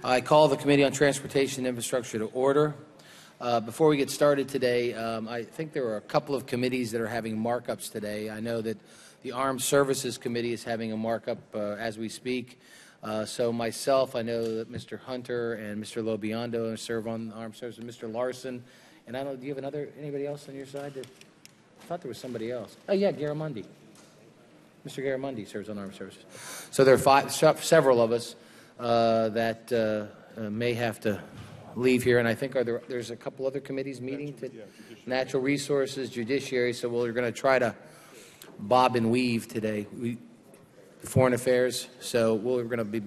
I call the Committee on Transportation and Infrastructure to order. Before we get started today, I think there are a couple of committees that are having markups today. I know that the Armed Services Committee is having a markup as we speak. So myself, I know that Mr. Hunter and Mr. Lobiondo serve on Armed Services, Mr. Larson, and I don't know, do you have anybody else on your side? I thought there was somebody else. Oh, yeah, Garamundi. Mr. Garamundi serves on Armed Services. So there are several of us that may have to leave here, and I think there's a couple other committees meeting, Natural Resources, Judiciary, so we're going to try to bob and weave today. Foreign Affairs, so we're going to be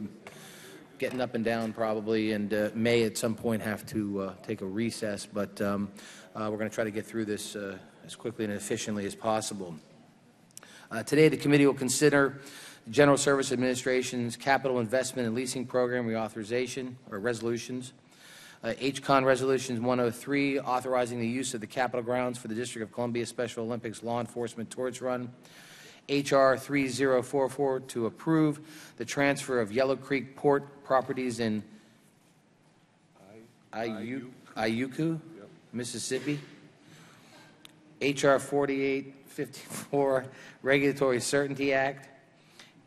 getting up and down probably, and may at some point have to take a recess, but we're going to try to get through this as quickly and efficiently as possible. Today, the committee will consider the General Service Administration's Capital Investment and Leasing Program reauthorization, or resolutions. HCON Resolutions 103, authorizing the use of the Capitol grounds for the District of Columbia Special Olympics Law Enforcement Torch Run. H.R. 3044, to approve the transfer of Yellow Creek Port properties in Iuku, Mississippi. H.R. 4854, Regulatory Certainty Act.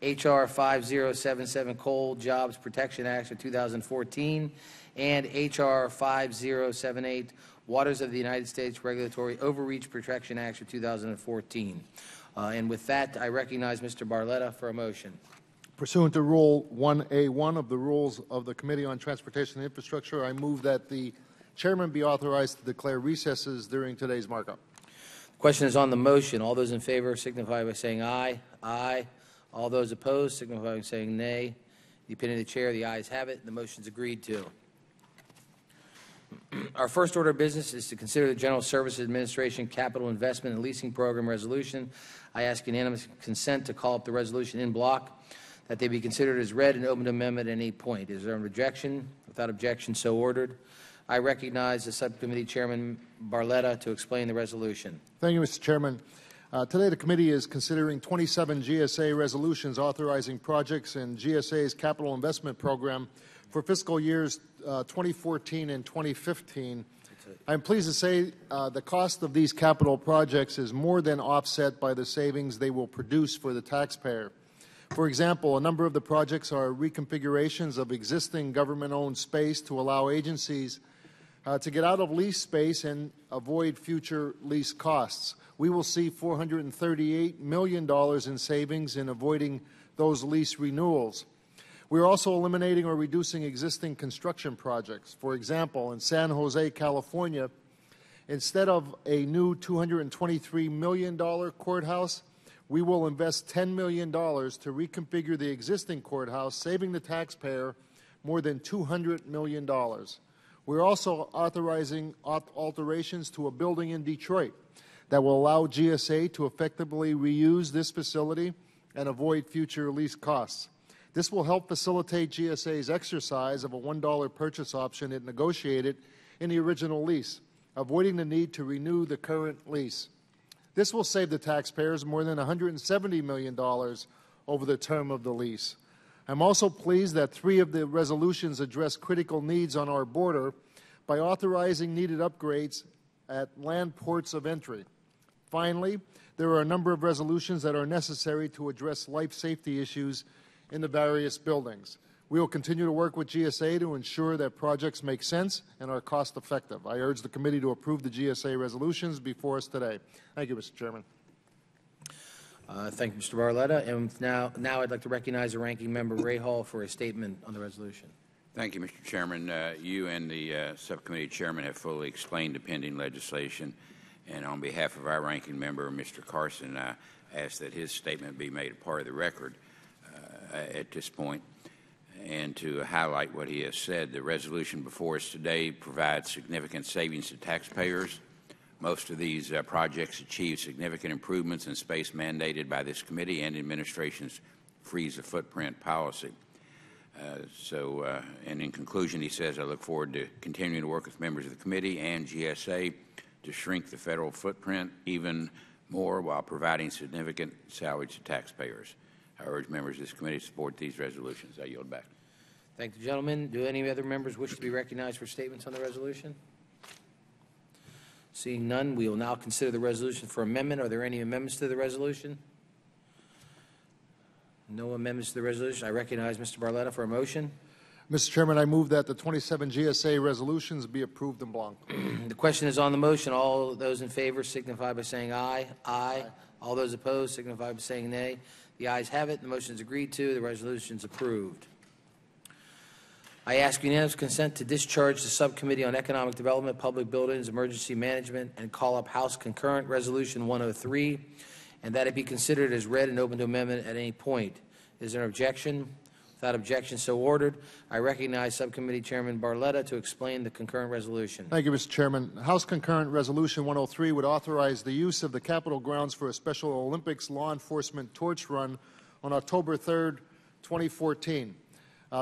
H.R. 5077, Coal Jobs Protection Act of 2014. And H.R. 5078, Waters of the United States Regulatory Overreach Protection Act of 2014. And with that, I recognize Mr. Barletta for a motion. Pursuant to Rule 1A1 of the Rules of the Committee on Transportation and Infrastructure, I move that the Chairman be authorized to declare recesses during today's markup. The question is on the motion. All those in favor signify by saying aye. Aye. All those opposed signify by saying nay. In the opinion of the Chair, the ayes have it. The motion is agreed to. Our first order of business is to consider the General Services Administration Capital Investment and Leasing Program resolution. I ask unanimous consent to call up the resolution in block, that they be considered as read and open to amendment at any point. Is there an objection? Without objection, so ordered. I recognize the Subcommittee Chairman Barletta to explain the resolution. Thank you, Mr. Chairman. Today, the committee is considering 27 GSA resolutions authorizing projects in GSA's Capital Investment Program for fiscal years 2014 and 2015. I'm pleased to say the cost of these capital projects is more than offset by the savings they will produce for the taxpayer. For example, a number of the projects are reconfigurations of existing government-owned space to allow agencies to get out of lease space and avoid future lease costs. We will see $438 million in savings in avoiding those lease renewals. We're also eliminating or reducing existing construction projects. For example, in San Jose, California, instead of a new $223 million courthouse, we will invest $10 million to reconfigure the existing courthouse, saving the taxpayer more than $200 million. We're also authorizing alterations to a building in Detroit that will allow GSA to effectively reuse this facility and avoid future lease costs. This will help facilitate GSA's exercise of a $1 purchase option it negotiated in the original lease, avoiding the need to renew the current lease. This will save the taxpayers more than $170 million over the term of the lease. I'm also pleased that 3 of the resolutions address critical needs on our border by authorizing needed upgrades at land ports of entry. Finally, there are a number of resolutions that are necessary to address life safety issues in the various buildings. We will continue to work with GSA to ensure that projects make sense and are cost effective. I urge the committee to approve the GSA resolutions before us today. Thank you, Mr. Chairman. Thank you, Mr. Barletta. And now I'd like to recognize the Ranking Member Ray Hall for a statement on the resolution. Thank you, Mr. Chairman. You and the subcommittee chairman have fully explained the pending legislation. And on behalf of our ranking member, Mr. Carson, I ask that his statement be made a part of the record at this point. And to highlight what he has said, the resolution before us today provides significant savings to taxpayers. Most of these projects achieve significant improvements in space mandated by this committee and administration's freeze the footprint policy. And in conclusion, he says, I look forward to continuing to work with members of the committee and GSA to shrink the federal footprint even more while providing significant salvage to taxpayers. I urge members of this committee to support these resolutions. I yield back. Thank the gentleman. Do any other members wish to be recognized for statements on the resolution? Seeing none, we will now consider the resolution for amendment. Are there any amendments to the resolution? No amendments to the resolution. I recognize Mr. Barletta for a motion. Mr. Chairman, I move that the 27 GSA resolutions be approved en bloc. The question is on the motion. All those in favor signify by saying aye. Aye. All those opposed signify by saying nay. The ayes have it. The motion is agreed to. The resolution is approved. I ask unanimous consent to discharge the Subcommittee on Economic Development, Public Buildings, Emergency Management, and call up House Concurrent Resolution 103, and that it be considered as read and open to amendment at any point. Is there an objection? Without objection, so ordered. I recognize Subcommittee Chairman Barletta to explain the concurrent resolution. Thank you, Mr. Chairman. House Concurrent Resolution 103 would authorize the use of the Capitol grounds for a Special Olympics law enforcement torch run on October 3rd, 2014.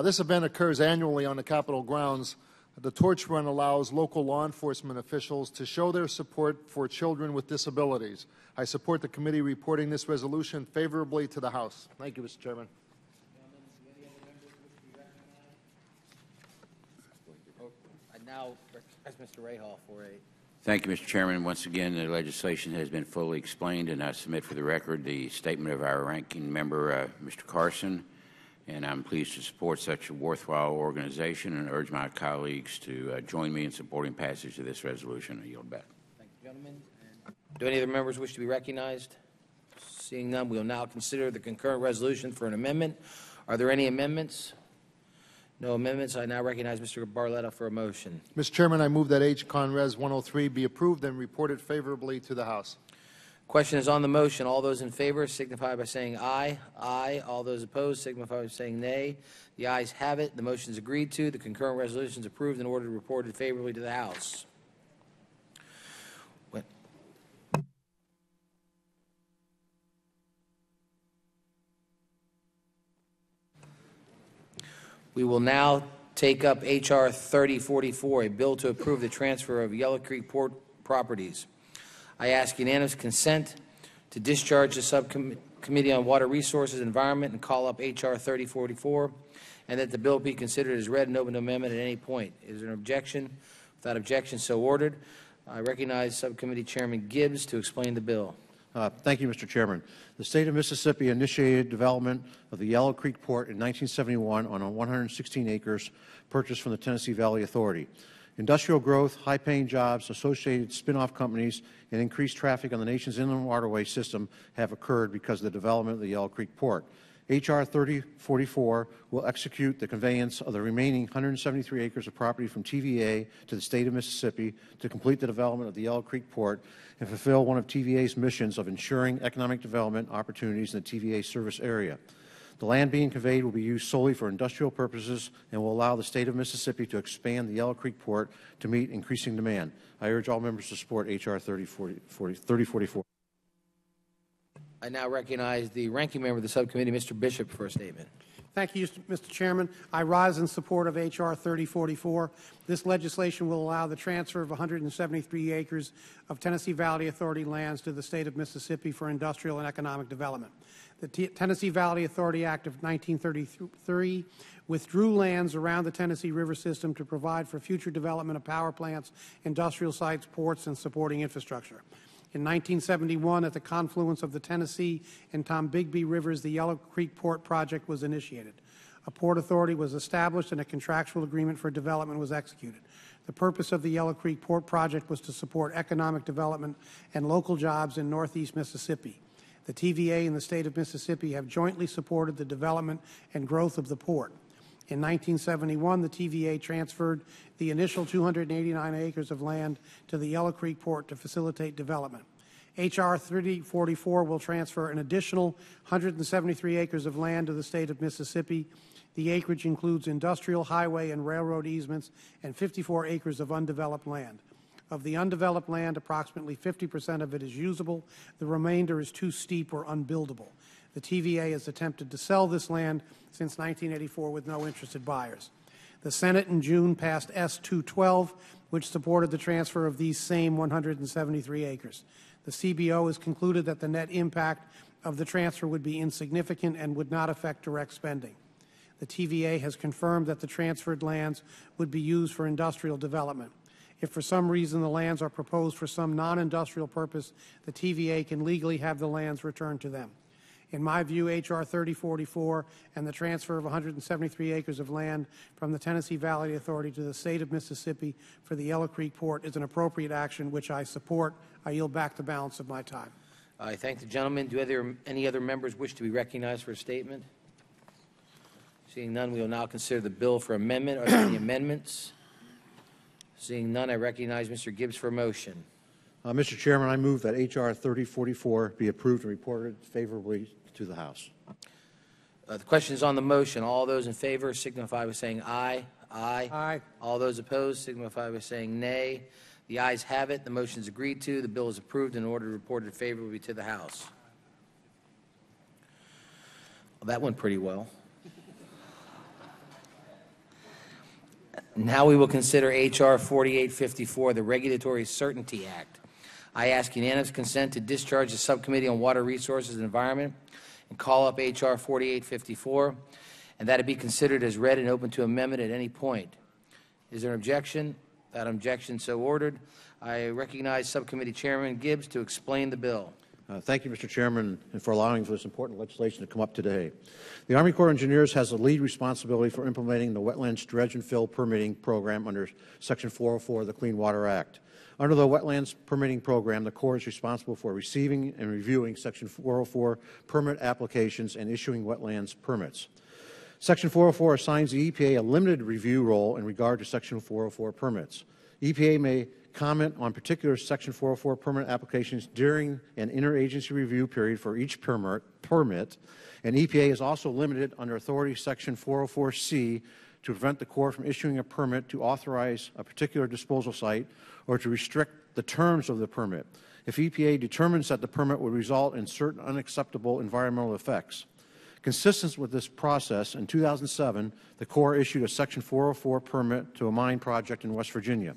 This event occurs annually on the Capitol grounds. The torch run allows local law enforcement officials to show their support for children with disabilities. I support the committee reporting this resolution favorably to the House. Thank you, Mr. Chairman. I now recognize Mr. Rahal for a... Thank you, Mr. Chairman. Once again, the legislation has been fully explained, and I submit for the record the statement of our ranking member, Mr. Carson. And I'm pleased to support such a worthwhile organization and urge my colleagues to join me in supporting passage of this resolution. I yield back. Thank you, gentlemen. Do any of the members wish to be recognized? Seeing none, we will now consider the concurrent resolution for an amendment. Are there any amendments? No amendments. I now recognize Mr. Barletta for a motion. Mr. Chairman, I move that H. Con Res 103 be approved and reported favorably to the House. Question is on the motion. All those in favor signify by saying aye. Aye. All those opposed signify by saying nay. The ayes have it. The motion is agreed to. The concurrent resolution is approved and ordered reported favorably to the House. We will now take up H.R. 3044, a bill to approve the transfer of Yellow Creek Port properties. I ask unanimous consent to discharge the Subcommittee on Water Resources, Environment, and call up H.R. 3044, and that the bill be considered as read and open to amendment at any point. Is there an objection? Without objection, so ordered. I recognize Subcommittee Chairman Gibbs to explain the bill. Thank you, Mr. Chairman. The state of Mississippi initiated development of the Yellow Creek Port in 1971 on 116 acres purchased from the Tennessee Valley Authority. Industrial growth, high-paying jobs, associated spin-off companies, and increased traffic on the nation's inland waterway system have occurred because of the development of the Yellow Creek Port. H.R. 3044 will execute the conveyance of the remaining 173 acres of property from TVA to the state of Mississippi to complete the development of the Yellow Creek Port and fulfill one of TVA's missions of ensuring economic development opportunities in the TVA service area. The land being conveyed will be used solely for industrial purposes and will allow the state of Mississippi to expand the Yellow Creek Port to meet increasing demand. I urge all members to support H.R. 3044. I now recognize the ranking member of the subcommittee, Mr. Bishop, for a statement. Thank you, Mr. Chairman. I rise in support of H.R. 3044. This legislation will allow the transfer of 173 acres of Tennessee Valley Authority lands to the state of Mississippi for industrial and economic development. The Tennessee Valley Authority Act of 1933 withdrew lands around the Tennessee River system to provide for future development of power plants, industrial sites, ports, and supporting infrastructure. In 1971, at the confluence of the Tennessee and Tombigbee Rivers, the Yellow Creek Port project was initiated. A port authority was established and a contractual agreement for development was executed. The purpose of the Yellow Creek Port project was to support economic development and local jobs in northeast Mississippi. The TVA and the state of Mississippi have jointly supported the development and growth of the port. In 1971, the TVA transferred the initial 289 acres of land to the Yellow Creek Port to facilitate development. H.R. 3044 will transfer an additional 173 acres of land to the state of Mississippi. The acreage includes industrial, highway, and railroad easements and 54 acres of undeveloped land. Of the undeveloped land, approximately 50% of it is usable. The remainder is too steep or unbuildable. The TVA has attempted to sell this land since 1984 with no interested buyers. The Senate in June passed S-212, which supported the transfer of these same 173 acres. The CBO has concluded that the net impact of the transfer would be insignificant and would not affect direct spending. The TVA has confirmed that the transferred lands would be used for industrial development. If for some reason the lands are proposed for some non-industrial purpose, the TVA can legally have the lands returned to them. In my view, H.R. 3044 and the transfer of 173 acres of land from the Tennessee Valley Authority to the State of Mississippi for the Yellow Creek Port is an appropriate action, which I support. I yield back the balance of my time. I thank the gentleman. Do any other members wish to be recognized for a statement? Seeing none, we will now consider the bill for amendment. Are there any amendments? Seeing none, I recognize Mr. Gibbs for a motion. Mr. Chairman, I move that H.R. 3044 be approved and reported favorably to the House. The question is on the motion. All those in favor signify by saying aye. Aye. Aye. All those opposed signify by saying nay. The ayes have it. The motion is agreed to. The bill is approved and ordered reported favorably to the House. Well, that went pretty well. Now we will consider H.R. 4854, the Regulatory Certainty Act. I ask unanimous consent to discharge the Subcommittee on Water Resources and Environment and call up H.R. 4854, and that it be considered as read and open to amendment at any point. Is there an objection? That objection so ordered. I recognize Subcommittee Chairman Gibbs to explain the bill. Thank you, Mr. Chairman, and for allowing for this important legislation to come up today. The Army Corps of Engineers has the lead responsibility for implementing the Wetlands Dredge and Fill Permitting Program under Section 404 of the Clean Water Act. Under the Wetlands Permitting Program, the Corps is responsible for receiving and reviewing Section 404 permit applications and issuing wetlands permits. Section 404 assigns the EPA a limited review role in regard to Section 404 permits. EPA may comment on particular Section 404 permit applications during an interagency review period for each permit, and EPA is also limited under Authority Section 404C to prevent the Corps from issuing a permit to authorize a particular disposal site or to restrict the terms of the permit if EPA determines that the permit would result in certain unacceptable environmental effects. Consistent with this process, in 2007, the Corps issued a Section 404 permit to a mine project in West Virginia.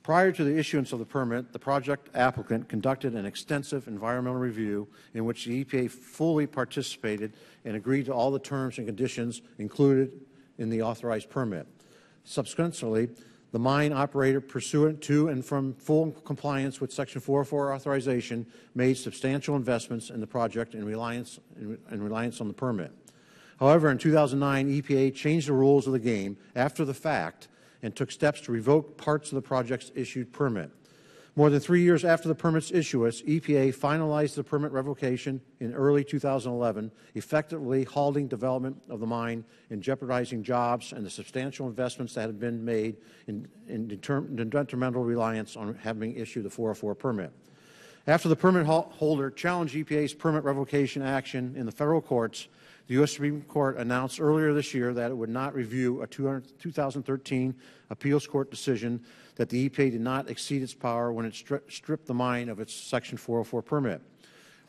Prior to the issuance of the permit, the project applicant conducted an extensive environmental review in which the EPA fully participated and agreed to all the terms and conditions included in the authorized permit. Subsequently, the mine operator, pursuant to and from full compliance with Section 404 authorization, made substantial investments in the project in reliance on the permit. However, in 2009, EPA changed the rules of the game after the fact and took steps to revoke parts of the project's issued permit. More than 3 years after the permit's issuance, EPA finalized the permit revocation in early 2011, effectively halting development of the mine and jeopardizing jobs and the substantial investments that had been made in detrimental reliance on having issued the 404 permit. After the permit holder challenged EPA's permit revocation action in the federal courts, the U.S. Supreme Court announced earlier this year that it would not review a 2013 appeals court decision that the EPA did not exceed its power when it stripped the mine of its Section 404 permit.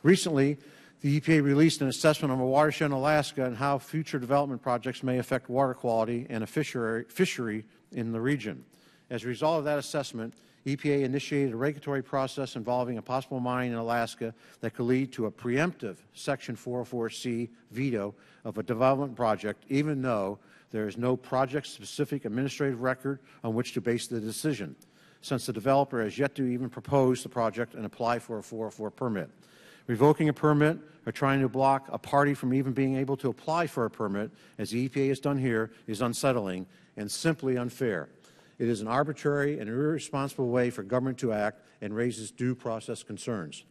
Recently, the EPA released an assessment of a watershed in Alaska and how future development projects may affect water quality and a fishery in the region. As a result of that assessment, EPA initiated a regulatory process involving a possible mine in Alaska that could lead to a preemptive Section 404C veto of a development project, even though there is no project-specific administrative record on which to base the decision, since the developer has yet to even propose the project and apply for a 404 permit. Revoking a permit or trying to block a party from even being able to apply for a permit, as the EPA has done here, is unsettling and simply unfair. It is an arbitrary and irresponsible way for government to act and raises due process concerns.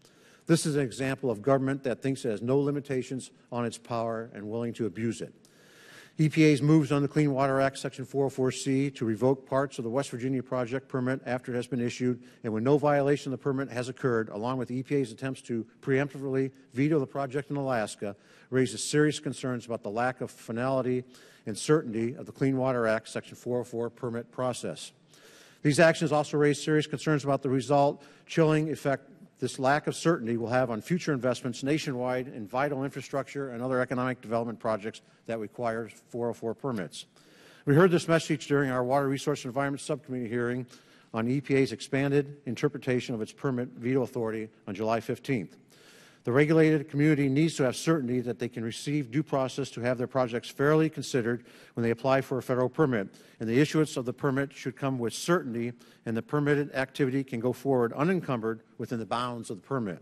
This is an example of government that thinks it has no limitations on its power and willing to abuse it. EPA's moves on the Clean Water Act Section 404C to revoke parts of the West Virginia project permit after it has been issued and when no violation of the permit has occurred, along with EPA's attempts to preemptively veto the project in Alaska, raises serious concerns about the lack of finality and certainty of the Clean Water Act Section 404 permit process. These actions also raise serious concerns about the chilling effect this lack of certainty will have on future investments nationwide in vital infrastructure and other economic development projects that require 404 permits. We heard this message during our Water Resource and Environment Subcommittee hearing on EPA's expanded interpretation of its permit veto authority on July 15th. The regulated community needs to have certainty that they can receive due process to have their projects fairly considered when they apply for a federal permit, and the issuance of the permit should come with certainty, and the permitted activity can go forward unencumbered within the bounds of the permit.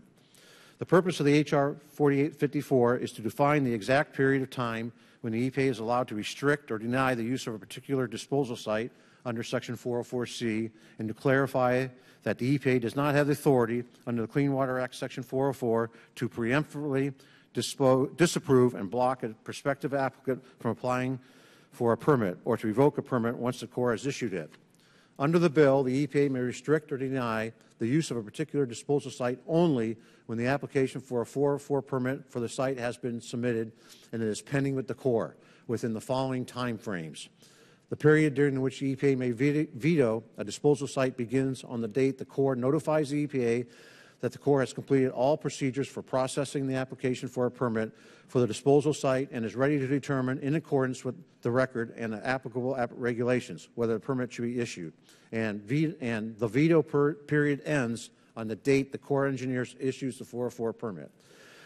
The purpose of the H.R. 4854 is to define the exact period of time when the EPA is allowed to restrict or deny the use of a particular disposal site under Section 404C, and to clarify that the EPA does not have the authority under the Clean Water Act Section 404 to preemptively disapprove and block a prospective applicant from applying for a permit or to revoke a permit once the Corps has issued it. Under the bill, the EPA may restrict or deny the use of a particular disposal site only when the application for a 404 permit for the site has been submitted and it is pending with the Corps within the following time frames. The period during which the EPA may veto a disposal site begins on the date the Corps notifies the EPA that the Corps has completed all procedures for processing the application for a permit for the disposal site and is ready to determine, in accordance with the record and the applicable regulations, whether a permit should be issued. And the veto period ends on the date the Corps engineers issues the 404 permit.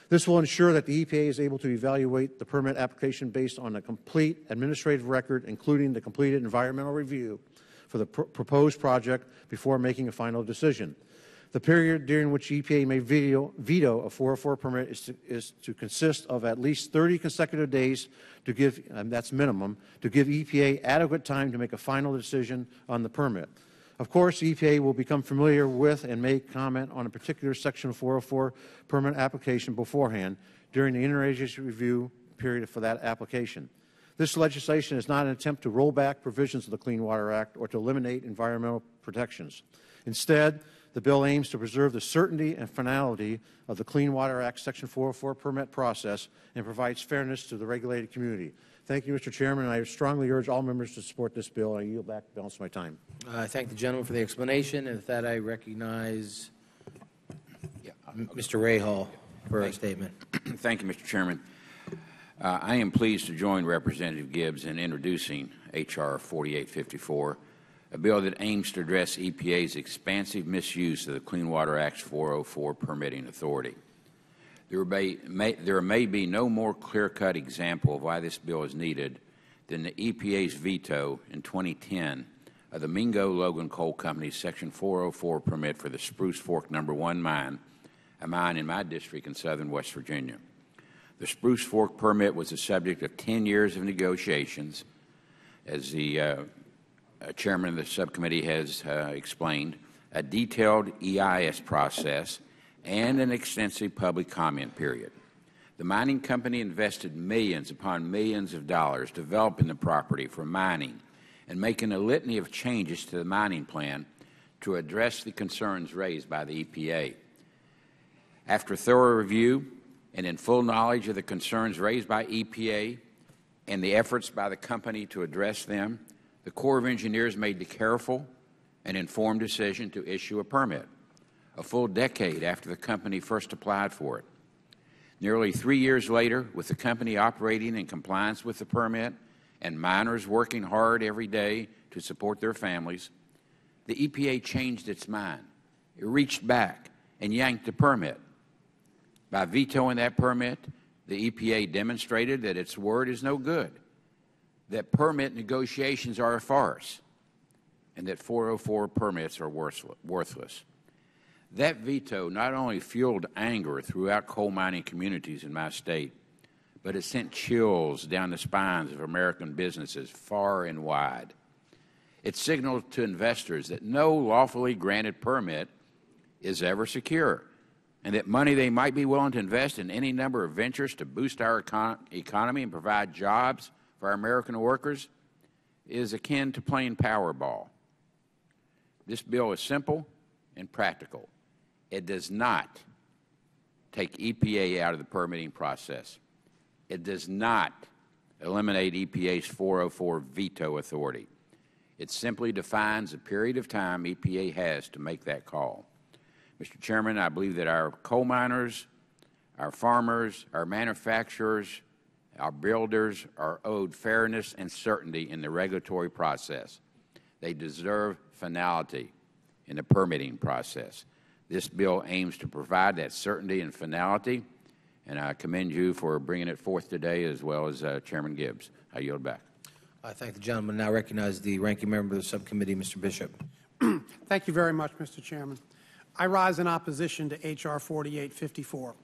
This will ensure that the EPA is able to evaluate the permit application based on a complete administrative record, including the completed environmental review for the proposed project before making a final decision. The period during which EPA may veto a 404 permit is to consist of at least 30 consecutive days to give, and that's minimum, to give EPA adequate time to make a final decision on the permit. Of course, EPA will become familiar with and may comment on a particular Section 404 permit application beforehand during the interagency review period for that application. This legislation is not an attempt to roll back provisions of the Clean Water Act or to eliminate environmental protections. Instead, the bill aims to preserve the certainty and finality of the Clean Water Act Section 404 permit process and provides fairness to the regulated community. Thank you, Mr. Chairman. I strongly urge all members to support this bill. I yield back the balance of my time. I thank the gentleman for the explanation, and with that I recognize Mr. Rahal for a statement. Thank you, Mr. Chairman. I am pleased to join Representative Gibbs in introducing H.R. 4854, a bill that aims to address EPA's expansive misuse of the Clean Water Act's 404 permitting authority. There may be no more clear-cut example of why this bill is needed than the EPA's veto in 2010 of the Mingo-Logan Coal Company's Section 404 permit for the Spruce Fork No. 1 mine, a mine in my district in southern West Virginia. The Spruce Fork permit was the subject of 10 years of negotiations, as the chairman of the subcommittee has explained, a detailed EIS process, and an extensive public comment period. The mining company invested millions upon millions of dollars developing the property for mining and making a litany of changes to the mining plan to address the concerns raised by the EPA. After thorough review and in full knowledge of the concerns raised by EPA and the efforts by the company to address them, the Corps of Engineers made the careful and informed decision to issue a permit, a full decade after the company first applied for it. Nearly 3 years later, with the company operating in compliance with the permit and miners working hard every day to support their families, the EPA changed its mind. It reached back and yanked the permit. By vetoing that permit, the EPA demonstrated that its word is no good, that permit negotiations are a farce, and that 404 permits are worthless. That veto not only fueled anger throughout coal mining communities in my state, but it sent chills down the spines of American businesses far and wide. It signaled to investors that no lawfully granted permit is ever secure, and that money they might be willing to invest in any number of ventures to boost our economy and provide jobs for our American workers is akin to playing Powerball. This bill is simple and practical. It does not take EPA out of the permitting process. It does not eliminate EPA's 404 veto authority. It simply defines the period of time EPA has to make that call. Mr. Chairman, I believe that our coal miners, our farmers, our manufacturers, our builders are owed fairness and certainty in the regulatory process. They deserve finality in the permitting process. This bill aims to provide that certainty and finality, and I commend you for bringing it forth today, as well as Chairman Gibbs. I yield back. I thank the gentleman. Now recognize the ranking member of the subcommittee, Mr. Bishop. Thank you very much, Mr. Chairman. I rise in opposition to H.R. 4854.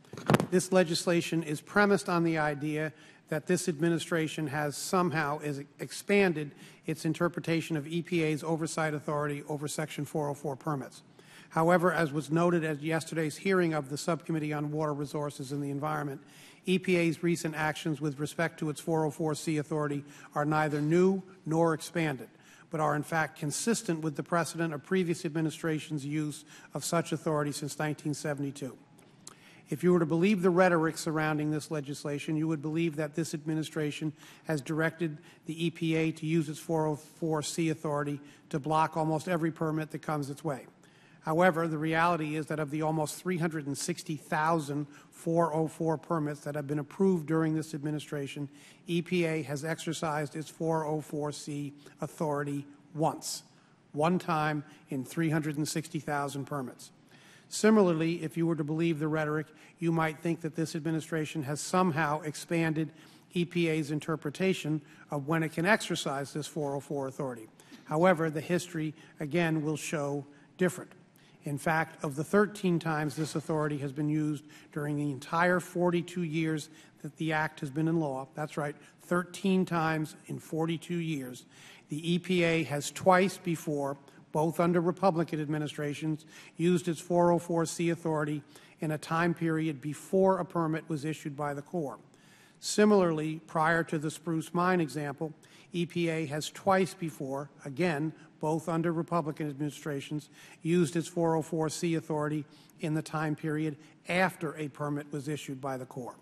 This legislation is premised on the idea that this administration has somehow expanded its interpretation of EPA's oversight authority over Section 404 permits. However, as was noted at yesterday's hearing of the Subcommittee on Water Resources and the Environment, EPA's recent actions with respect to its 404C authority are neither new nor expanded, but are in fact consistent with the precedent of previous administrations' use of such authority since 1972. If you were to believe the rhetoric surrounding this legislation, you would believe that this administration has directed the EPA to use its 404C authority to block almost every permit that comes its way. However, the reality is that of the almost 360,000 404 permits that have been approved during this administration, EPA has exercised its 404C authority once, one time in 360,000 permits. Similarly, if you were to believe the rhetoric, you might think that this administration has somehow expanded EPA's interpretation of when it can exercise this 404 authority. However, the history, again, will show different. In fact, of the 13 times this authority has been used during the entire 42 years that the Act has been in law, that's right, 13 times in 42 years, the EPA has twice before, both under Republican administrations, used its 404C authority in a time period before a permit was issued by the Corps. Similarly, prior to the Spruce Mine example, EPA has twice before, again, both under Republican administrations, used its 404C authority in the time period after a permit was issued by the Corps.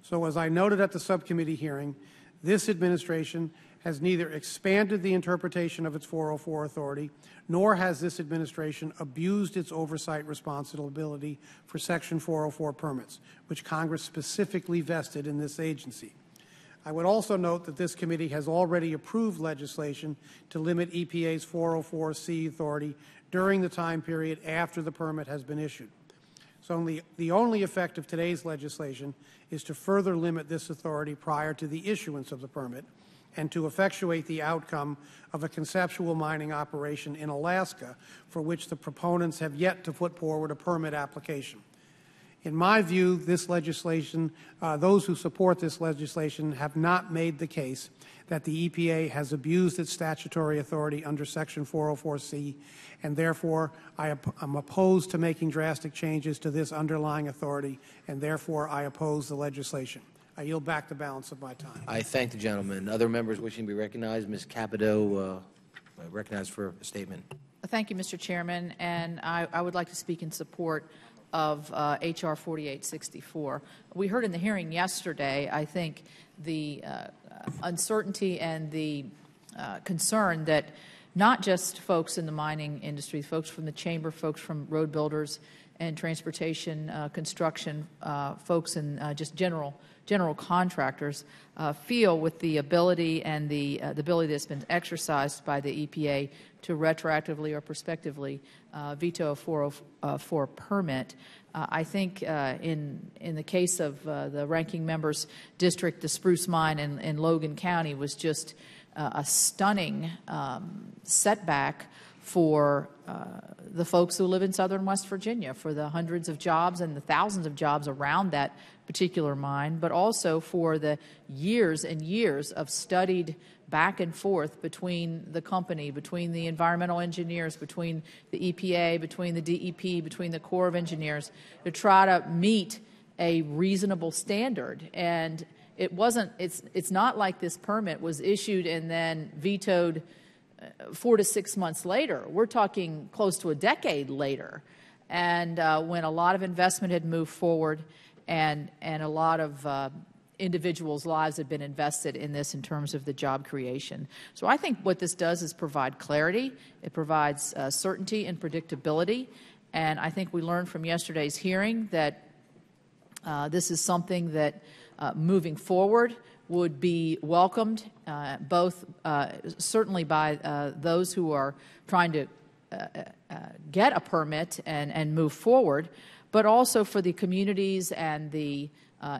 So as I noted at the subcommittee hearing, this administration has neither expanded the interpretation of its 404 authority, nor has this administration abused its oversight responsibility for Section 404 permits, which Congress specifically vested in this agency. I would also note that this committee has already approved legislation to limit EPA's 404C authority during the time period after the permit has been issued. So the only effect of today's legislation is to further limit this authority prior to the issuance of the permit and to effectuate the outcome of a conceptual mining operation in Alaska for which the proponents have yet to put forward a permit application. In my view, this legislation, those who support this legislation have not made the case that the EPA has abused its statutory authority under Section 404C, and therefore I am opposed to making drastic changes to this underlying authority, and therefore I oppose the legislation. I yield back the balance of my time. I thank the gentleman. Other members wishing to be recognized, Ms. Capito, recognized for a statement. Thank you, Mr. Chairman, and I would like to speak in support of H.R. 4864. We heard in the hearing yesterday, I think, the uncertainty and the concern that not just folks in the mining industry, folks from the chamber, folks from road builders and transportation, construction, folks in just general contractors feel with the ability and the ability that's been exercised by the EPA to retroactively or prospectively veto a 404 permit. I think in the case of the ranking member's district, the Spruce Mine in Logan County was just a stunning setback for the folks who live in southern West Virginia, for the hundreds of jobs and the thousands of jobs around that particular mine, but also for the years and years of studied back and forth between the company, between the environmental engineers, between the EPA, between the DEP, between the Corps of Engineers to try to meet a reasonable standard. And it's not like this permit was issued and then vetoed 4 to 6 months later. We're talking close to a decade later. And when a lot of investment had moved forward and a lot of individuals' lives had been invested in this in terms of the job creation. So I think what this does is provide clarity. It provides certainty and predictability. And I think we learned from yesterday's hearing that this is something that moving forward would be welcomed, both certainly by those who are trying to get a permit and move forward, but also for the communities and the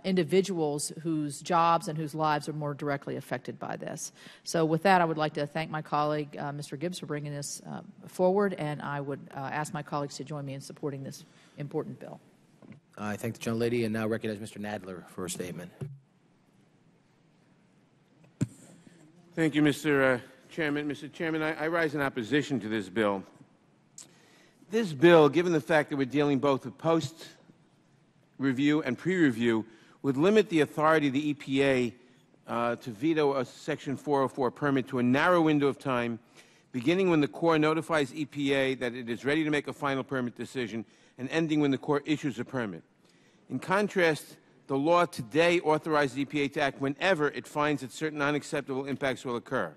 individuals whose jobs and whose lives are more directly affected by this. So with that, I would like to thank my colleague, Mr. Gibbs, for bringing this forward, and I would ask my colleagues to join me in supporting this important bill. I thank the gentlelady and now recognize Mr. Nadler for a statement. Thank you, Mr. Chairman. Mr. Chairman, I rise in opposition to this bill. This bill, given the fact that we're dealing both with post-review and pre-review, would limit the authority of the EPA to veto a Section 404 permit to a narrow window of time, beginning when the Corps notifies EPA that it is ready to make a final permit decision and ending when the Corps issues a permit. In contrast, the law today authorizes EPA to act whenever it finds that certain unacceptable impacts will occur.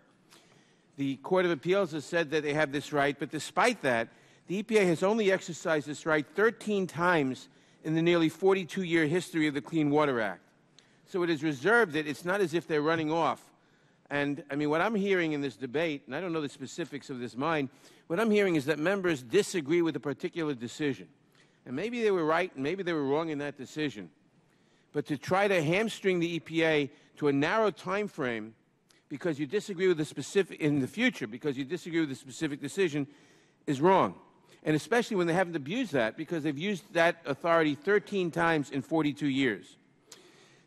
The Court of Appeals has said that they have this right, but despite that, the EPA has only exercised this right 13 times in the nearly 42-year history of the Clean Water Act. So it is reserved it. It's not as if they're running off. And, I mean, what I'm hearing in this debate, and I don't know the specifics of this mine, what I'm hearing is that members disagree with a particular decision. And maybe they were right and maybe they were wrong in that decision. But to try to hamstring the EPA to a narrow time frame because you disagree with the specific in the future, because you disagree with the specific decision, is wrong. And especially when they haven't abused that, because they've used that authority 13 times in 42 years.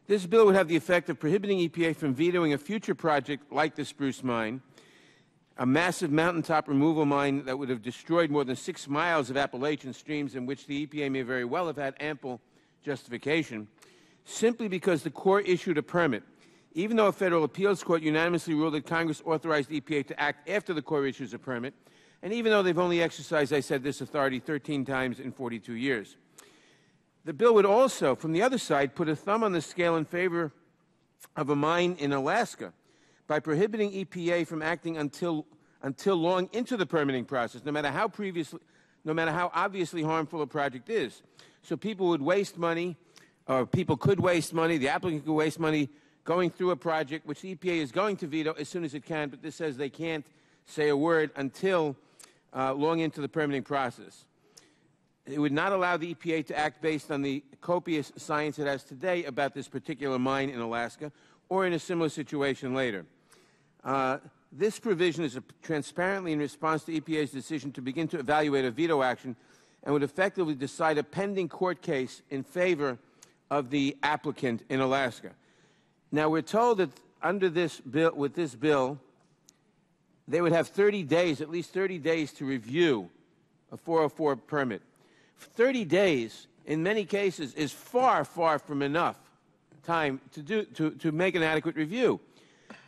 This bill would have the effect of prohibiting EPA from vetoing a future project like the Spruce Mine, a massive mountaintop removal mine that would have destroyed more than 6 miles of Appalachian streams, in which the EPA may very well have had ample justification, simply because the Corps issued a permit, even though a federal appeals court unanimously ruled that Congress authorized the EPA to act after the Corps issues a permit, and even though they've only exercised, I said, this authority 13 times in 42 years. The bill would also, from the other side, put a thumb on the scale in favor of a mine in Alaska by prohibiting EPA from acting until long into the permitting process, no matter how obviously harmful a project is. So people would waste money, or people could waste money, the applicant could waste money going through a project which the EPA is going to veto as soon as it can, but this says they can't say a word until long into the permitting process. It would not allow the EPA to act based on the copious science it has today about this particular mine in Alaska or in a similar situation later. This provision is transparently in response to EPA's decision to begin to evaluate a veto action and would effectively decide a pending court case in favor of the applicant in Alaska. Now, we're told that under this bill, with this bill, they would have 30 days, at least 30 days, to review a 404 permit. 30 days, in many cases, is far, far from enough time to make an adequate review.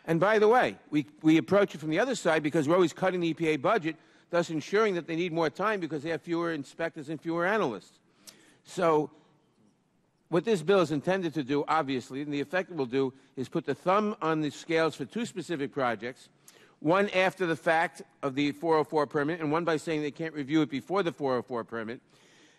And by the way, we approach it from the other side because we're always cutting the EPA budget, thus ensuring that they need more time because they have fewer inspectors and fewer analysts. So what this bill is intended to do, obviously, and the effect it will do, is put the thumb on the scales for 2 specific projects, one after the fact of the 404 permit and one by saying they can't review it before the 404 permit.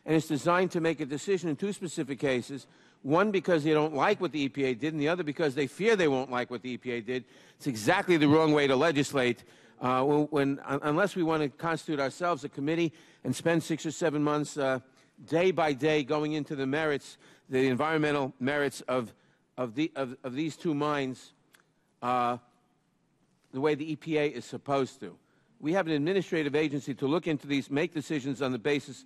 And it's designed to make a decision in 2 specific cases, one because they don't like what the EPA did and the other because they fear they won't like what the EPA did. It's exactly the wrong way to legislate unless we want to constitute ourselves a committee and spend 6 or 7 months day by day going into the merits, the environmental merits of these 2 mines the way the EPA is supposed to. We have an administrative agency to look into these, make decisions on the basis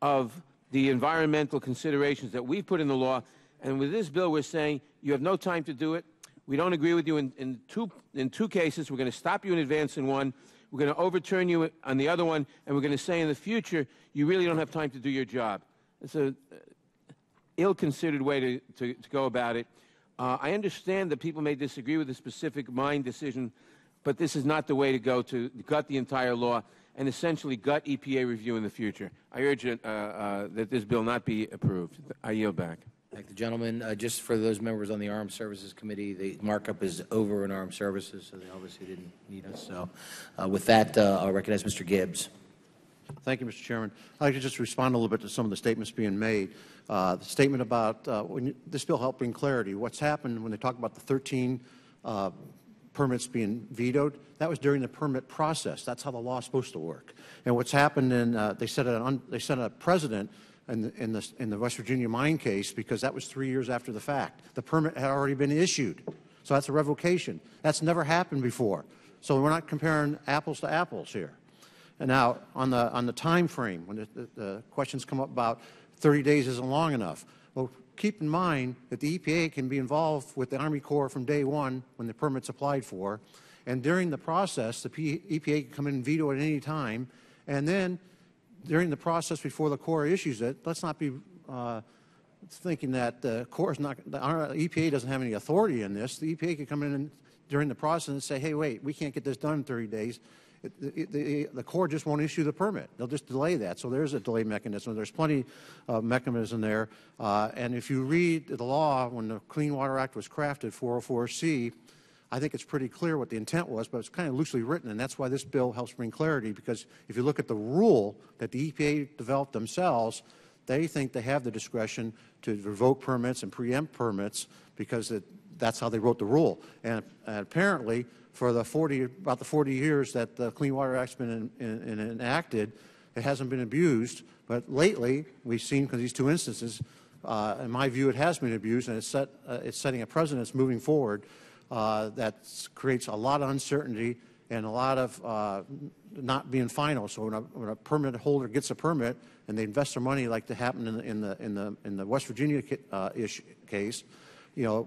of the environmental considerations that we've put in the law. And with this bill, we're saying you have no time to do it. We don't agree with you in two cases. We're going to stop you in advance in one. We're going to overturn you on the other one. And we're going to say in the future, you really don't have time to do your job. It's an ill-considered way to go about it. I understand that people may disagree with the specific mine decision, but this is not the way to go to gut the entire law and essentially gut EPA review in the future. I urge that this bill not be approved. I yield back. Thank the gentleman. Just for those members on the Armed Services Committee, the markup is over in Armed Services, so they obviously didn't need us. So with that, I'll recognize Mr. Gibbs. Thank you, Mr. Chairman. I'd like to just respond a little bit to some of the statements being made. The statement about this bill helped bring clarity. What's happened when they talk about the 13 permits being vetoed. That was during the permit process. That's how the law is supposed to work. And what's happened, they set a precedent in the West Virginia mine case because that was 3 years after the fact. The permit had already been issued. So that's a revocation. That's never happened before. So we're not comparing apples to apples here. And now, on the time frame, when the questions come up about 30 days isn't long enough, well, keep in mind that the EPA can be involved with the Army Corps from day one when the permit's applied for, and during the process, the EPA can come in and veto at any time, and then during the process before the Corps issues it, let's not be thinking that the Corps is not, the EPA doesn't have any authority in this. The EPA could come in and, during the process and say, hey, wait, we can't get this done in 30 days. The Corps just won't issue the permit. They'll just delay that. So there's a delay mechanism. There's plenty of mechanism there. And if you read the law, when the Clean Water Act was crafted, 404C, I think it's pretty clear what the intent was, but it's kind of loosely written, and that's why this bill helps bring clarity, because if you look at the rule that the EPA developed themselves, they think they have the discretion to revoke permits and preempt permits because that's how they wrote the rule. And apparently, for the about the 40 years that the Clean Water Act's been enacted, it hasn't been abused. But lately, we've seen, because these two instances, in my view, it has been abused, and it's setting a precedent moving forward that creates a lot of uncertainty and a lot of not being final. So when a permit holder gets a permit and they invest their money, like that happened in the West Virginia case, you know,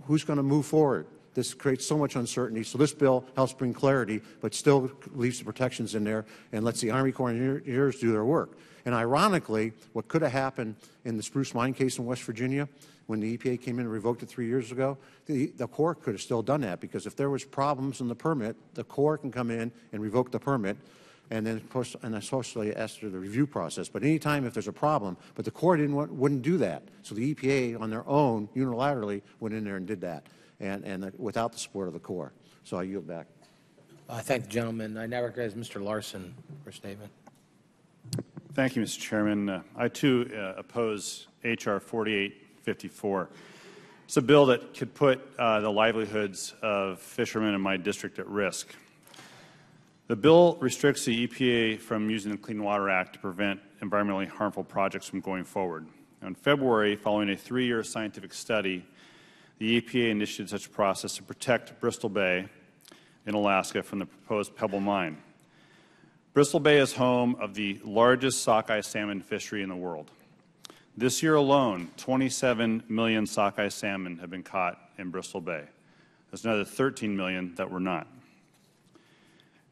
who's going to move forward? This creates so much uncertainty. So this bill helps bring clarity, but still leaves the protections in there and lets the Army Corps engineers do their work. And ironically, what could have happened in the Spruce Mine case in West Virginia, when the EPA came in and revoked it 3 years ago, the Corps could have still done that, because if there was problems in the permit, the Corps can come in and revoke the permit, and then, of course, and especially after the review process. But any time if there's a problem, but the Corps wouldn't do that. So the EPA, on their own, unilaterally, went in there and did that, and without the support of the Corps. So I yield back. I thank the gentleman. I now recognize Mr. Larson for a statement. Thank you, Mr. Chairman. I, too, oppose H.R. 4854. It's a bill that could put the livelihoods of fishermen in my district at risk. The bill restricts the EPA from using the Clean Water Act to prevent environmentally harmful projects from going forward. In February, following a 3-year scientific study, the EPA initiated such a process to protect Bristol Bay in Alaska from the proposed Pebble Mine. Bristol Bay is home of the largest sockeye salmon fishery in the world. This year alone, 27 million sockeye salmon have been caught in Bristol Bay. There's another 13 million that were not.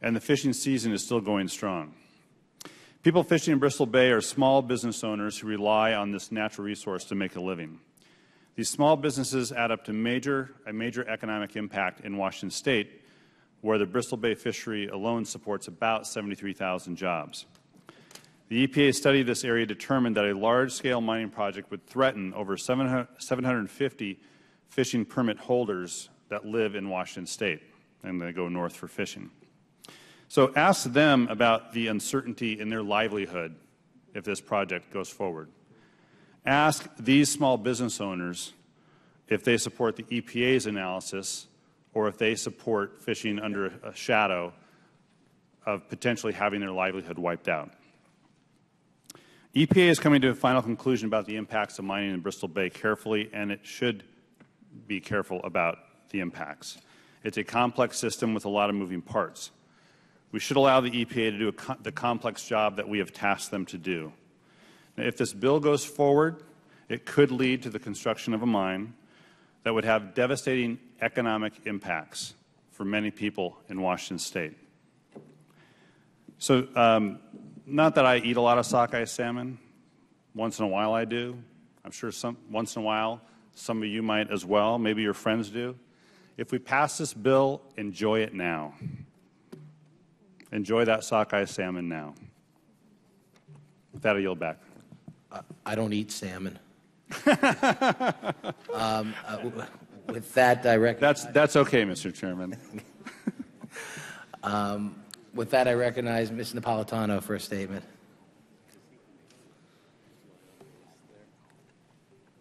And the fishing season is still going strong. People fishing in Bristol Bay are small business owners who rely on this natural resource to make a living. These small businesses add up to a major economic impact in Washington State, where the Bristol Bay fishery alone supports about 73,000 jobs. The EPA study of this area determined that a large-scale mining project would threaten over 750 fishing permit holders that live in Washington State, and they go north for fishing. So ask them about the uncertainty in their livelihood if this project goes forward. Ask these small business owners if they support the EPA's analysis or if they support fishing under a shadow of potentially having their livelihood wiped out. EPA is coming to a final conclusion about the impacts of mining in Bristol Bay carefully, and it should be careful about the impacts. It's a complex system with a lot of moving parts. We should allow the EPA to do the complex job that we have tasked them to do. Now, if this bill goes forward, it could lead to the construction of a mine that would have devastating economic impacts for many people in Washington State. So, not that I eat a lot of sockeye salmon. Once in a while I do. I'm sure once in a while some of you might as well. Maybe your friends do. If we pass this bill, enjoy it now. Enjoy that sockeye salmon now. With that, I yield back. I don't eat salmon. With that, I recognize... That's okay, Mr. Chairman. With that, I recognize Ms. Napolitano for a statement.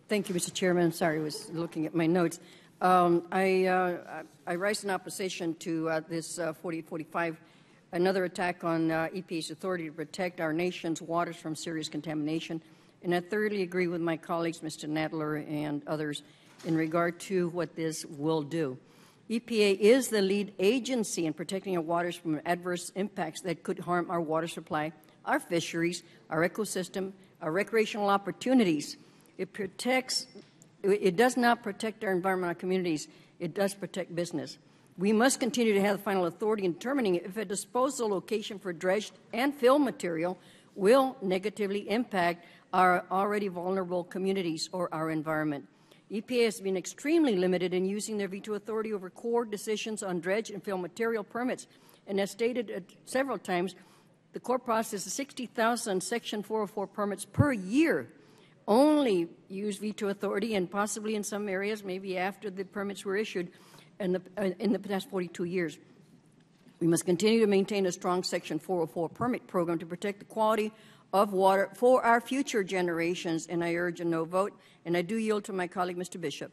Thank you, Mr. Chairman. I'm sorry, I was looking at my notes. I rise in opposition to this 4845, another attack on EPA's authority to protect our nation's waters from serious contamination. And I thoroughly agree with my colleagues, Mr. Nadler and others, in regard to what this will do. EPA is the lead agency in protecting our waters from adverse impacts that could harm our water supply, our fisheries, our ecosystem, our recreational opportunities. It does not protect our environmental communities. It does protect business. We must continue to have the final authority in determining if a disposal location for dredged and fill material will negatively impact our already vulnerable communities or our environment. EPA has been extremely limited in using their veto authority over core decisions on dredge and fill material permits. And as stated several times, the Corps processes 60,000 Section 404 permits per year. Only use veto authority, and possibly in some areas, maybe after the permits were issued in the past 42 years. We must continue to maintain a strong Section 404 permit program to protect the quality of water for our future generations, and I urge a no vote. And I do yield to my colleague, Mr. Bishop.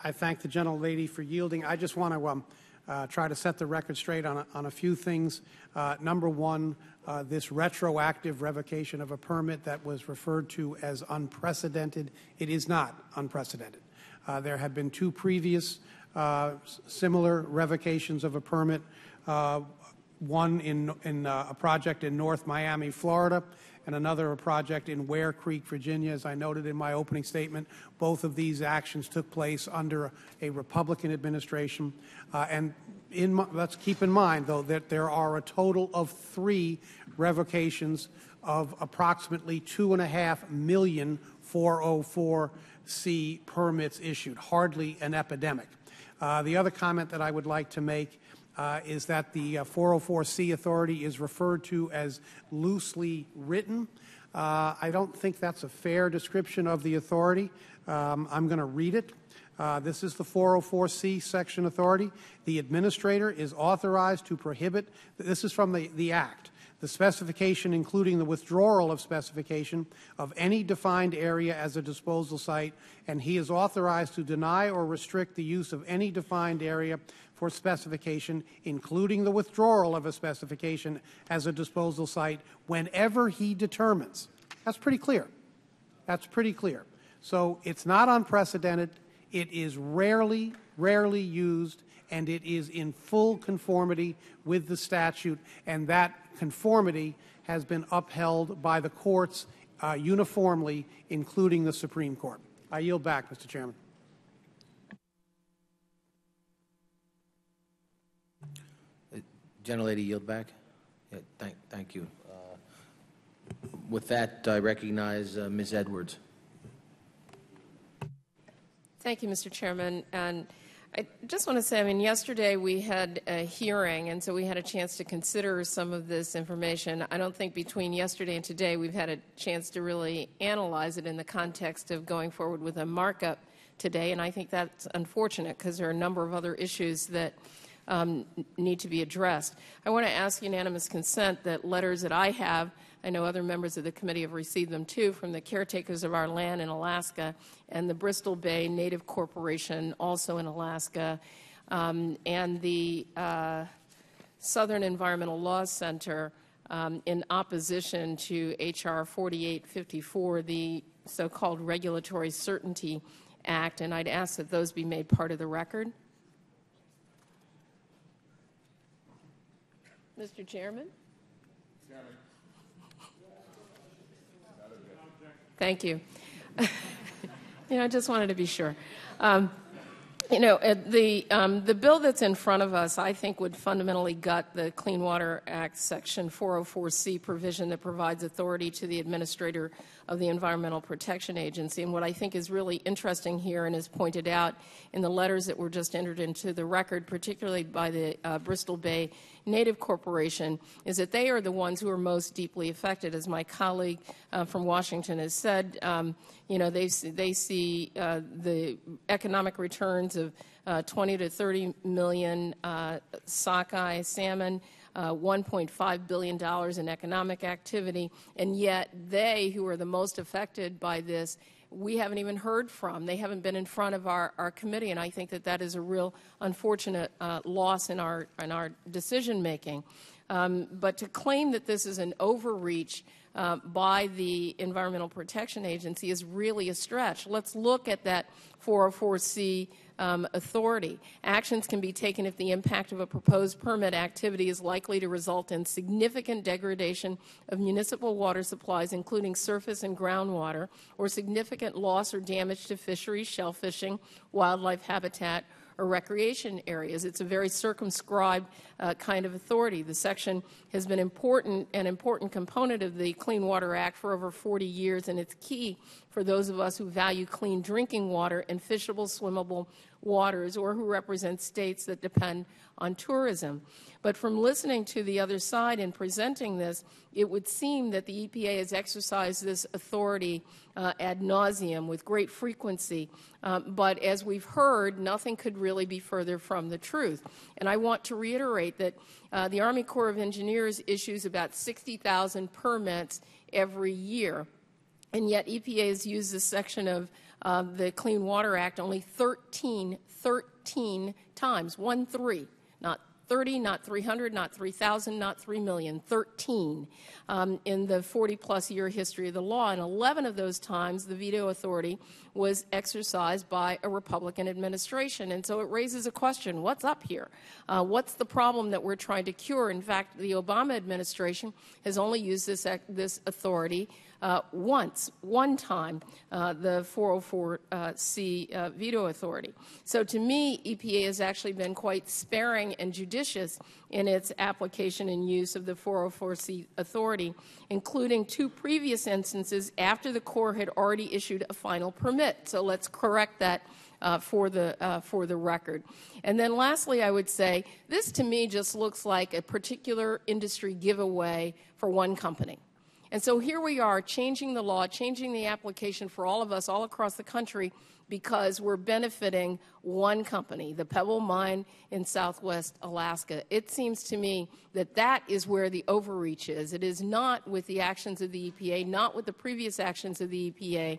I thank the gentlelady for yielding. I just want to try to set the record straight on a few things. Number one, this retroactive revocation of a permit that was referred to as unprecedented, it is not unprecedented. There have been two previous similar revocations of a permit, one in a project in North Miami, Florida, and another a project in Ware Creek, Virginia. As I noted in my opening statement, both of these actions took place under a Republican administration. Let's keep in mind, though, that there are a total of 3 revocations of approximately 2.5 million 404C permits issued, hardly an epidemic. The other comment that I would like to make is that the 404C authority is referred to as loosely written. I don't think that's a fair description of the authority. I'm going to read it. This is the 404C section authority. The administrator is authorized to prohibit, this is from the Act, the specification including the withdrawal of specification of any defined area as a disposal site, and he is authorized to deny or restrict the use of any defined area for specification, including the withdrawal of a specification as a disposal site, whenever he determines. That's pretty clear. That's pretty clear. So it's not unprecedented. It is rarely used, and it is in full conformity with the statute, and that conformity has been upheld by the courts uniformly, including the Supreme Court. I yield back, Mr. Chairman. Gentlelady, yield back. Yeah, thank you. With that, I recognize Ms. Edwards. Thank you, Mr. Chairman. And I just want to say, yesterday we had a hearing, and so we had a chance to consider some of this information. I don't think between yesterday and today we've had a chance to really analyze it in the context of going forward with a markup today, and I think that's unfortunate because there are a number of other issues that need to be addressed. I want to ask unanimous consent that letters that I have, I know other members of the committee have received them too, from the caretakers of our land in Alaska and the Bristol Bay Native Corporation, also in Alaska, and the Southern Environmental Law Center in opposition to H.R. 4854, the so-called Regulatory Certainty Act, and I'd ask that those be made part of the record. Mr. Chairman? Thank you. I just wanted to be sure. The bill that's in front of us, I think, would fundamentally gut the Clean Water Act Section 404C provision that provides authority to the administrator of the Environmental Protection Agency. And what I think is really interesting here and is pointed out in the letters that were just entered into the record, particularly by the Bristol Bay Native Corporation, is that they are the ones who are most deeply affected. As my colleague from Washington has said, they see the economic returns of 20 to 30 million sockeye salmon, $1.5 billion in economic activity, and yet they, who are the most affected by this, we haven't even heard from. They haven't been in front of our committee, and I think that that is a real unfortunate loss in our decision making. But to claim that this is an overreach by the Environmental Protection Agency is really a stretch. Let's look at that 404C authority. Actions can be taken if the impact of a proposed permit activity is likely to result in significant degradation of municipal water supplies, including surface and groundwater, or significant loss or damage to fisheries, shellfishing, wildlife habitat, or recreation areas. It's a very circumscribed kind of authority. The section has been an important component of the Clean Water Act for over 40 years, and it's key for those of us who value clean drinking water and fishable, swimmable waters, or who represent states that depend on tourism. But from listening to the other side in presenting this, it would seem that the EPA has exercised this authority ad nauseum with great frequency. But as we've heard, nothing could really be further from the truth. And I want to reiterate that the Army Corps of Engineers issues about 60,000 permits every year. And yet EPA has used this section of the Clean Water Act only 13 times, 13, not 30, not 300, not 3,000, not 3 million, 13 in the 40-plus year history of the law. And 11 of those times, the veto authority was exercised by a Republican administration. And so it raises a question, what's up here? What's the problem that we're trying to cure? In fact, the Obama administration has only used this authority one time, the 404C veto authority. So to me, EPA has actually been quite sparing and judicious in its application and use of the 404C authority, including 2 previous instances after the Corps had already issued a final permit. So let's correct that for the record. And then lastly, I would say, this to me just looks like a particular industry giveaway for one company. And so here we are changing the law, changing the application for all of us all across the country because we're benefiting one company, the Pebble Mine in Southwest Alaska. It seems to me that that is where the overreach is. It is not with the actions of the EPA, not with the previous actions of the EPA,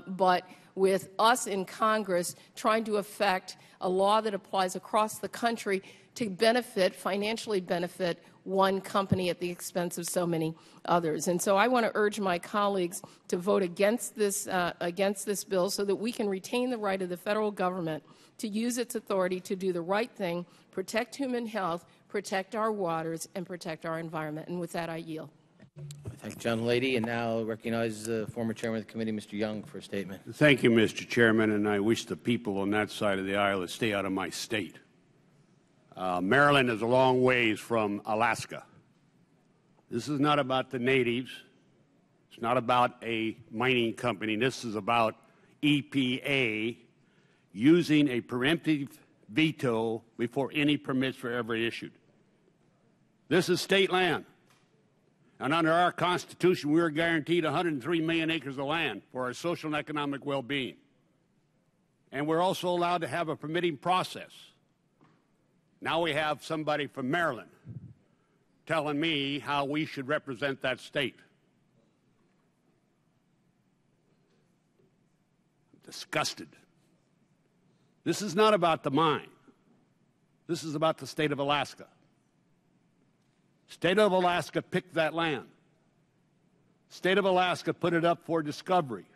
but with us in Congress trying to affect a law that applies across the country to benefit, financially benefit, one company at the expense of so many others. And so I want to urge my colleagues to vote against this bill so that we can retain the right of the federal government to use its authority to do the right thing, protect human health, protect our waters, and protect our environment. And with that, I yield. Thank you, Gentlelady. And now I recognize the former chairman of the committee, Mr. Young, for a statement. Thank you, Mr. Chairman, and I wish the people on that side of the aisle to stay out of my state. Maryland is a long ways from Alaska. This is not about the natives. It's not about a mining company. This is about EPA using a preemptive veto before any permits were ever issued. This is state land. And under our Constitution, we are guaranteed 103 million acres of land for our social and economic well-being. And we're also allowed to have a permitting process. Now we have somebody from Maryland telling me how we should represent that state. I'm disgusted. This is not about the mine. This is about the state of Alaska. State of Alaska picked that land. State of Alaska put it up for discovery.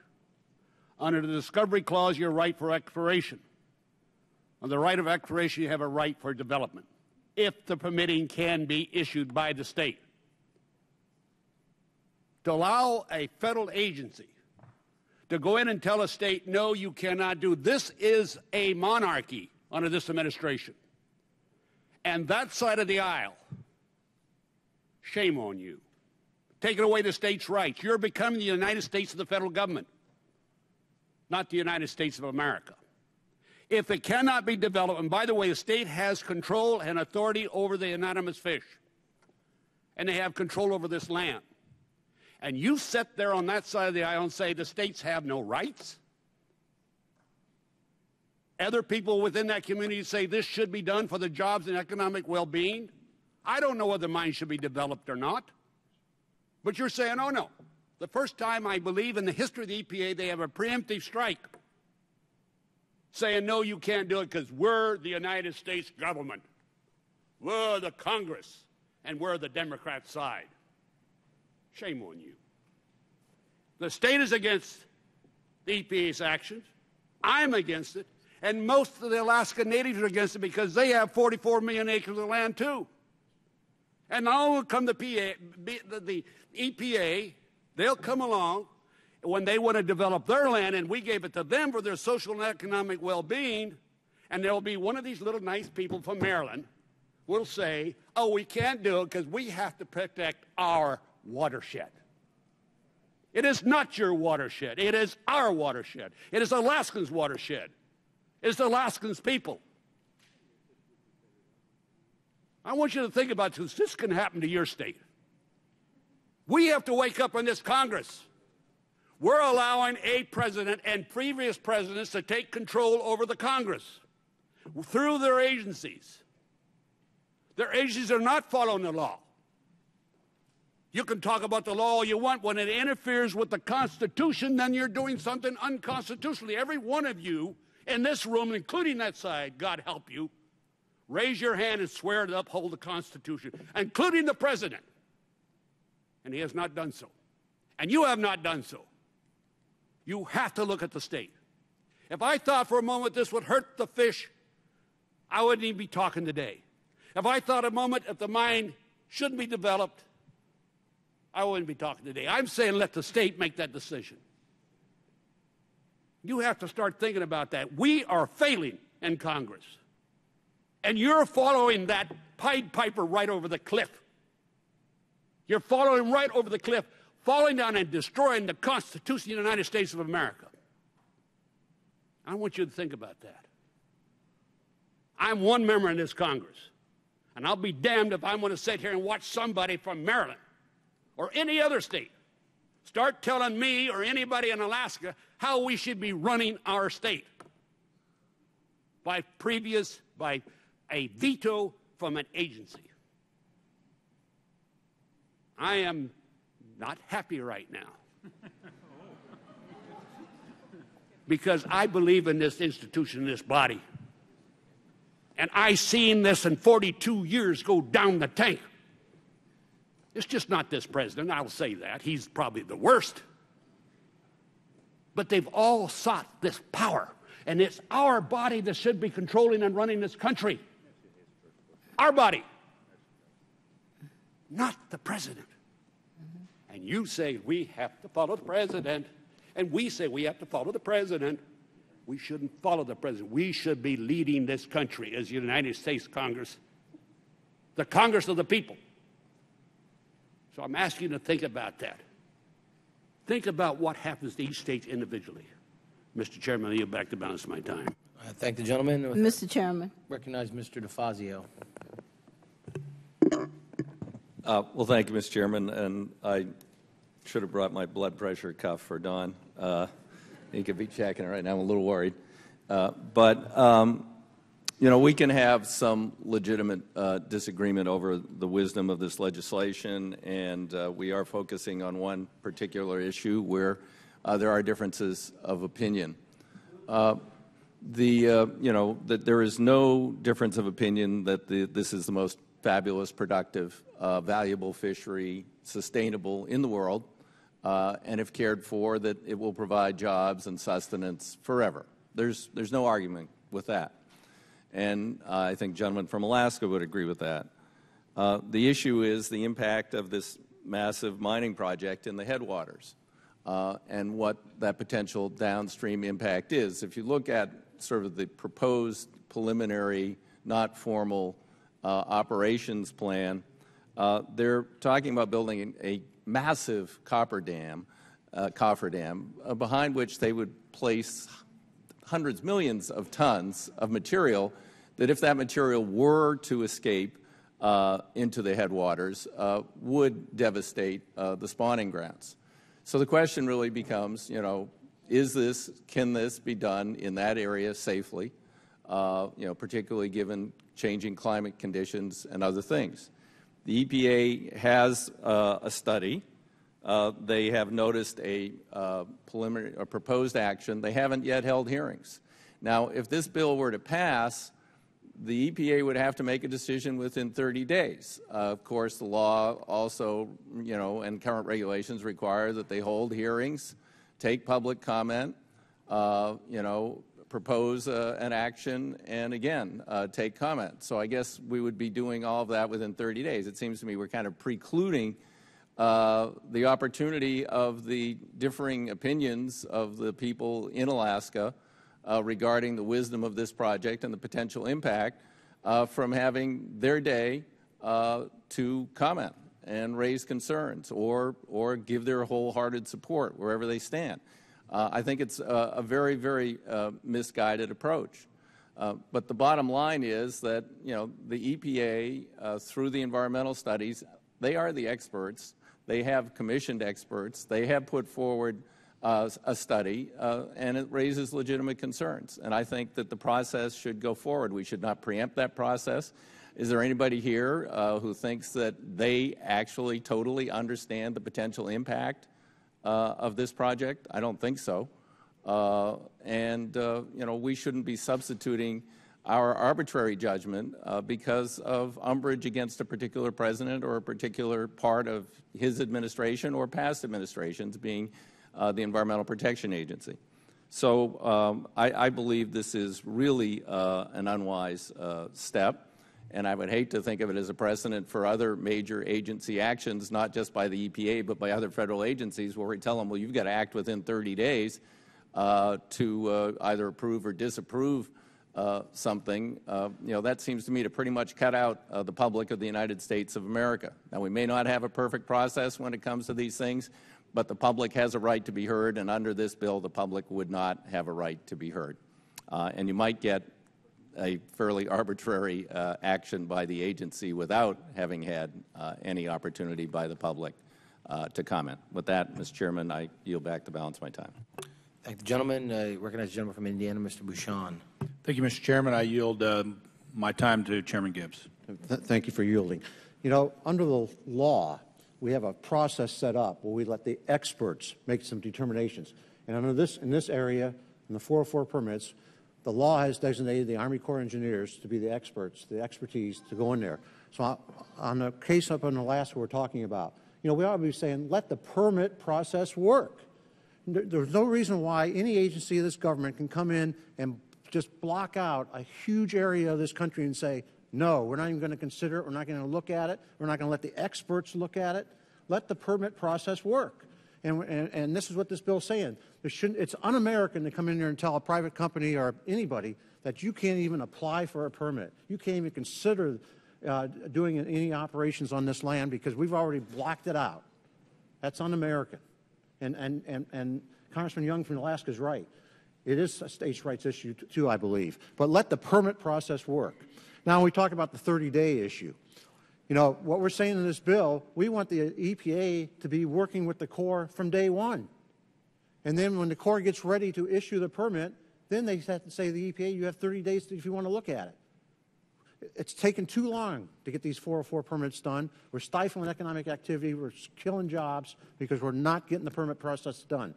Under the discovery clause, you're right for exploration. On the right of exploration, you have a right for development, if the permitting can be issued by the state. To allow a federal agency to go in and tell a state, no, you cannot do, this is a monarchy under this administration. And that side of the aisle, shame on you. Taking away the state's rights. You're becoming the United States of the federal government, not the United States of America. If it cannot be developed, and by the way, the state has control and authority over the anonymous fish, and they have control over this land, and you sit there on that side of the aisle and say the states have no rights, other people within that community say this should be done for the jobs and economic well-being. I don't know whether mines should be developed or not, but you're saying, oh no, The first time, I believe, in the history of the EPA, they have a preemptive strike saying, no, you can't do it because we're the United States government. We're the Congress, and we're the Democrat side. Shame on you. The state is against the EPA's actions. I'm against it. And most of the Alaska Natives are against it because they have 44 million acres of land, too. And now will come the EPA, they'll come along when they want to develop their land, and we gave it to them for their social and economic well-being, and there'll be one of these little nice people from Maryland will say, oh, we can't do it because we have to protect our watershed. It is not your watershed. It is our watershed. It is Alaskans' watershed. It is Alaskans' people. I want you to think about this. This can happen to your state. We have to wake up in this Congress. We're allowing a president and previous presidents to take control over the Congress through their agencies. Their agencies are not following the law. You can talk about the law all you want. When it interferes with the Constitution, then you're doing something unconstitutionally. Every one of you in this room, including that side, God help you, raise your hand and swear to uphold the Constitution, including the president. And he has not done so. And you have not done so. You have to look at the state. If I thought for a moment this would hurt the fish, I wouldn't even be talking today. If I thought a moment if the mine shouldn't be developed, I wouldn't be talking today. I'm saying let the state make that decision. You have to start thinking about that. We are failing in Congress. And you're following that Pied Piper right over the cliff. You're following right over the cliff, falling down and destroying the Constitution of the United States of America. I want you to think about that. I'm one member in this Congress, and I'll be damned if I'm going to sit here and watch somebody from Maryland or any other state start telling me or anybody in Alaska how we should be running our state by a veto from an agency. I am not happy right now because I believe in this institution, this body. And I've seen this in 42 years go down the tank. It's just not this president, I'll say that. He's probably the worst. But they've all sought this power. And it's our body that should be controlling and running this country. Our body. Not the president. And you say we have to follow the president. And we say we have to follow the president. We shouldn't follow the president. We should be leading this country as the United States Congress. The Congress of the people. So I'm asking you to think about that. Think about what happens to each state individually. Mr. Chairman, I yield back the balance of my time. I thank the gentleman. Mr. Chairman. Recognize Mr. DeFazio. Well, thank you, Mr. Chairman. And I should have brought my blood pressure cuff for Don. He could be checking it right now. I'm a little worried. You know, we can have some legitimate disagreement over the wisdom of this legislation, and we are focusing on one particular issue where there are differences of opinion. You know, that there is no difference of opinion that this is the most fabulous, productive, valuable fishery, sustainable in the world, and if cared for, that it will provide jobs and sustenance forever. There's no argument with that. And I think gentlemen from Alaska would agree with that. The issue is the impact of this massive mining project in the headwaters and what that potential downstream impact is. If you look at sort of the proposed preliminary, not formal operations plan, they're talking about building a massive coffer dam, behind which they would place hundreds, millions of tons of material that, if that material were to escape into the headwaters, would devastate the spawning grounds. So the question really becomes, you know, can this be done in that area safely, you know, particularly given changing climate conditions and other things? The EPA has a study They have noticed a proposed action. They haven't yet held hearings. Now, if this bill were to pass, the EPA would have to make a decision within 30 days. Of course, the law also, and current regulations require that they hold hearings, take public comment, propose an action, and again, take comment. So I guess we would be doing all of that within 30 days. It seems to me we're kind of precluding the opportunity of the differing opinions of the people in Alaska regarding the wisdom of this project and the potential impact from having their day to comment and raise concerns or give their wholehearted support wherever they stand. I think it's a very, very misguided approach. But the bottom line is that, the EPA, through the environmental studies, they are the experts. They have commissioned experts. They have put forward a study, and it raises legitimate concerns. And I think that the process should go forward. We should not preempt that process. Is there anybody here who thinks that they actually totally understand the potential impact of this project? I don't think so. We shouldn't be substituting our arbitrary judgment because of umbrage against a particular president or a particular part of his administration or past administrations, being the Environmental Protection Agency. So I believe this is really an unwise step, and I would hate to think of it as a precedent for other major agency actions, not just by the EPA, but by other federal agencies, where we tell them, well, you've got to act within 30 days to either approve or disapprove something. That seems to me to pretty much cut out the public of the United States of America. Now, we may not have a perfect process when it comes to these things, but the public has a right to be heard, and under this bill, the public would not have a right to be heard. And you might get a fairly arbitrary action by the agency without having had any opportunity by the public to comment. With that, Mr. Chairman, I yield back the balance of my time. Thank the gentleman. Recognize the gentleman from Indiana, Mr. Bouchon. Thank you, Mr. Chairman. I yield my time to Chairman Gibbs. Thank you for yielding. Under the law, we have a process set up where we let the experts make some determinations. And in this area, in the 404 permits, the law has designated the Army Corps of Engineers to be the experts, the expertise to go in there. So on the case up in Alaska we're talking about, we ought to be saying, let the permit process work. There's no reason why any agency of this government can come in and just block out a huge area of this country and say, no, we're not even going to consider it, we're not going to look at it, we're not going to let the experts look at it. Let the permit process work. And this is what this bill is saying. It's un-American to come in there and tell a private company or anybody that you can't even apply for a permit. You can't even consider doing any operations on this land because we've already blocked it out. That's un-American. And Congressman Young from Alaska is right. It is a states' rights issue too, I believe. But let the permit process work. Now, when we talk about the 30-day issue, what we're saying in this bill, we want the EPA to be working with the Corps from day one. And then when the Corps gets ready to issue the permit, then they have to say to the EPA, you have 30 days if you want to look at it. It's taken too long to get these 404 permits done. We're stifling economic activity. We're killing jobs because we're not getting the permit process done.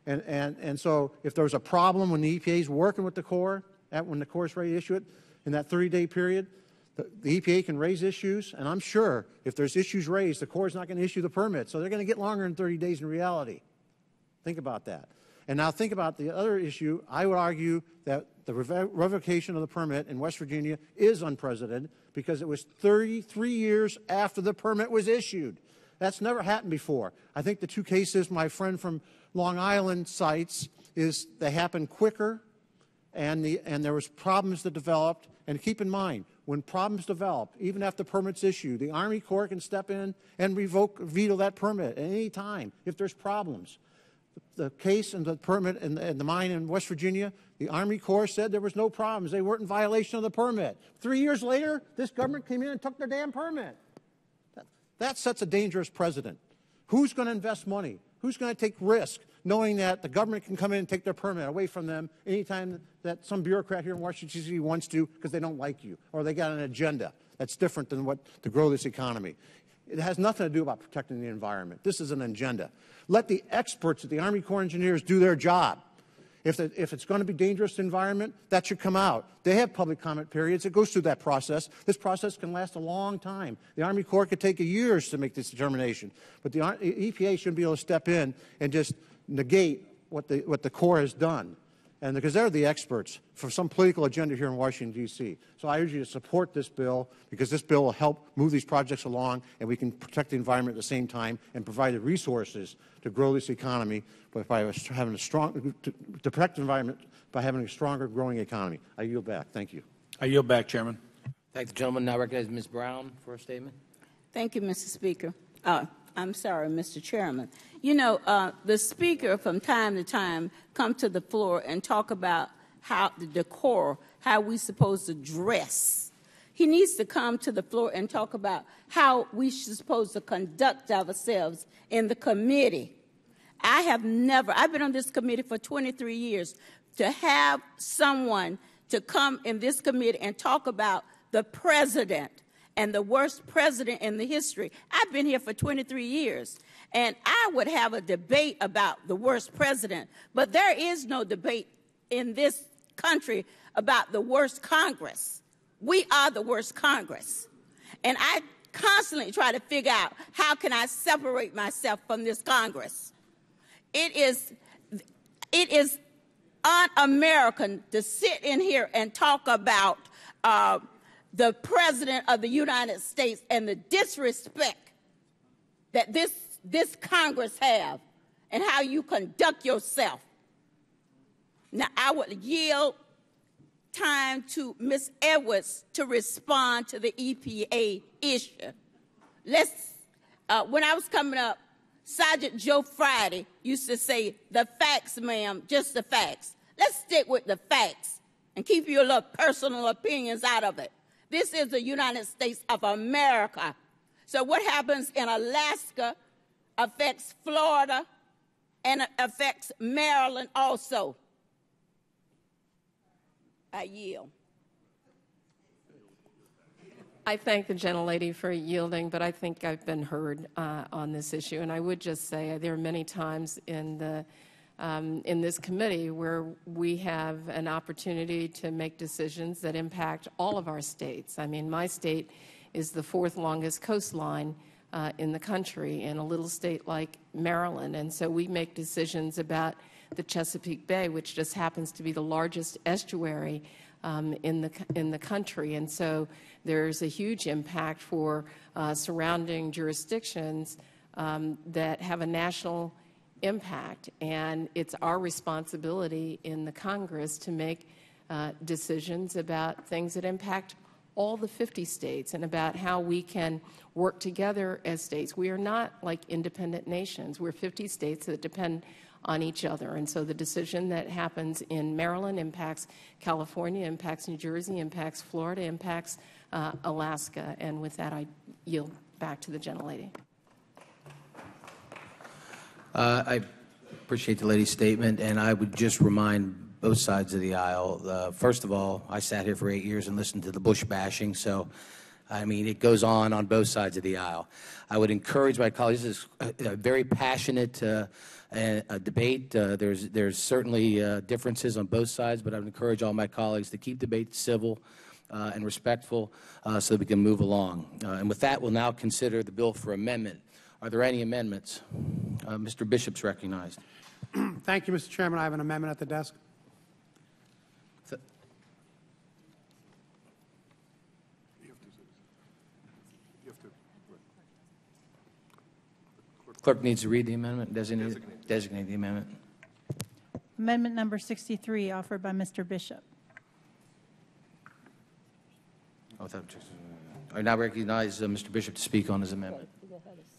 And so if there's a problem when the EPA is working with the Corps, when the Corps is ready to issue it, in that 30-day period, the EPA can raise issues, and I'm sure if there's issues raised, the Corps is not going to issue the permit, so they're going to get longer than 30 days in reality. Think about that. And now think about the other issue. I would argue that the revocation of the permit in West Virginia is unprecedented because it was 33 years after the permit was issued. That's never happened before. I think the two cases my friend from Long Island cites is they happened quicker and there was problems that developed. And keep in mind, when problems develop, even after permits issued, the Army Corps can step in and veto that permit at any time if there's problems. The case and the permit and the mine in West Virginia, the Army Corps said there was no problems. They weren't in violation of the permit. 3 years later, this government came in and took their damn permit. That sets a dangerous precedent. Who's going to invest money? Who's going to take risk knowing that the government can come in and take their permit away from them anytime that some bureaucrat here in Washington, D.C. wants to because they don't like you or they got an agenda that's different than what to grow this economy? It has nothing to do about protecting the environment. This is an agenda. Let the experts at the Army Corps of Engineers do their job. If it's going to be dangerous environment, that should come out. They have public comment periods. It goes through that process. This process can last a long time. The Army Corps could take years to make this determination. But the EPA shouldn't be able to step in and just negate what the Corps has done. And because they're the experts for some political agenda here in Washington, D.C. So I urge you to support this bill, because this bill will help move these projects along, and we can protect the environment at the same time and provide the resources to grow this economy by having a strong, to protect the environment by having a stronger growing economy. I yield back. Thank you. I yield back, Chairman. Thank the gentleman. Now recognize Ms. Brown for a statement. Thank you, Mr. Speaker. I'm sorry, Mr. Chairman. You know, the Speaker from time to time come to the floor and talk about how the decor, how we supposed to dress. He needs to come to the floor and talk about how we supposed to conduct ourselves in the committee. I've been on this committee for 23 years. To have someone to come in this committee and talk about the president and the worst president in the history. I've been here for 23 years, and I would have a debate about the worst president, but there is no debate in this country about the worst Congress. We are the worst Congress. And I constantly try to figure out, how can I separate myself from this Congress? It is un-American to sit in here and talk about the President of the United States and the disrespect that this Congress have and how you conduct yourself. Now, I would yield time to Ms. Edwards to respond to the EPA issue. When I was coming up, Sergeant Joe Friday used to say, "The facts, ma'am, just the facts." Let's stick with the facts and keep your little personal opinions out of it. This is the United States of America. So what happens in Alaska affects Florida and it affects Maryland also. I yield. I thank the gentlelady for yielding, but I think I've been heard on this issue. And I would just say there are many times in this committee where we have an opportunity to make decisions that impact all of our states. I mean, my state is the fourth longest coastline in the country, in a little state like Maryland. And so we make decisions about the Chesapeake Bay, which just happens to be the largest estuary in the country. And so there's a huge impact for surrounding jurisdictions that have a national impact. And it's our responsibility in the Congress to make decisions about things that impact all the 50 states and about how we can work together as states. We are not like independent nations. We're 50 states that depend on each other. And so the decision that happens in Maryland impacts California, impacts New Jersey, impacts Florida, impacts Alaska. And with that, I yield back to the gentlelady. I appreciate the lady's statement, and I would just remind both sides of the aisle. First of all, I sat here for 8 years and listened to the Bush bashing, so, I mean, it goes on both sides of the aisle. I would encourage my colleagues. This is a very passionate a debate. There's certainly differences on both sides, but I would encourage all my colleagues to keep debate civil and respectful so that we can move along. And with that, we'll now consider the bill for amendment. Are there any amendments? Mr. Bishop's recognized. Thank you, Mr. Chairman. I have an amendment at the desk. Clerk needs to read the amendment, designate the amendment. Amendment number 63, offered by Mr. Bishop. I now recognize Mr. Bishop to speak on his amendment.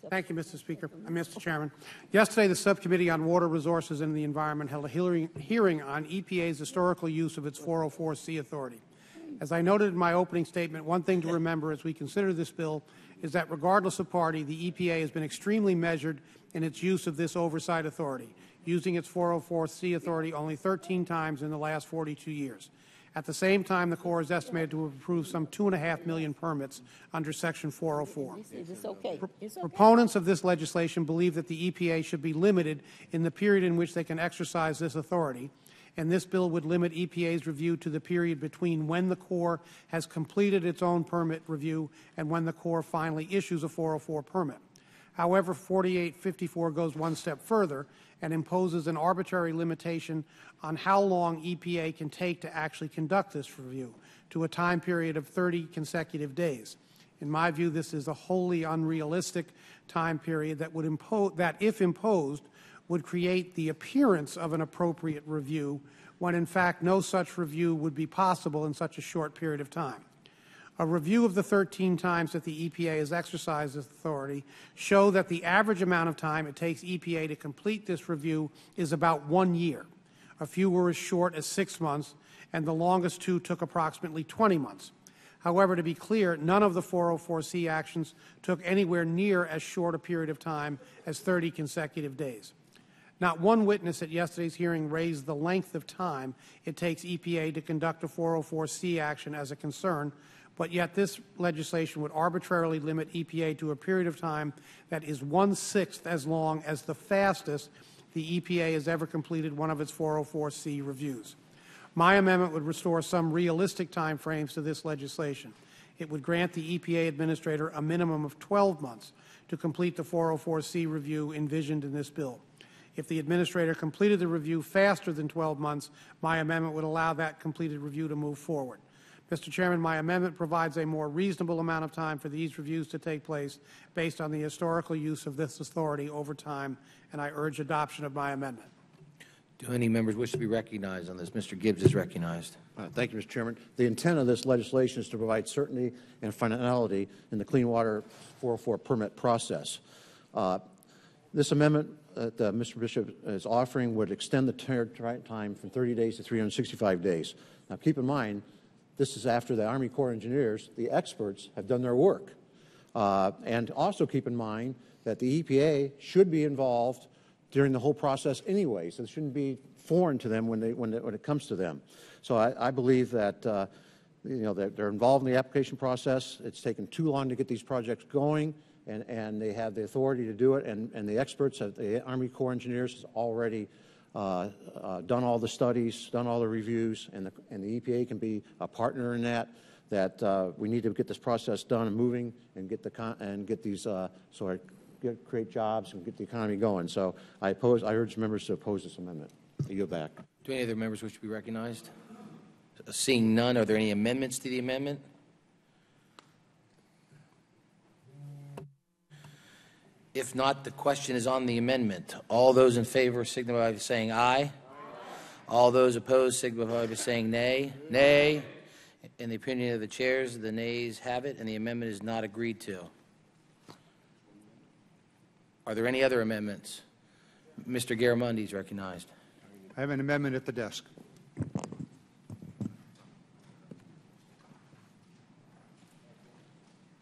Thank you, Mr. Speaker. Mr. Chairman. Yesterday, the Subcommittee on Water Resources and the Environment held a hearing on EPA's historical use of its 404C authority. As I noted in my opening statement, one thing to remember as we consider this bill is that regardless of party, the EPA has been extremely measured in its use of this oversight authority, using its 404C authority only 13 times in the last 42 years. At the same time, the Corps is estimated to have approved some 2.5 million permits under Section 404. It's okay. It's okay. Proponents of this legislation believe that the EPA should be limited in the period in which they can exercise this authority, and this bill would limit EPA's review to the period between when the Corps has completed its own permit review and when the Corps finally issues a 404 permit. However, 4854 goes one step further and imposes an arbitrary limitation on how long EPA can take to actually conduct this review, to a time period of 30 consecutive days. In my view, this is a wholly unrealistic time period that would if imposed, would create the appearance of an appropriate review, when in fact no such review would be possible in such a short period of time. A review of the 13 times that the EPA has exercised this authority show that the average amount of time it takes EPA to complete this review is about 1 year. A few were as short as 6 months, and the longest two took approximately 20 months. However, to be clear, none of the 404C actions took anywhere near as short a period of time as 30 consecutive days. Not one witness at yesterday's hearing raised the length of time it takes EPA to conduct a 404C action as a concern, but yet this legislation would arbitrarily limit EPA to a period of time that is 1/6 as long as the fastest the EPA has ever completed one of its 404C reviews. My amendment would restore some realistic time frames to this legislation. It would grant the EPA administrator a minimum of 12 months to complete the 404C review envisioned in this bill. If the administrator completed the review faster than 12 months, my amendment would allow that completed review to move forward. Mr. Chairman, my amendment provides a more reasonable amount of time for these reviews to take place based on the historical use of this authority over time, and I urge adoption of my amendment. Do any members wish to be recognized on this? Mr. Gibbs is recognized. Thank you, Mr. Chairman. The intent of this legislation is to provide certainty and finality in the Clean Water 404 permit process. This amendment that Mr. Bishop is offering would extend the time from 30 days to 365 days. Now, keep in mind, this is after the Army Corps of Engineers, the experts, have done their work. And also keep in mind that the EPA should be involved during the whole process anyway, so it shouldn't be foreign to them when it comes to them. So I believe that that they're involved in the application process. It's taken too long to get these projects going, and they have the authority to do it. And the experts at the Army Corps of Engineers has already done all the studies, done all the reviews, and the EPA can be a partner in that. We need to get this process done and moving, and get these create jobs and get the economy going. So I urge members to oppose this amendment. I yield back. Do any other members wish to be recognized? Seeing none, are there any amendments to the amendment? If not, the question is on the amendment. All those in favor signify by saying aye. All those opposed signify by saying nay. Nay. In the opinion of the chairs, the nays have it, and the amendment is not agreed to. Are there any other amendments? Mr. Garamundi is recognized. I have an amendment at the desk.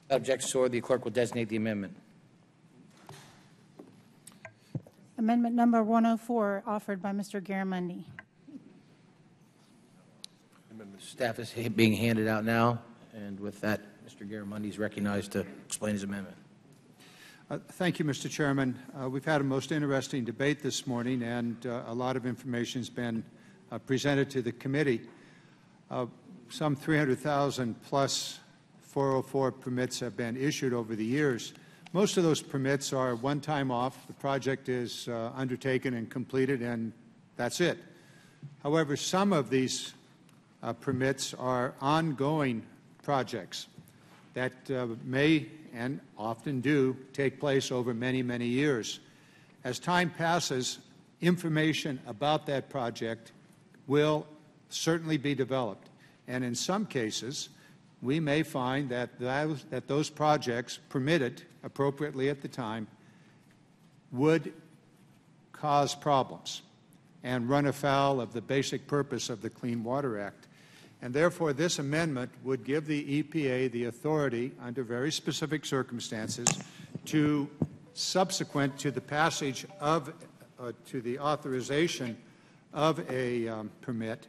Without objection, so ordered, the clerk will designate the amendment. Amendment number 104, offered by Mr. Garamundi. Staff is being handed out now, and with that, Mr. Garamundi is recognized to explain his amendment. Thank you, Mr. Chairman. We've had a most interesting debate this morning, and a lot of information has been presented to the committee. Some 300,000 plus 404 permits have been issued over the years. Most of those permits are one time off. The project is undertaken and completed, and that's it. However, some of these permits are ongoing projects that may and often do take place over many, many years. As time passes, information about that project will certainly be developed. And in some cases, we may find that those projects, permitted appropriately at the time, would cause problems and run afoul of the basic purpose of the Clean Water Act. And therefore, this amendment would give the EPA the authority, under very specific circumstances, to, subsequent to the passage of, to the authorization of a permit,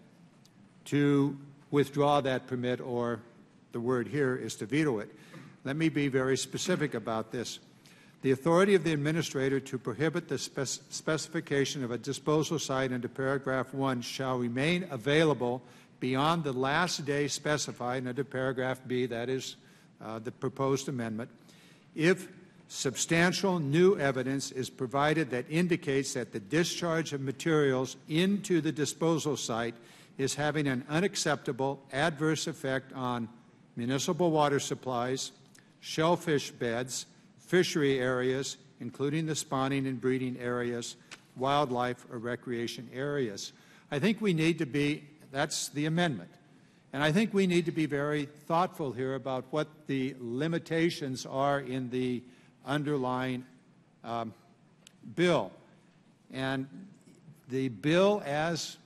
to withdraw that permit, or the word here is to veto it. Let me be very specific about this. The authority of the administrator to prohibit the specification of a disposal site under paragraph 1 shall remain available beyond the last day specified under paragraph B, that is the proposed amendment, if substantial new evidence is provided that indicates that the discharge of materials into the disposal site is having an unacceptable adverse effect on municipal water supplies, shellfish beds, fishery areas, including the spawning and breeding areas, wildlife or recreation areas. I think we need to be, that's the amendment, and I think we need to be very thoughtful here about what the limitations are in the underlying bill. And the bill as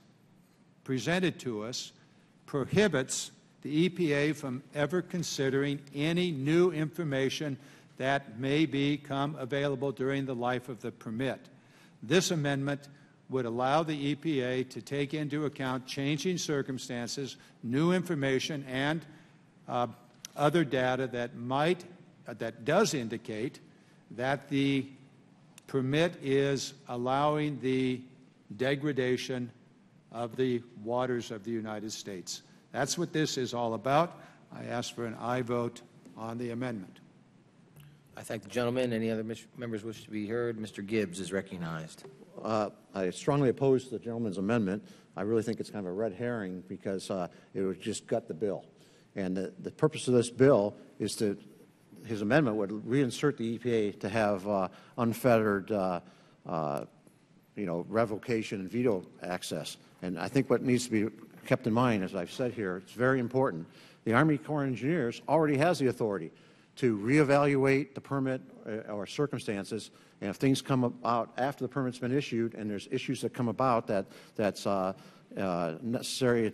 presented to us prohibits the EPA from ever considering any new information that may become available during the life of the permit. This amendment would allow the EPA to take into account changing circumstances, new information, and other data that does indicate that the permit is allowing the degradation of the waters of the United States. That's what this is all about. I ask for an aye vote on the amendment. I thank the gentleman. Any other members wish to be heard? Mr. Gibbs is recognized. I strongly oppose the gentleman's amendment. I really think it's kind of a red herring because it would just gut the bill. And the purpose of this bill is to, his amendment would reinsert the EPA to have unfettered revocation and veto access. And I think what needs to be kept in mind, as I've said here, it's very important. The Army Corps of Engineers already has the authority to reevaluate the permit or circumstances, and if things come about after the permit's been issued and there's issues that come about that's necessary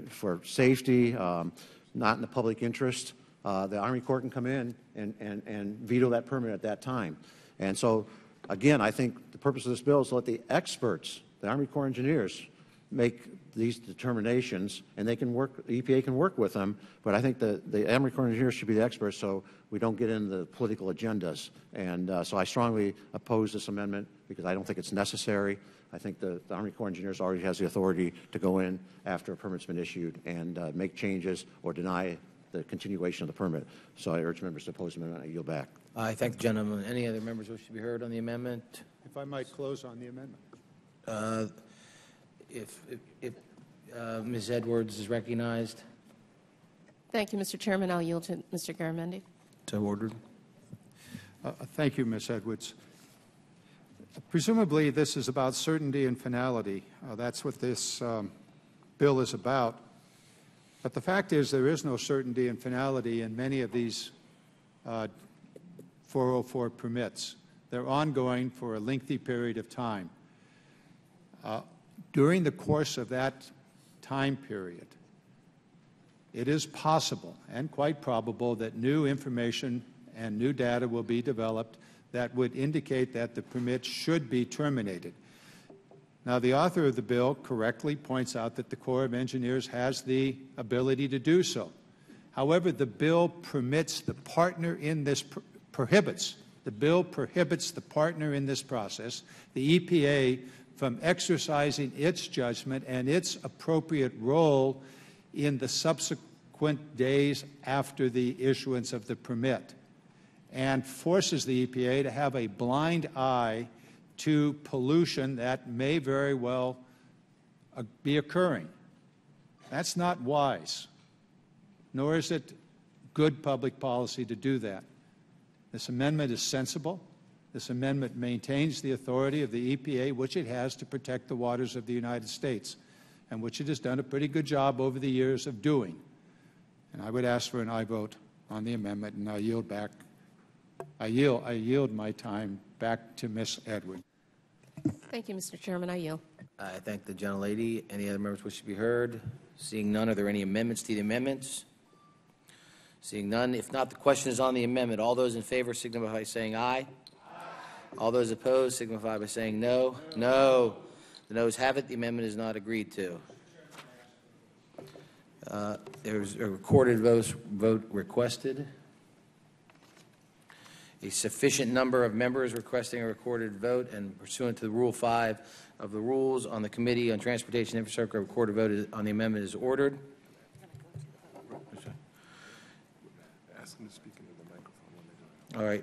for safety, not in the public interest, the Army Corps can come in and veto that permit at that time. And so, again, I think the purpose of this bill is to let the experts, the Army Corps Engineers, make these determinations, and they can work, the EPA can work with them, but I think the Army Corps Engineers should be the experts so we don't get into the political agendas. And so I strongly oppose this amendment because I don't think it's necessary. I think the Army Corps Engineers already has the authority to go in after a permit's been issued and make changes or deny the continuation of the permit. So I urge members to oppose the amendment. I yield back. I thank the gentleman. Any other members wish to be heard on the amendment? If I might close on the amendment. If Ms. Edwards is recognized. Thank you, Mr. Chairman. I'll yield to Mr. Garamendi. So ordered. Thank you, Ms. Edwards. Presumably, this is about certainty and finality. That's what this bill is about. But the fact is there is no certainty and finality in many of these 404 permits. They're ongoing for a lengthy period of time. During the course of that time period, it is possible and quite probable that new information and new data will be developed that would indicate that the permit should be terminated. Now, the author of the bill correctly points out that the Corps of Engineers has the ability to do so. However, the bill permits the partner in this, the bill prohibits the partner in this process, the EPA, from exercising its judgment and its appropriate role in the subsequent days after the issuance of the permit, and forces the EPA to have a blind eye to pollution that may very well be occurring. That's not wise, nor is it good public policy to do that. This amendment is sensible. This amendment maintains the authority of the EPA, which it has to protect the waters of the United States, and which it has done a pretty good job over the years of doing. And I would ask for an aye vote on the amendment, and I yield back. I yield my time back to Ms. Edwards. Thank you, Mr. Chairman. I yield. I thank the gentlelady. Any other members wish to be heard? Seeing none, are there any amendments to the amendments? Seeing none, if not, the question is on the amendment. All those in favor signify by saying aye. All those opposed signify by saying no. No. The noes have it. The amendment is not agreed to. There's a recorded vote requested. A sufficient number of members requesting a recorded vote, and pursuant to Rule 5 of the Rules on the Committee on Transportation Infrastructure, a recorded vote on the amendment is ordered. Ask them to speak into the microphone when they do it. All right.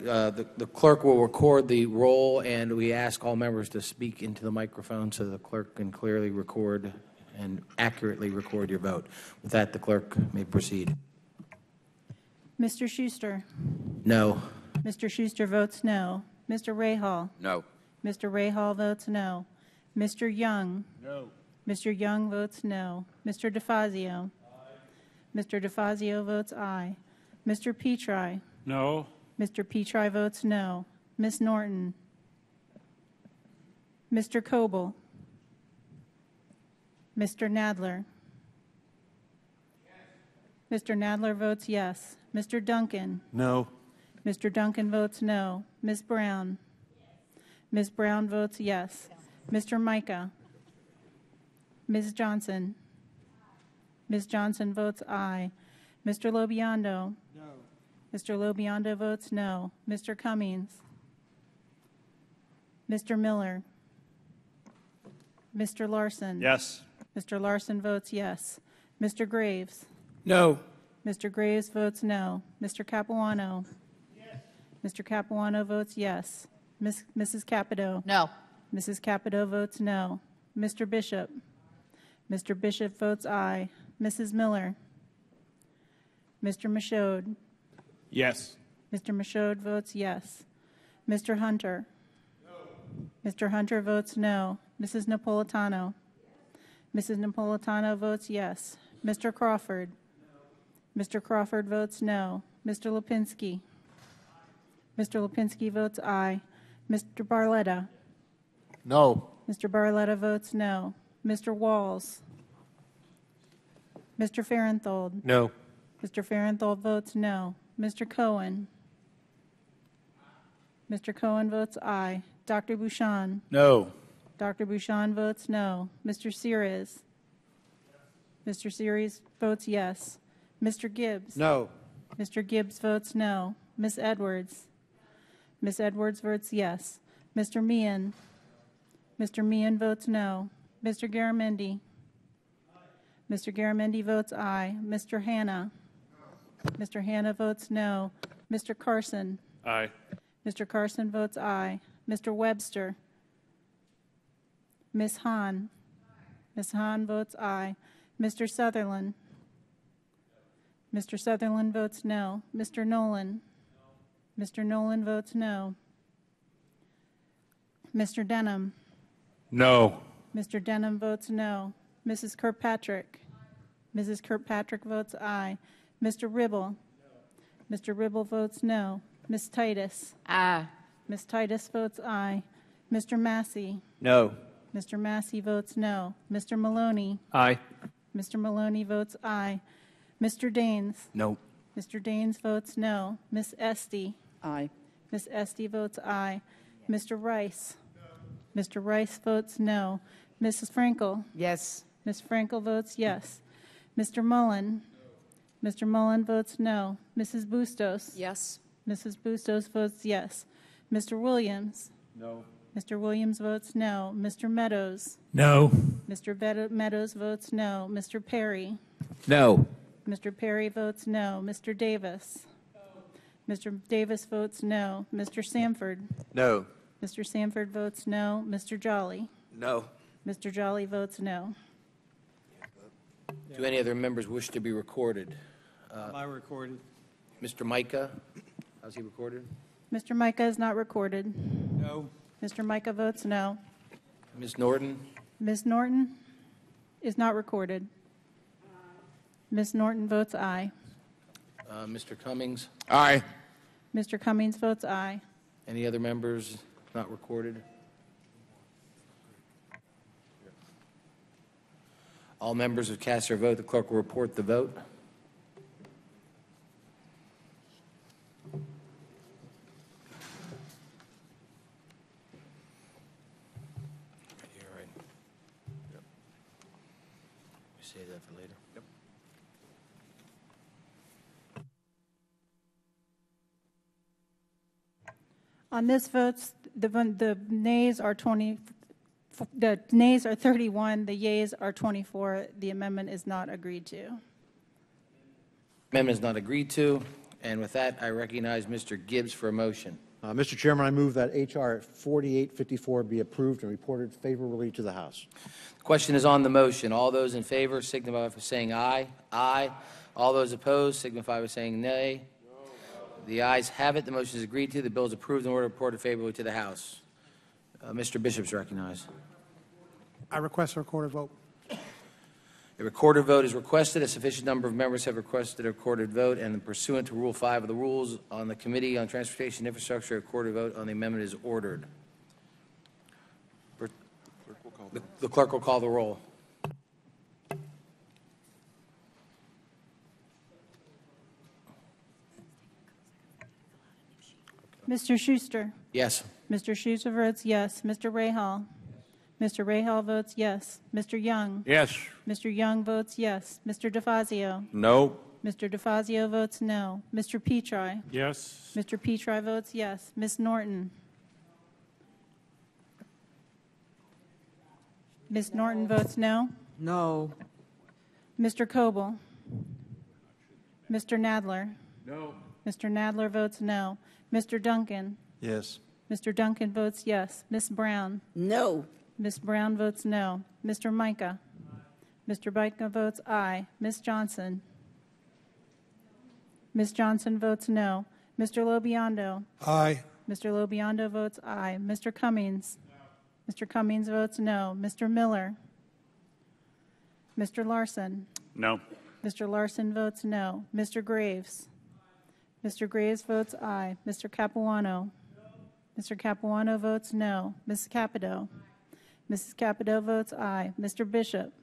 The clerk will record the roll, and we ask all members to speak into the microphone so the clerk can clearly record and accurately record your vote. With that, the clerk may proceed. Mr. Schuster. No. Mr. Schuster votes no. Mr. Rahal. No. Mr. Rahal votes no. Mr. Young. No. Mr. Young votes no. Mr. DeFazio. Aye. Mr. DeFazio votes aye. Mr. Petri. No. Mr. Petri votes no. Ms. Norton. Mr. Coble. Mr. Nadler. Yes. Mr. Nadler votes yes. Mr. Duncan. No. Mr. Duncan votes no. Ms. Brown. Yes. Ms. Brown votes yes. Mr. Micah. Ms. Johnson. Ms. Johnson votes aye. Mr. Lobiondo. No. Mr. Lobiondo votes no. Mr. Cummings. Mr. Miller. Mr. Larson. Yes. Mr. Larson votes yes. Mr. Graves. No. Mr. Graves votes no. Mr. Capuano. Yes. Mr. Capuano votes yes. Mrs. Capito. No. Mrs. Capito votes no. Mr. Bishop. Mr. Bishop votes aye. Mrs. Miller. Mr. Michaud. Yes. Mr. Michaud votes yes. Mr. Hunter. No. Mr. Hunter votes no. Mrs. Napolitano. Mrs. Napolitano votes yes. Mr. Crawford. No. Mr. Crawford votes no. Mr. Lipinski. Mr. Lipinski votes aye. Mr. Barletta. No. Mr. Barletta votes no. Mr. Walls. Mr. Farenthold. No. Mr. Farenthold votes no. Mr. Cohen. Mr. Cohen votes aye. Dr. Bouchon. No. Dr. Bouchon votes no. Mr. Series. Mr. Series votes yes. Mr. Gibbs. No. Mr. Gibbs votes no. Miss Edwards. Miss Edwards votes yes. Mr. Meehan. Mr. Meehan votes no. Mr. Garamendi. Mr. Garamendi votes aye. Mr. Hanna. Mr. Hanna votes no. Mr. Carson. Aye. Mr. Carson votes aye. Mr. Webster. Ms. Hahn. Ms. Hahn votes aye. Mr. Sutherland. Mr. Sutherland votes no. Mr. Nolan. Mr. Nolan votes no. Mr. Denham. No. Mr. Denham votes no. Mrs. Kirkpatrick. Mrs. Kirkpatrick votes aye. Mr. Ribble. Mr. Ribble votes no. Ms. Titus. Aye. Ms. Titus votes aye. Mr. Massey. No. Mr. Massey votes no. Mr. Maloney. Aye. Mr. Maloney votes aye. Mr. Daines. No. Mr. Daines votes no. Miss Esty. Aye. Miss Esty votes aye. Mr. Rice. Mr. Rice votes no. Mrs. Frankel. Yes. Ms. Frankel votes yes. Mr. Mullen. Mr. Mullen votes no. Mrs. Bustos. Yes. Mrs. Bustos votes yes. Mr. Williams. No. Mr. Williams votes no. Mr. Meadows. No. Mr. Meadows votes no. Mr. Perry. No. Mr. Perry votes no. Mr. Davis. Mr. Davis votes no. Mr. Sanford. No. Mr. Sanford votes no. Mr. Jolly. No. Mr. Jolly votes no. Do any other members wish to be recorded? Am I recorded? Mr. Micah, how's he recorded? Mr. Micah is not recorded. No. Mr. Micah votes no. Ms. Norton? Ms. Norton is not recorded. Ms. Norton votes aye. Mr. Cummings? Aye. Mr. Cummings votes aye. Any other members not recorded? All members have cast their vote. The clerk will report the vote. Right here, right. Yep. We save that for later. Yep. On this vote, the nays are 20. The nays are 31. The yeas are 24. The amendment is not agreed to. Amendment is not agreed to. And with that, I recognize Mr. Gibbs for a motion. Mr. Chairman, I move that H.R. 4854 be approved and reported favorably to the House. The question is on the motion. All those in favor signify by saying aye. Aye. All those opposed signify by saying nay. The ayes have it. The motion is agreed to. The bill is approved and ordered reported favorably to the House. Mr. Bishop's recognized. I request a recorded vote. A recorded vote is requested. A sufficient number of members have requested a recorded vote, and pursuant to Rule 5 of the Rules on the Committee on Transportation and Infrastructure, a recorded vote on the amendment is ordered. The clerk will call the roll. Mr. Schuster. Yes. Mr. Schuster votes yes. Mr. Rahal. Mr. Rahal votes yes. Mr. Young. Yes. Mr. Young votes yes. Mr. DeFazio. No. Mr. DeFazio votes no. Mr. Petri. Yes. Mr. Petri votes yes. Ms. Norton. Ms. Norton votes no. No. Mr. Coble. Mr. Nadler. No. Mr. Nadler votes no. Mr. Duncan. Yes. Mr. Duncan votes yes. Ms. Brown. No. Ms. Brown votes no. Mr. Micah. Mr. Micah votes aye. Ms. Johnson. Ms. Johnson votes no. Mr. Lobiondo. Aye. Mr. Lobiondo votes aye. Mr. Cummings. Mr. Cummings votes no. Mr. Miller. Mr. Larson. No. Mr. Larson votes no. Mr. Graves. Mr. Graves votes aye. Mr. Capuano. Mr. Capuano votes no. Mrs. Capito. Mrs. Capito votes aye. Mr. Bishop.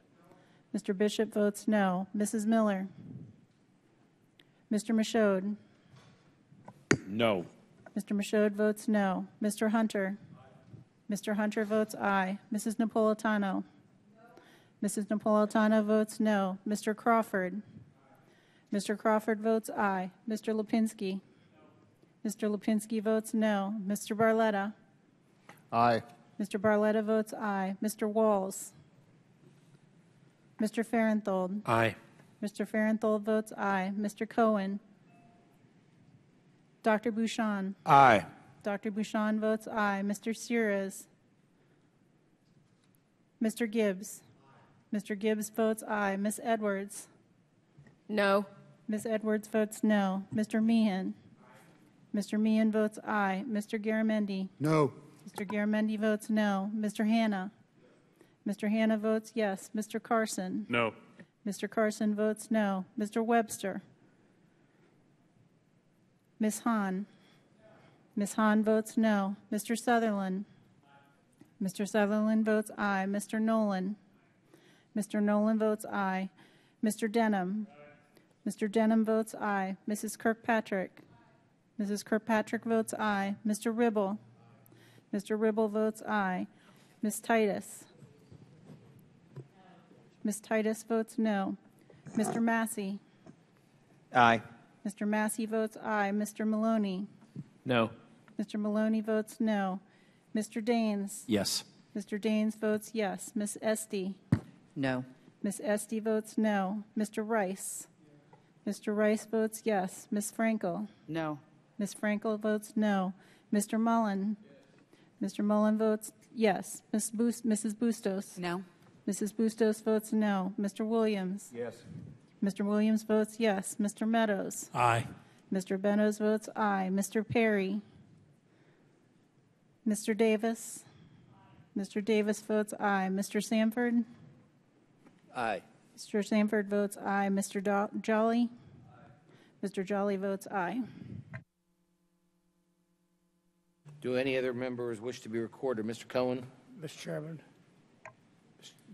Mr. Bishop votes no. Mrs. Miller. Mr. Michaud. No. Mr. Michaud votes no. Mr. Hunter. Mr. Hunter votes aye. Mrs. Napolitano. Mrs. Napolitano votes no. Mr. Crawford. Mr. Crawford votes aye. Mr. Lipinski. Mr. Lipinski votes no. Mr. Barletta. Aye. Mr. Barletta votes aye. Mr. Walls. Mr. Farenthold. Aye. Mr. Farenthold votes aye. Mr. Cohen. Dr. Bouchon. Aye. Dr. Bouchon votes aye. Mr. Sears. Mr. Gibbs. Mr. Gibbs votes aye. Ms. Edwards. No. Ms. Edwards votes no. Mr. Meehan. Mr. Meehan votes aye. Mr. Garamendi. No. Mr. Garamendi votes no. Mr. Hanna. Mr. Hanna votes yes. Mr. Carson. No. Mr. Carson votes no. Mr. Webster. Ms. Hahn. Ms. Hahn votes no. Mr. Sutherland. Mr. Sutherland votes aye. Mr. Nolan. Mr. Nolan votes aye. Mr. Denham. Mr. Denham votes aye. Mrs. Kirkpatrick. Mrs. Kirkpatrick votes aye. Mr. Ribble. Mr. Ribble votes aye. Ms. Titus. Ms. Titus votes no. Mr. Massey. Aye. Mr. Massey votes aye. Mr. Maloney. No. Mr. Maloney votes no. Mr. Daines. Yes. Mr. Daines votes yes. Ms. Esty. No. Ms. Esty votes no. Mr. Rice. Mr. Rice votes yes. Ms. Frankel. No. Ms. Frankel votes no. Mr. Mullen. Mr. Mullen votes yes. Mrs. Bustos. No. Mrs. Bustos votes no. Mr. Williams. Yes. Mr. Williams votes yes. Mr. Meadows. Aye. Mr. Meadows votes aye. Mr. Perry. Mr. Davis. Mr. Davis votes aye. Mr. Sanford. Aye. Mr. Sanford votes aye. Mr. Jolly. Mr. Jolly votes aye. Do any other members wish to be recorded? Mr. Cohen? Mr. Chairman.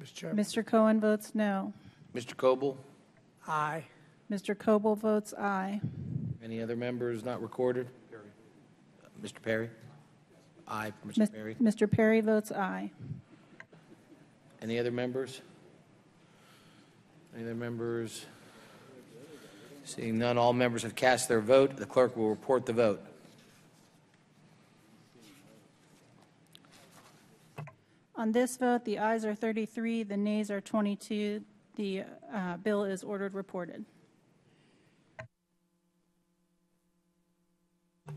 Mr. Chairman. Mr. Cohen votes no. Mr. Coble? Aye. Mr. Coble votes aye. Any other members not recorded? Mr. Perry? Aye, Mr. Perry. Mr. Perry votes aye. Any other members? Any other members? Seeing none, all members have cast their vote. The clerk will report the vote. On this vote, the ayes are 33, the nays are 22. The bill is ordered reported.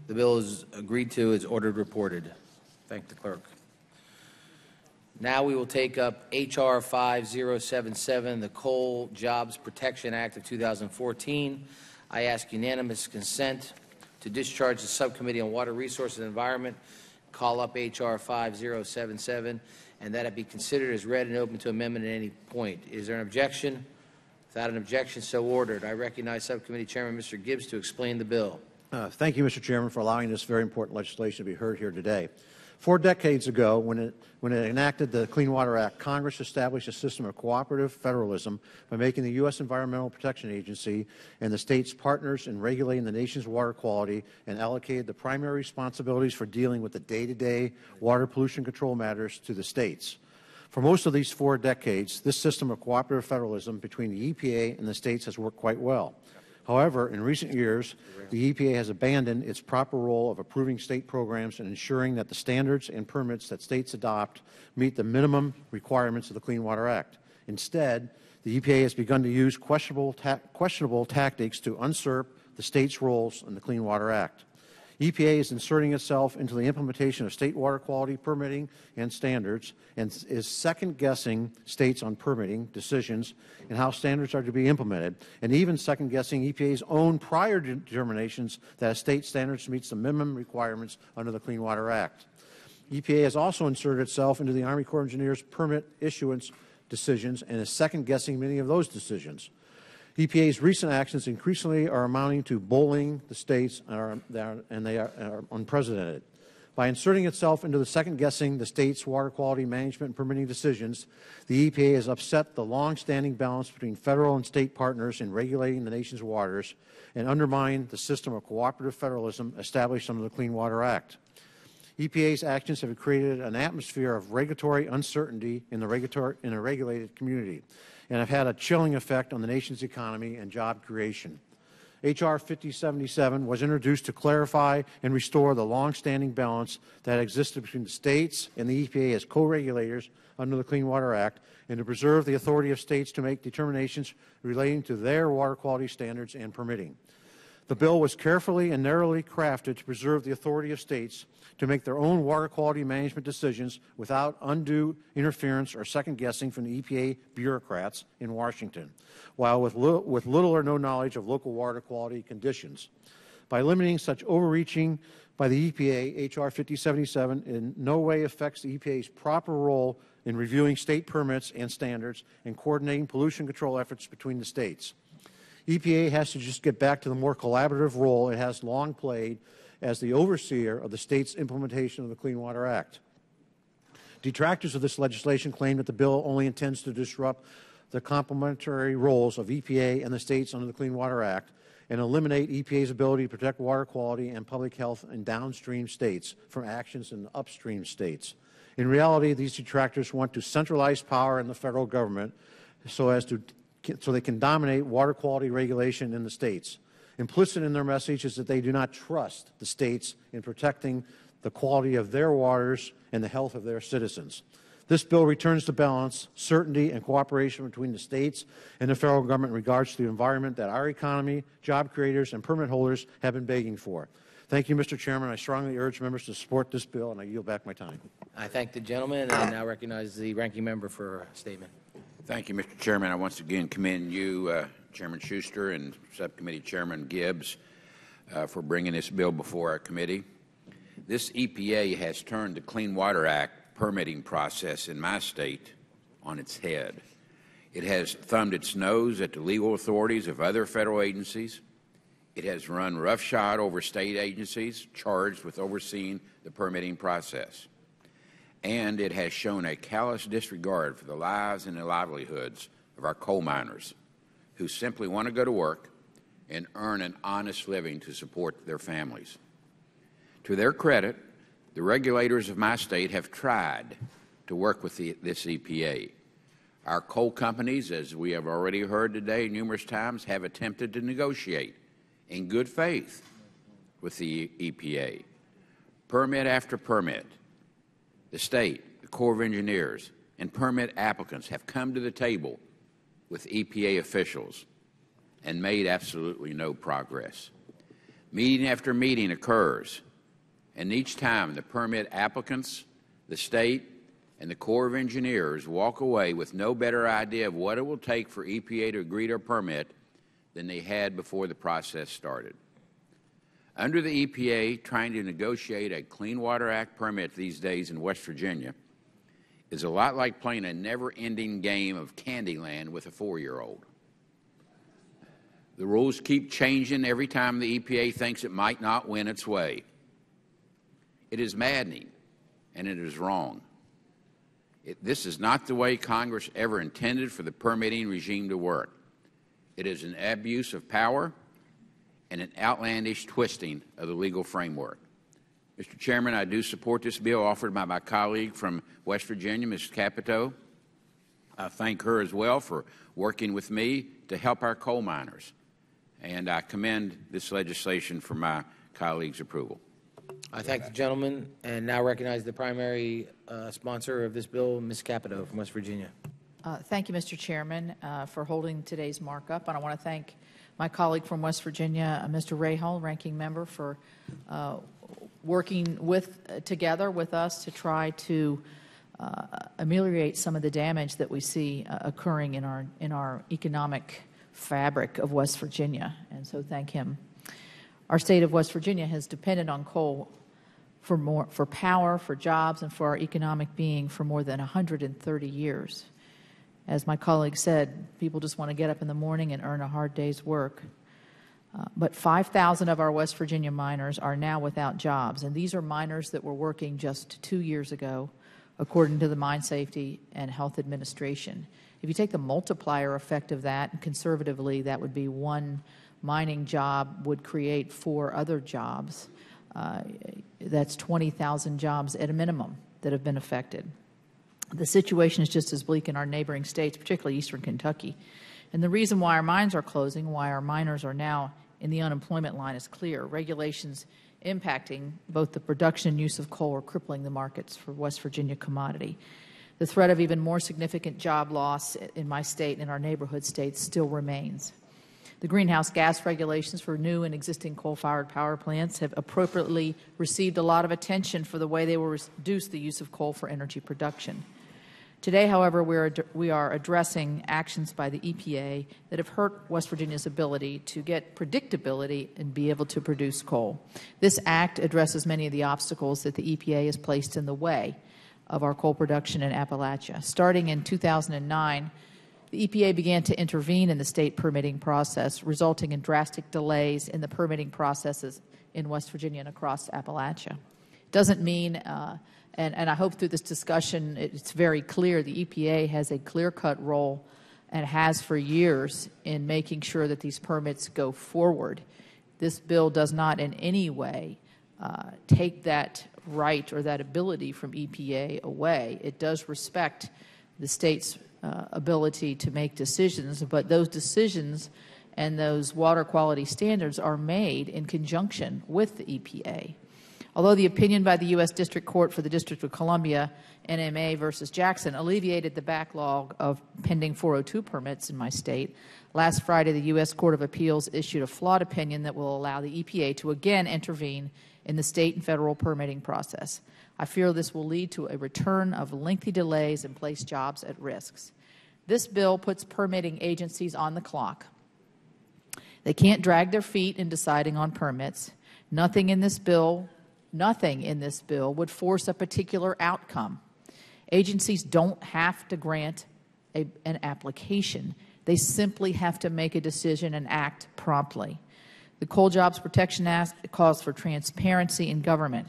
The bill is agreed to, is ordered reported. Thank the clerk. Now we will take up H.R. 5077, the Coal Jobs Protection Act of 2014. I ask unanimous consent to discharge the Subcommittee on Water Resources and Environment, call up H.R. 5077, and that it be considered as read and open to amendment at any point. Is there an objection? Without an objection, so ordered. I recognize Subcommittee Chairman Mr. Gibbs to explain the bill. Thank you, Mr. Chairman, for allowing this very important legislation to be heard here today. 4 decades ago, when it enacted the Clean Water Act, Congress established a system of cooperative federalism by making the U.S. Environmental Protection Agency and the states partners in regulating the nation's water quality and allocated the primary responsibilities for dealing with the day-to-day water pollution control matters to the states. For most of these 4 decades, this system of cooperative federalism between the EPA and the states has worked quite well. However, in recent years, the EPA has abandoned its proper role of approving state programs and ensuring that the standards and permits that states adopt meet the minimum requirements of the Clean Water Act. Instead, the EPA has begun to use questionable tactics to usurp the state's roles in the Clean Water Act. EPA is inserting itself into the implementation of state water quality permitting and standards and is second-guessing states on permitting decisions and how standards are to be implemented, and even second-guessing EPA's own prior determinations that a state standards meets the minimum requirements under the Clean Water Act. EPA has also inserted itself into the Army Corps of Engineers permit issuance decisions and is second-guessing many of those decisions. EPA's recent actions increasingly are amounting to bullying the states, and they are unprecedented. By inserting itself into the second-guessing the states' water quality management and permitting decisions, the EPA has upset the long-standing balance between federal and state partners in regulating the nation's waters and undermined the system of cooperative federalism established under the Clean Water Act. EPA's actions have created an atmosphere of regulatory uncertainty in a regulated community and have had a chilling effect on the nation's economy and job creation. H.R. 5077 was introduced to clarify and restore the long-standing balance that existed between the states and the EPA as co-regulators under the Clean Water Act and to preserve the authority of states to make determinations relating to their water quality standards and permitting. The bill was carefully and narrowly crafted to preserve the authority of states to make their own water quality management decisions without undue interference or second-guessing from the EPA bureaucrats in Washington, while with little or no knowledge of local water quality conditions. By limiting such overreaching by the EPA, H.R. 5077 in no way affects the EPA's proper role in reviewing state permits and standards and coordinating pollution control efforts between the states. EPA has to just get back to the more collaborative role it has long played as the overseer of the state's implementation of the Clean Water Act. Detractors of this legislation claim that the bill only intends to disrupt the complementary roles of EPA and the states under the Clean Water Act and eliminate EPA's ability to protect water quality and public health in downstream states from actions in upstream states. In reality, these detractors want to centralize power in the federal government so they can dominate water quality regulation in the states. Implicit in their message is that they do not trust the states in protecting the quality of their waters and the health of their citizens. This bill returns to balance, certainty, and cooperation between the states and the federal government in regards to the environment that our economy, job creators, and permit holders have been begging for. Thank you, Mr. Chairman. I strongly urge members to support this bill, and I yield back my time. I thank the gentleman and now recognize the ranking member for a statement. Thank you, Mr. Chairman. I once again commend you, Chairman Schuster, and Subcommittee Chairman Gibbs for bringing this bill before our committee. This EPA has turned the Clean Water Act permitting process in my state on its head. It has thumbed its nose at the legal authorities of other federal agencies. It has run roughshod over state agencies charged with overseeing the permitting process. And it has shown a callous disregard for the lives and the livelihoods of our coal miners who simply want to go to work and earn an honest living to support their families. To their credit, the regulators of my state have tried to work with this EPA. Our coal companies, as we have already heard today numerous times, have attempted to negotiate in good faith with the EPA. Permit after permit, the state, the Corps of Engineers, and permit applicants have come to the table with EPA officials and made absolutely no progress. Meeting after meeting occurs, and each time the permit applicants, the state, and the Corps of Engineers walk away with no better idea of what it will take for EPA to agree to a permit than they had before the process started. Under the EPA, trying to negotiate a Clean Water Act permit these days in West Virginia is a lot like playing a never-ending game of Candyland with a 4-year-old. The rules keep changing every time the EPA thinks it might not win its way. It is maddening, and it is wrong. This is not the way Congress ever intended for the permitting regime to work. It is an abuse of power and an outlandish twisting of the legal framework. Mr. Chairman, I do support this bill offered by my colleague from West Virginia, Ms. Capito. I thank her as well for working with me to help our coal miners, and I commend this legislation for my colleague's approval. I thank the gentleman and now recognize the primary sponsor of this bill, Ms. Capito from West Virginia. Thank you, Mr. Chairman, for holding today's markup. And I want to thank my colleague from West Virginia, Mr. Rahal, ranking member, for working together with us to try to ameliorate some of the damage that we see occurring in our economic fabric of West Virginia. And so thank him. Our state of West Virginia has depended on coal for power, for jobs, and for our economic being for more than 130 years. As my colleague said, people just want to get up in the morning and earn a hard day's work. But 5,000 of our West Virginia miners are now without jobs, and these are miners that were working just 2 years ago, according to the Mine Safety and Health Administration. If you take the multiplier effect of that, and conservatively, that would be one mining job would create 4 other jobs. That's 20,000 jobs at a minimum that have been affected. The situation is just as bleak in our neighboring states, particularly eastern Kentucky. And the reason why our mines are closing, why our miners are now in the unemployment line is clear. Regulations impacting both the production and use of coal are crippling the markets for West Virginia commodity. The threat of even more significant job loss in my state and in our neighborhood states still remains. The greenhouse gas regulations for new and existing coal-fired power plants have appropriately received a lot of attention for the way they will reduce the use of coal for energy production. Today, however, we are addressing actions by the EPA that have hurt West Virginia's ability to get predictability and be able to produce coal. This act addresses many of the obstacles that the EPA has placed in the way of our coal production in Appalachia. Starting in 2009, the EPA began to intervene in the state permitting process, resulting in drastic delays in the permitting processes in West Virginia and across Appalachia. It doesn't mean, and I hope through this discussion it's very clear, the EPA has a clear-cut role and has for years in making sure that these permits go forward. This bill does not in any way take that right or that ability from EPA away. It does respect the state's ability to make decisions, but those decisions and those water quality standards are made in conjunction with the EPA. Although the opinion by the U.S. District Court for the District of Columbia, NMA versus Jackson, alleviated the backlog of pending 402 permits in my state, last Friday the U.S. Court of Appeals issued a flawed opinion that will allow the EPA to again intervene in the state and federal permitting process. I fear this will lead to a return of lengthy delays and place jobs at risks. This bill puts permitting agencies on the clock. They can't drag their feet in deciding on permits. Nothing in this bill would force a particular outcome. Agencies don't have to grant an application. They simply have to make a decision and act promptly. The Coal Jobs Protection Act calls for transparency in government.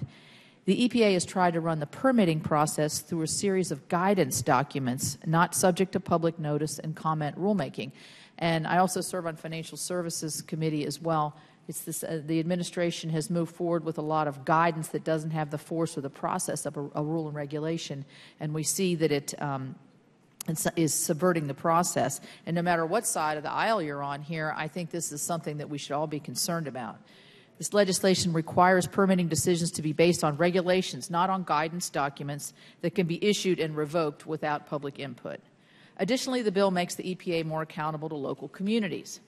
The EPA has tried to run the permitting process through a series of guidance documents not subject to public notice and comment rulemaking. And I also serve on Financial Services Committee as well. The administration has moved forward with a lot of guidance that doesn't have the force or the process of a rule and regulation, and we see that it is subverting the process. And no matter what side of the aisle you're on here, I think this is something that we should all be concerned about. This legislation requires permitting decisions to be based on regulations, not on guidance documents that can be issued and revoked without public input. Additionally, the bill makes the EPA more accountable to local communities,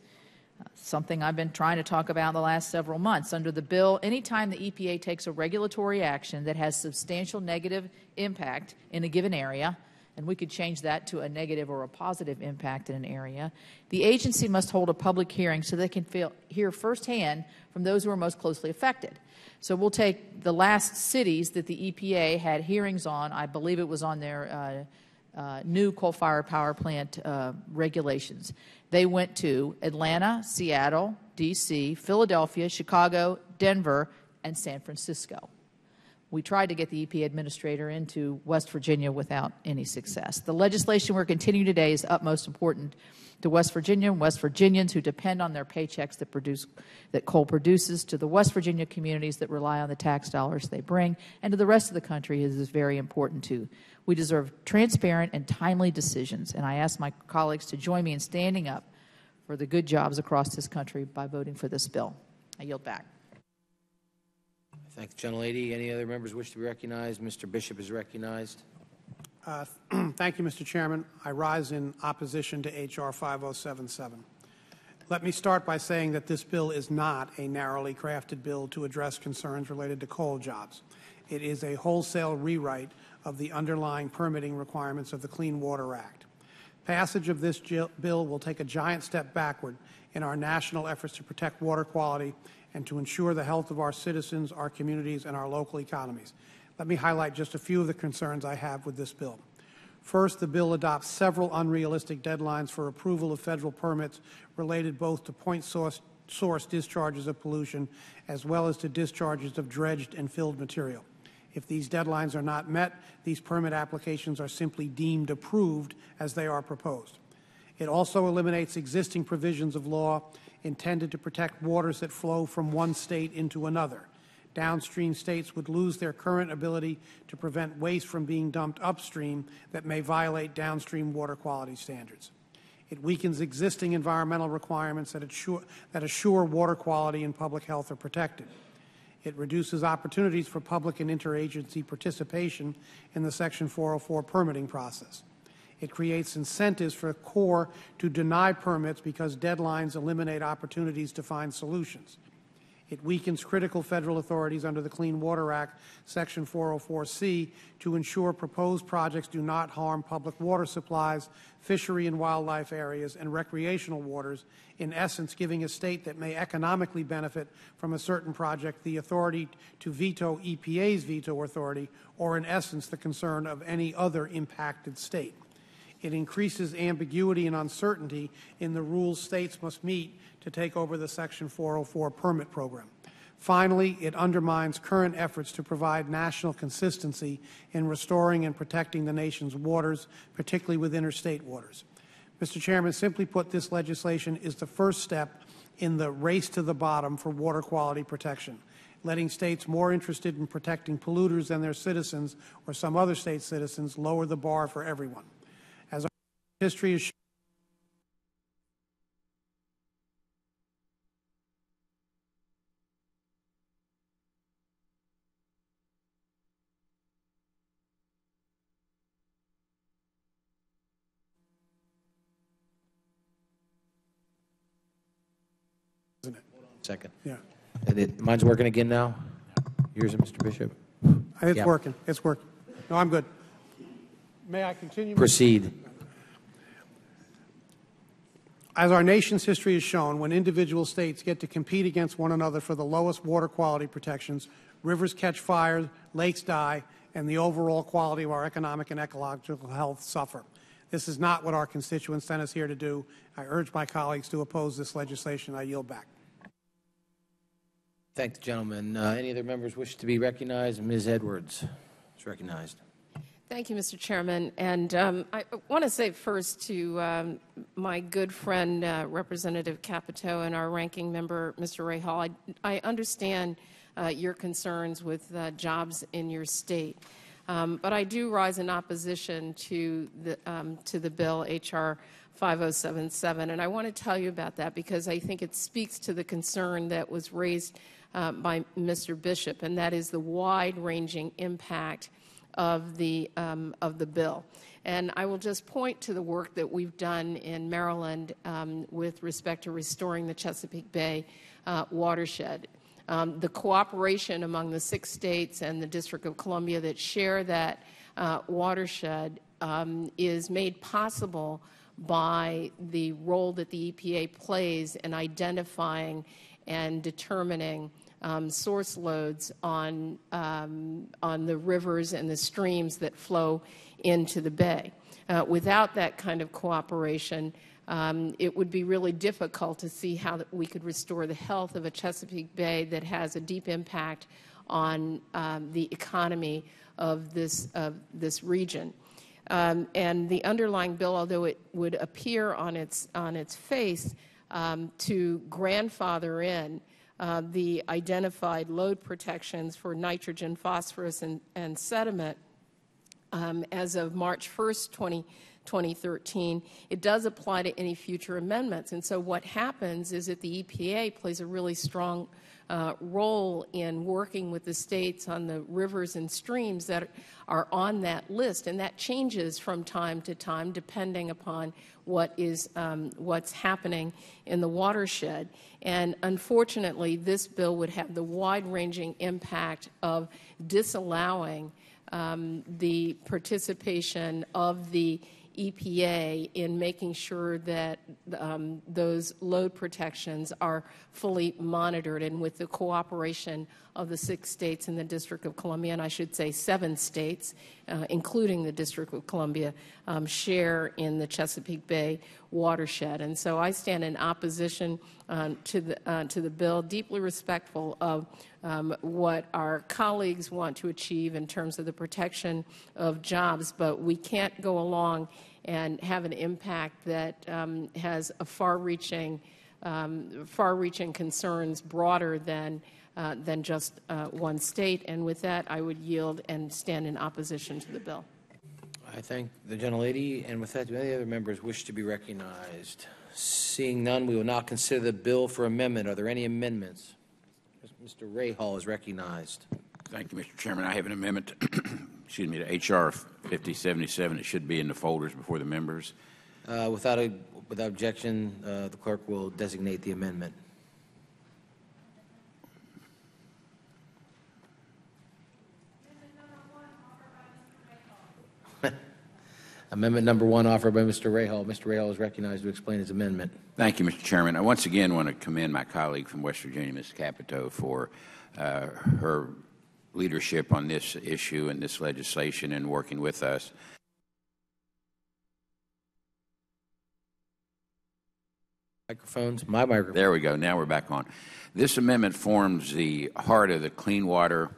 something I've been trying to talk about in the last several months. Under the bill, anytime the EPA takes a regulatory action that has substantial negative impact in a given area, and we could change that to a negative or a positive impact in an area, the agency must hold a public hearing so they can hear firsthand from those who are most closely affected. So we'll take the last cities that the EPA had hearings on. I believe it was on their new coal-fired power plant regulations. They went to Atlanta, Seattle, D.C., Philadelphia, Chicago, Denver, and San Francisco. We tried to get the EPA administrator into West Virginia without any success. The legislation we're continuing today is utmost important to West Virginia and West Virginians who depend on their paychecks that coal produces, to the West Virginia communities that rely on the tax dollars they bring, and to the rest of the country. It is very important too. We deserve transparent and timely decisions, and I ask my colleagues to join me in standing up for the good jobs across this country by voting for this bill. I yield back. Thank the gentlelady. Any other members wish to be recognized? Mr. Bishop is recognized. Thank you, Mr. Chairman. I rise in opposition to H.R. 5077. Let me start by saying that this bill is not a narrowly crafted bill to address concerns related to coal jobs. It is a wholesale rewrite of the underlying permitting requirements of the Clean Water Act. Passage of this bill will take a giant step backward in our national efforts to protect water quality and to ensure the health of our citizens, our communities, and our local economies. Let me highlight just a few of the concerns I have with this bill. First, the bill adopts several unrealistic deadlines for approval of federal permits related both to point source discharges of pollution as well as to discharges of dredged and filled material. If these deadlines are not met, these permit applications are simply deemed approved as they are proposed. It also eliminates existing provisions of law intended to protect waters that flow from one state into another. Downstream states would lose their current ability to prevent waste from being dumped upstream that may violate downstream water quality standards. It weakens existing environmental requirements that assure water quality and public health are protected. It reduces opportunities for public and interagency participation in the Section 404 permitting process. It creates incentives for Corps to deny permits because deadlines eliminate opportunities to find solutions. It weakens critical federal authorities under the Clean Water Act, Section 404C, to ensure proposed projects do not harm public water supplies, fishery and wildlife areas, and recreational waters, in essence giving a state that may economically benefit from a certain project the authority to veto EPA's veto authority, or in essence the concern of any other impacted state. It increases ambiguity and uncertainty in the rules states must meet to take over the Section 404 permit program. Finally, it undermines current efforts to provide national consistency in restoring and protecting the nation's waters, particularly with interstate waters. Mr. Chairman, simply put, this legislation is the first step in the race to the bottom for water quality protection, letting states more interested in protecting polluters than their citizens or some other state's citizens lower the bar for everyone. As our history is Second. Yeah. Mine's working again now? Yours, Mr. Bishop? It's Yeah. working. It's working. No, I'm good. May I continue? Proceed. As our nation's history has shown, when individual states get to compete against one another for the lowest water quality protections, rivers catch fire, lakes die, and the overall quality of our economic and ecological health suffer. This is not what our constituents sent us here to do. I urge my colleagues to oppose this legislation. I yield back. Thank the gentleman. Any other members wish to be recognized? Ms. Edwards is recognized. Thank you, Mr. Chairman. And I want to say first to my good friend, Representative Capito, and our ranking member, Mr. Ray Hall, I understand your concerns with jobs in your state. But I do rise in opposition to the bill, H.R. 5077. And I want to tell you about that because I think it speaks to the concern that was raised by Mr. Bishop, and that is the wide-ranging impact of the bill. And I will just point to the work that we've done in Maryland with respect to restoring the Chesapeake Bay watershed. The cooperation among the 6 states and the District of Columbia that share that watershed is made possible by the role that the EPA plays in identifying and determining source loads on the rivers and the streams that flow into the bay. Without that kind of cooperation, it would be really difficult to see how we could restore the health of a Chesapeake Bay that has a deep impact on the economy of this region. And the underlying bill, although it would appear on its face to grandfather in the identified load protections for nitrogen, phosphorus, and sediment as of March 1st, 2013, it does apply to any future amendments. And so what happens is that the EPA plays a really strong role in working with the states on the rivers and streams that are on that list, and that changes from time to time depending upon what's happening in the watershed. And unfortunately, this bill would have the wide-ranging impact of disallowing the participation of the EPA in making sure that those load protections are fully monitored, and with the cooperation of the 6 states in the District of Columbia, and I should say 7 states, including the District of Columbia, share in the Chesapeake Bay watershed. And so I stand in opposition to the bill, deeply respectful of what our colleagues want to achieve in terms of the protection of jobs, but we can't go along and have an impact that has a far-reaching concerns broader than just one state. And with that, I would yield and stand in opposition to the bill. I thank the gentlelady. And with that, do any other members wish to be recognized? Seeing none, we will now consider the bill for amendment. Are there any amendments? Mr. Rahal is recognized. Thank you, Mr. Chairman. I have an amendment excuse me, to H.R. 5077. It should be in the folders before the members. Without objection, the clerk will designate the amendment. Amendment number 1 offered by Mr. Rahal. Mr. Rahal is recognized to explain his amendment. Thank you, Mr. Chairman. I once again want to commend my colleague from West Virginia, Ms. Capito, for her leadership on this issue and this legislation and working with us. Microphones. My microphone. There we go. Now we're back on. This amendment forms the heart of the Clean Water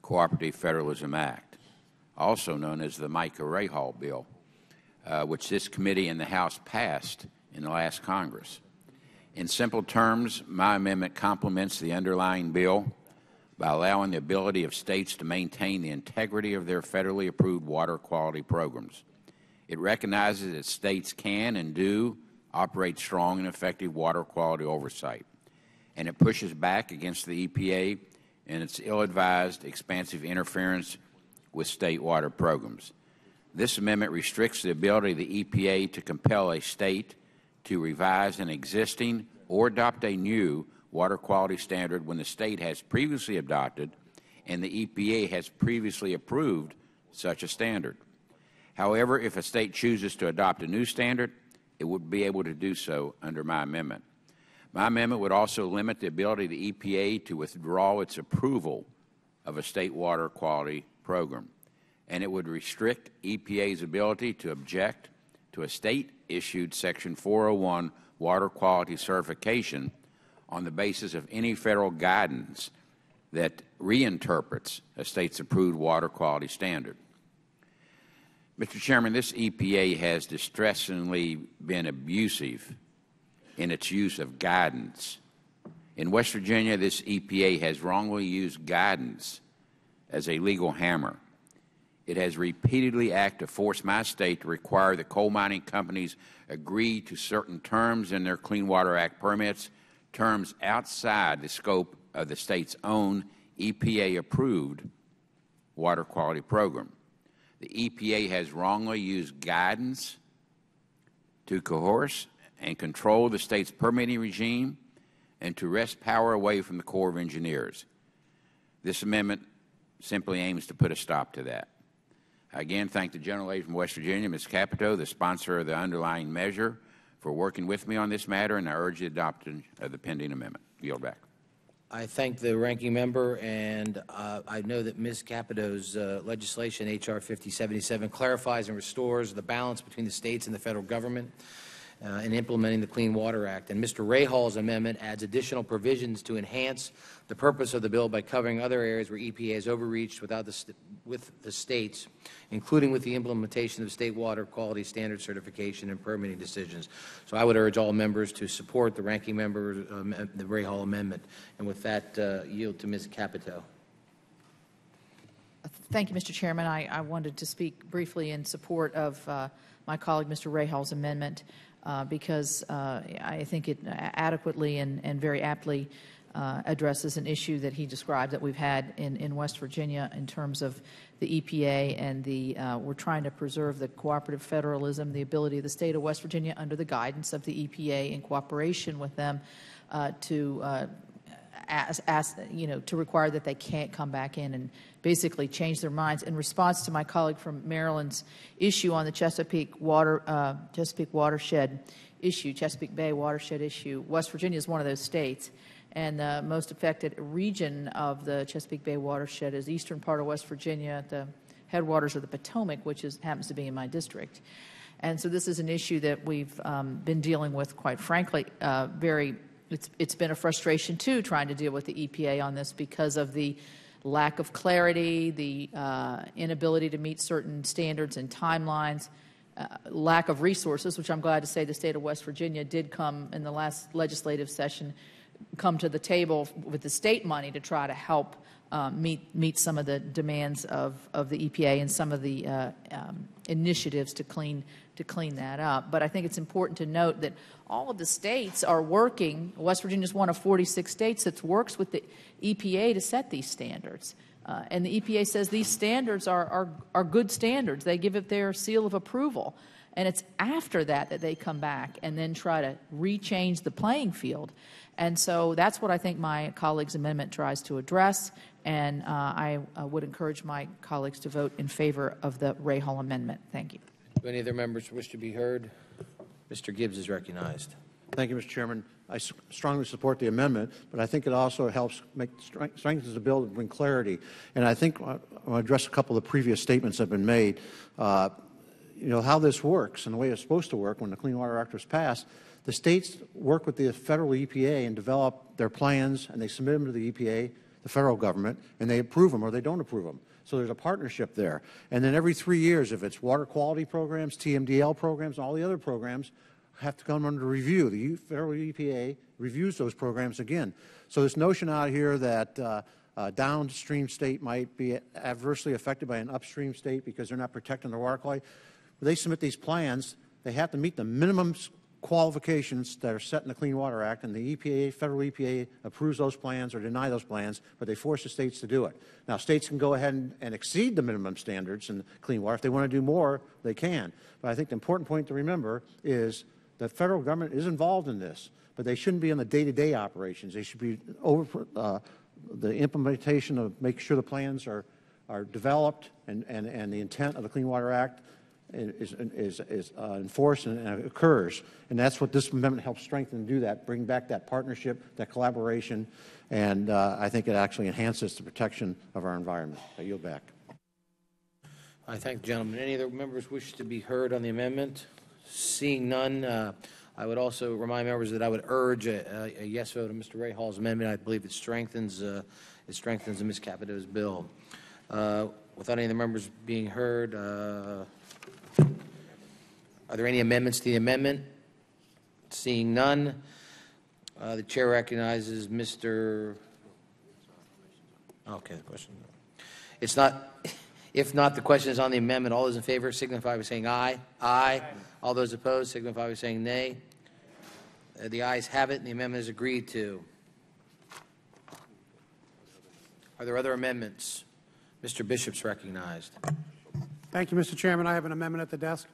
Cooperative Federalism Act, also known as the Micah Rahal bill, which this committee in the House passed in the last Congress. In simple terms, my amendment complements the underlying bill by allowing the ability of states to maintain the integrity of their federally approved water quality programs. It recognizes that states can and do operate strong and effective water quality oversight, and it pushes back against the EPA and its ill-advised, expansive interference with state water programs. This amendment restricts the ability of the EPA to compel a state to revise an existing or adopt a new water quality standard when the state has previously adopted and the EPA has previously approved such a standard. However, if a state chooses to adopt a new standard, it would be able to do so under my amendment. My amendment would also limit the ability of the EPA to withdraw its approval of a state water quality program, and it would restrict EPA's ability to object to a state-issued Section 401 water quality certification on the basis of any federal guidance that reinterprets a state's approved water quality standard. Mr. Chairman, this EPA has distressingly been abusive in its use of guidance. In West Virginia, this EPA has wrongly used guidance as a legal hammer. It has repeatedly acted to force my state to require that coal mining companies agree to certain terms in their Clean Water Act permits, terms outside the scope of the state's own EPA-approved water quality program. The EPA has wrongly used guidance to coerce and control the state's permitting regime and to wrest power away from the Corps of Engineers. This amendment simply aims to put a stop to that. I again thank the gentlelady from West Virginia, Ms. Capito, the sponsor of the underlying measure, for working with me on this matter, and I urge the adoption of the pending amendment. Yield back. I thank the ranking member, and I know that Ms. Capito's legislation, H.R. 5077, clarifies and restores the balance between the states and the federal government in implementing the Clean Water Act. And Mr. Rahall's amendment adds additional provisions to enhance the purpose of the bill by covering other areas where EPA has overreached with the states, including with the implementation of state water quality standard certification and permitting decisions. So I would urge all members to support the ranking member, the Rahall amendment. And with that, yield to Ms. Capito. Thank you, Mr. Chairman. I wanted to speak briefly in support of my colleague, Mr. Rahall's amendment, because I think it adequately and very aptly addresses an issue that he described that we've had in West Virginia in terms of the EPA and we're trying to preserve the cooperative federalism, the ability of the state of West Virginia under the guidance of the EPA in cooperation with them to to require that they can't come back in and basically change their minds. In response to my colleague from Maryland's issue on the Chesapeake watershed issue, Chesapeake Bay watershed issue, West Virginia is one of those states. And the most affected region of the Chesapeake Bay watershed is the eastern part of West Virginia at the headwaters of the Potomac, which happens to be in my district. And so this is an issue that we've been dealing with, quite frankly, it's been a frustration, too, trying to deal with the EPA on this because of the lack of clarity, the inability to meet certain standards and timelines, lack of resources, which I'm glad to say the state of West Virginia did come in the last legislative session, come to the table with the state money to try to help meet some of the demands of the EPA and some of the initiatives to clean that up. But I think it's important to note that all of the states are working. West Virginia is one of 46 states that works with the EPA to set these standards. And the EPA says these standards are good standards. They give it their seal of approval. And it's after that they come back and then try to rechange the playing field. And so that's what I think my colleague's amendment tries to address. And I would encourage my colleagues to vote in favor of the Rahall amendment. Thank you. Do any other members wish to be heard? Mr. Gibbs is recognized. Thank you, Mr. Chairman. I strongly support the amendment, but I think it also helps strengthens the bill to bring clarity. And I think I want to address a couple of the previous statements that have been made. How this works and the way it's supposed to work when the Clean Water Act was passed. The states work with the federal EPA and develop their plans, and they submit them to the EPA, the federal government, and they approve them or they don't approve them. So there's a partnership there. And then every 3 years, if it's water quality programs, TMDL programs, and all the other programs have to come under review. The federal EPA reviews those programs again. So this notion out here that a downstream state might be adversely affected by an upstream state because they're not protecting their water quality, when they submit these plans, they have to meet the minimum qualifications that are set in the Clean Water Act, and the EPA, federal EPA, approves those plans or deny those plans, but they force the states to do it. Now, states can go ahead and exceed the minimum standards in clean water. If they want to do more, they can. But I think the important point to remember is the federal government is involved in this, but they shouldn't be in the day-to-day operations. They should be over the implementation of making sure the plans are developed and the intent of the Clean Water Act is enforced and occurs. And that's what this amendment helps strengthen and do that, bring back that partnership, that collaboration, and I think it actually enhances the protection of our environment. I yield back. I thank the gentleman. Any other members wish to be heard on the amendment? Seeing none, I would also remind members that I would urge a yes vote on Mr. Rahall's amendment. I believe it strengthens Ms. Capito's bill. Without any of the members being heard, are there any amendments to the amendment? Seeing none, the chair recognizes Mr. Okay, the question. It's not. If not, the question is on the amendment. All those in favor signify by saying aye. Aye. All those opposed signify by saying nay. The ayes have it, and the amendment is agreed to. Are there other amendments? Mr. Bishop's recognized. Thank you, Mr. Chairman. I have an amendment at the desk.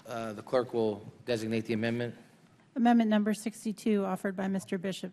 The clerk will designate the amendment. Amendment number 62, offered by Mr. Bishop.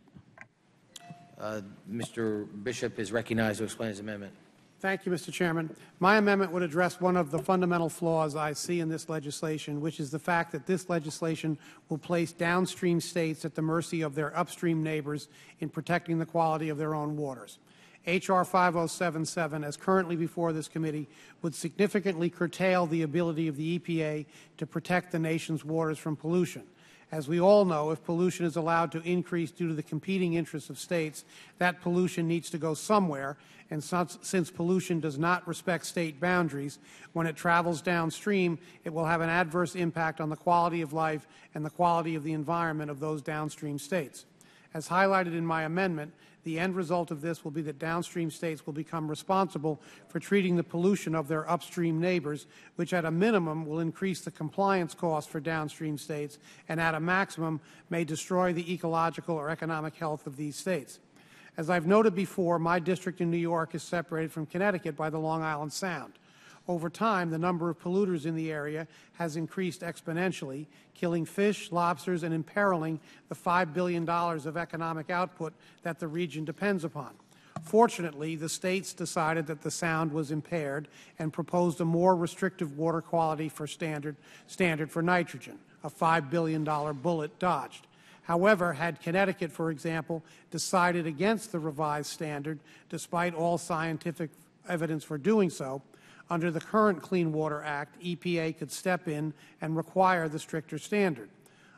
Mr. Bishop is recognized to explain his amendment. Thank you, Mr. Chairman. My amendment would address one of the fundamental flaws I see in this legislation, which is the fact that this legislation will place downstream states at the mercy of their upstream neighbors in protecting the quality of their own waters. H.R. 5077, as currently before this committee, would significantly curtail the ability of the EPA to protect the nation's waters from pollution. As we all know, if pollution is allowed to increase due to the competing interests of states, that pollution needs to go somewhere, and since pollution does not respect state boundaries, when it travels downstream, it will have an adverse impact on the quality of life and the quality of the environment of those downstream states. As highlighted in my amendment, the end result of this will be that downstream states will become responsible for treating the pollution of their upstream neighbors, which at a minimum will increase the compliance costs for downstream states and at a maximum may destroy the ecological or economic health of these states. As I've noted before, my district in New York is separated from Connecticut by the Long Island Sound. Over time, the number of polluters in the area has increased exponentially, killing fish, lobsters, and imperiling the $5 billion of economic output that the region depends upon. Fortunately, the states decided that the sound was impaired and proposed a more restrictive water quality for standard for nitrogen, a $5 billion bullet dodged. However, had Connecticut, for example, decided against the revised standard, despite all scientific evidence for doing so, under the current Clean Water Act, EPA could step in and require the stricter standard.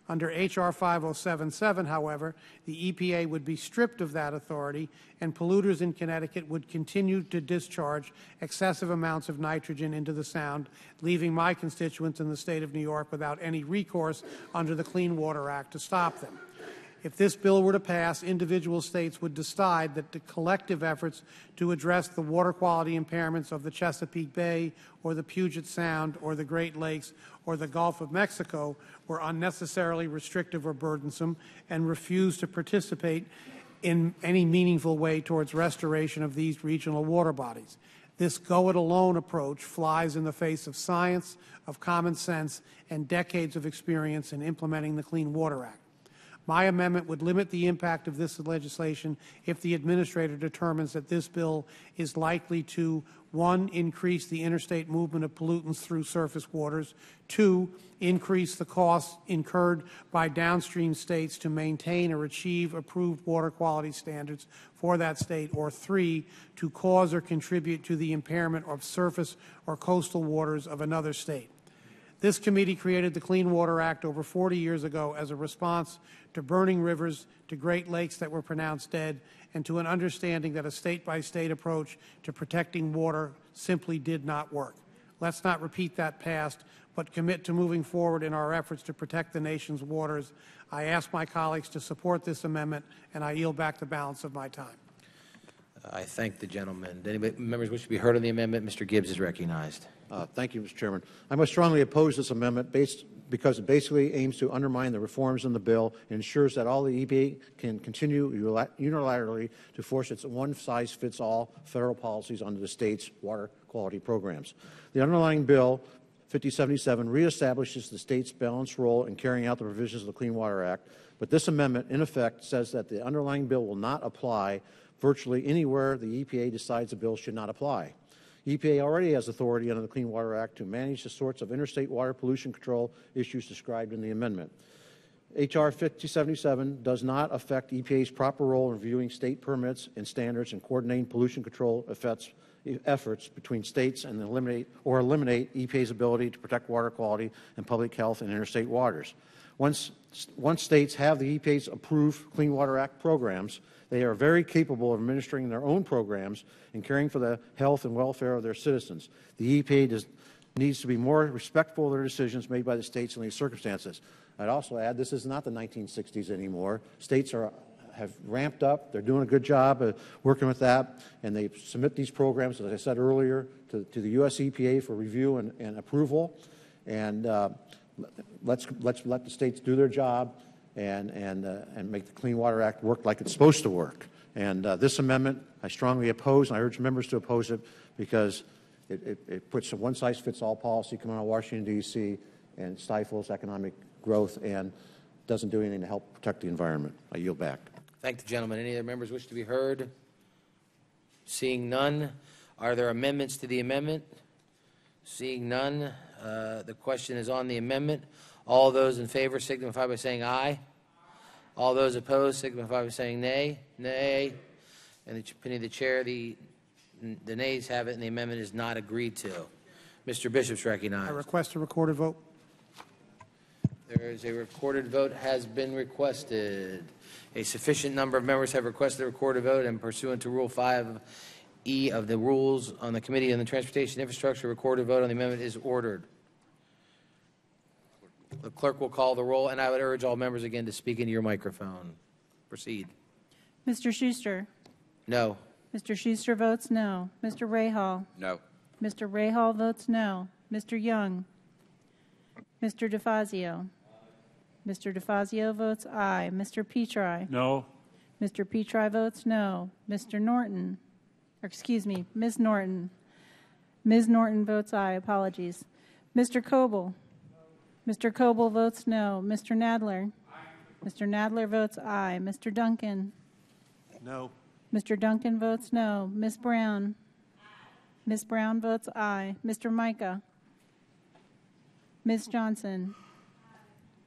Under H.R. 5077, however, the EPA would be stripped of that authority, and polluters in Connecticut would continue to discharge excessive amounts of nitrogen into the Sound, leaving my constituents in the state of New York without any recourse under the Clean Water Act to stop them. If this bill were to pass, individual states would decide that the collective efforts to address the water quality impairments of the Chesapeake Bay or the Puget Sound or the Great Lakes or the Gulf of Mexico were unnecessarily restrictive or burdensome and refuse to participate in any meaningful way towards restoration of these regional water bodies. This go-it-alone approach flies in the face of science, of common sense, and decades of experience in implementing the Clean Water Act. My amendment would limit the impact of this legislation if the Administrator determines that this bill is likely to, 1, increase the interstate movement of pollutants through surface waters, 2, increase the costs incurred by downstream states to maintain or achieve approved water quality standards for that state, or 3, to cause or contribute to the impairment of surface or coastal waters of another state. This committee created the Clean Water Act over 40 years ago as a response to burning rivers, to Great Lakes that were pronounced dead, and to an understanding that a state-by-state approach to protecting water simply did not work. Let's not repeat that past, but commit to moving forward in our efforts to protect the nation's waters. I ask my colleagues to support this amendment, and I yield back the balance of my time. I thank the gentleman. Do any members wish to be heard on the amendment? Mr. Gibbs is recognized. Thank you, Mr. Chairman. I must strongly oppose this amendment because it basically aims to undermine the reforms in the bill and ensures that all the EPA can continue unilaterally to force its one-size-fits-all federal policies onto the state's water quality programs. The underlying bill, 5077, reestablishes the state's balanced role in carrying out the provisions of the Clean Water Act, but this amendment, in effect, says that the underlying bill will not apply virtually anywhere the EPA decides the bill should not apply. EPA already has authority under the Clean Water Act to manage the sorts of interstate water pollution control issues described in the amendment. H.R. 5077 does not affect EPA's proper role in reviewing state permits and standards and coordinating pollution control efforts between states and eliminate EPA's ability to protect water quality and public health in interstate waters. Once states have the EPA's approved Clean Water Act programs, they are very capable of administering their own programs and caring for the health and welfare of their citizens. The EPA needs to be more respectful of their decisions made by the states in these circumstances. I'd also add this is not the 1960s anymore. States have ramped up. They're doing a good job of working with that, and they submit these programs, as I said earlier, to the U.S. EPA for review and approval. And let's let the states do their job and make the Clean Water Act work like it's supposed to work. And this amendment, I strongly oppose, and I urge members to oppose it because it puts a one-size-fits-all policy coming out of Washington, D.C., and stifles economic growth and doesn't do anything to help protect the environment. I yield back. Thank the gentleman. Any other members wish to be heard? Seeing none, are there amendments to the amendment? Seeing none, the question is on the amendment. All those in favor signify by saying aye. All those opposed signify by saying nay. Nay. And the opinion of the chair, the nays have it, and the amendment is not agreed to. Mr. Bishop's recognized. I request a recorded vote. There is a recorded vote has been requested. A sufficient number of members have requested a recorded vote, and pursuant to Rule 5E of the Rules on the Committee on the Transportation Infrastructure, a recorded vote on the amendment is ordered. The clerk will call the roll, and I would urge all members again to speak into your microphone. Proceed. Mr. Schuster? No. Mr. Schuster votes no. Mr. Rahal? No. Mr. Rahal votes no. Mr. Young? Mr. DeFazio? Mr. DeFazio votes aye. Mr. Petri? No. Mr. Petri votes no. Mr. Norton? Or excuse me, Ms. Norton? Ms. Norton votes aye. Apologies. Mr. Coble? Mr. Coble votes no. Mr. Nadler? Mr. Nadler votes aye. Mr. Duncan? No. Mr. Duncan votes no. Ms. Brown? Ms. Brown votes aye. Mr. Micah? Ms. Johnson?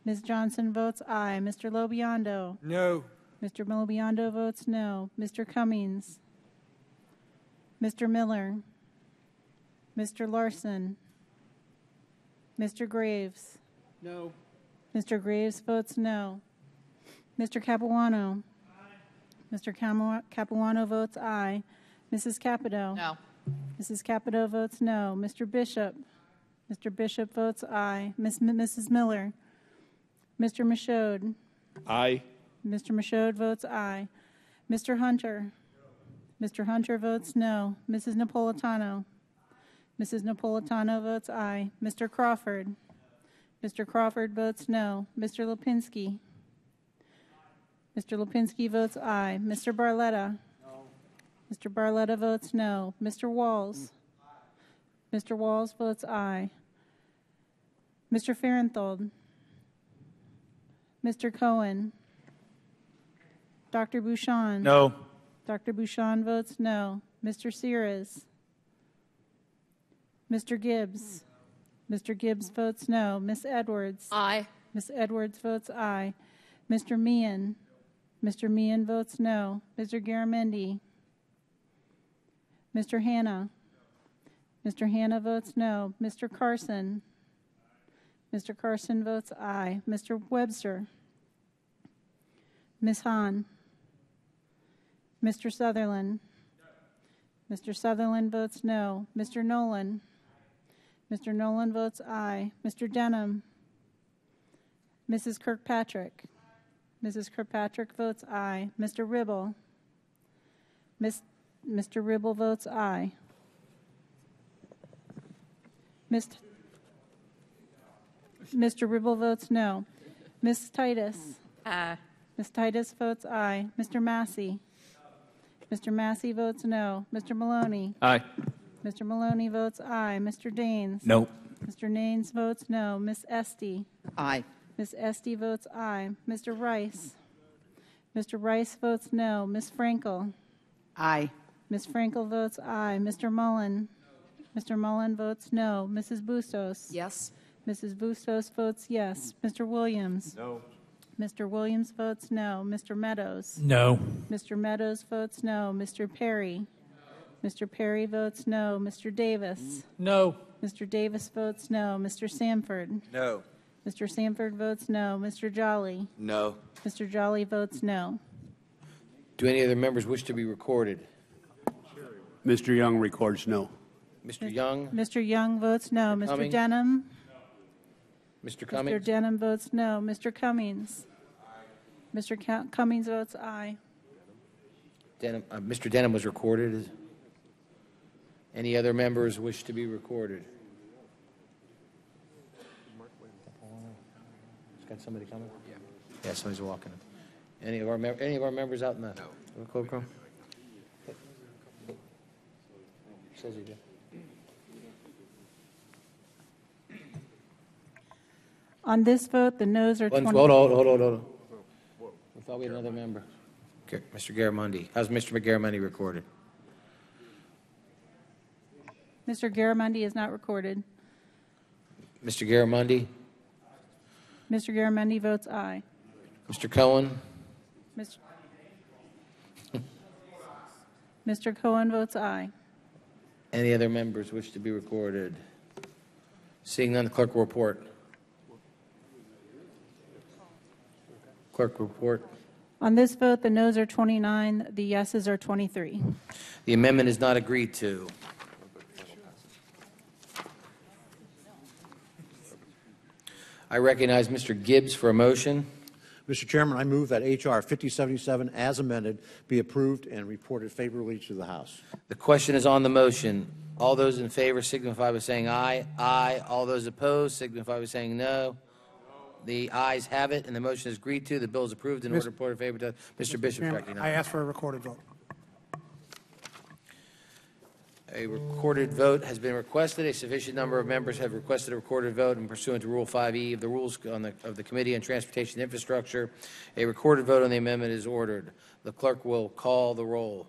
Ms. Johnson votes aye. Mr. Lobiondo? No. Mr. Lobiondo votes no. Mr. Cummings? Mr. Miller? Mr. Larson? Mr. Graves? No. Mr. Graves votes no. Mr. Capuano? Mr. Capuano votes aye. Mrs. Capito? No. Mrs. Capito votes no. Mr. Bishop? Mr. Bishop votes aye. Mrs. Miller? Mr. Michaud? Aye. Mr. Michaud votes aye. Mr. Hunter? Mr. Hunter votes no. Mrs. Napolitano? Mrs. Napolitano votes aye. Mr. Crawford? Mr. Crawford votes no. Mr. Lipinski? Mr. Lipinski votes aye. Mr. Barletta? No. Mr. Barletta votes no. Mr. Walls? Mr. Walls votes aye. Mr. Farenthold? Mr. Cohen? Dr. Bouchon? No. Dr. Bouchon votes no. Mr. Sears? Mr. Gibbs? Mr. Gibbs votes no. Miss Edwards? Aye. Miss Edwards votes aye. Mr. Meehan? Mr. Meehan votes no. Mr. Garamendi? Mr. Hanna? Mr. Hanna votes no. Mr. Carson? Mr. Carson votes aye. Mr. Webster? Ms. Hahn? Mr. Sutherland? Mr. Sutherland votes no. Mr. Nolan? Mr. Nolan votes aye. Mr. Denham? Mrs. Kirkpatrick? Mrs. Kirkpatrick votes aye. Mr. Ribble? Mr. Ribble votes aye. Mr. Ribble votes no. Ms. Titus? Aye. Ms. Titus votes aye. Mr. Massey? Mr. Massey votes no. Mr. Maloney? Aye. Mr. Maloney votes aye. Mr. Daines? No. Mr. Daines votes no. Ms. Esty? Aye. Ms. Esty votes aye. Mr. Rice? Mr. Rice votes no. Ms. Frankel? Aye. Ms. Frankel votes aye. Mr. Mullen? Mr. Mullen votes no. Mrs. Bustos? Yes. Mrs. Bustos votes yes. Mr. Williams? No. Mr. Williams votes no. Mr. Meadows? No. Mr. Meadows votes no. Mr. Perry? Mr. Perry votes no. Mr. Davis? No. Mr. Davis votes no. Mr. Sanford? No. Mr. Sanford votes no. Mr. Jolly? No. Mr. Jolly votes no. Do any other members wish to be recorded? Mr. Young records no. Mr. Young? Mr. Young votes no. Mr. Cummings? Denham? Mr. Mr. Cummings? Denham votes no. Mr. Cummings? Mr. Cummings votes aye. Mr. Denham was recorded. Any other members wish to be recorded? Got somebody coming? Yeah, somebody's walking. Any of our members out in the? No. Clerk. Says you do. On this vote, the noes are 20. Hold on. We thought we had another member. Mr. Garamundi. How's Mr. Garamundi recorded? Mr. Garamundi is not recorded. Mr. Garamundi? Mr. Garamundi votes aye. Mr. Cohen? Mr. Cohen votes aye. Any other members wish to be recorded? Seeing none, the clerk will report. Clerk report. On this vote, the noes are 29, the yeses are 23. The amendment is not agreed to. I recognize Mr. Gibbs for a motion. Mr. Chairman, I move that H.R. 5077 as amended be approved and reported favorably to the House. The question is on the motion. All those in favor signify by saying aye. Aye. All those opposed signify by saying no. The ayes have it, and the motion is agreed to. The bill is approved and ordered reported favorably to Mr. Bishop. I ask for a recorded vote. A recorded vote has been requested. A sufficient number of members have requested a recorded vote, and pursuant to Rule 5E of the rules of the Committee on Transportation and Infrastructure, a recorded vote on the amendment is ordered. The clerk will call the roll.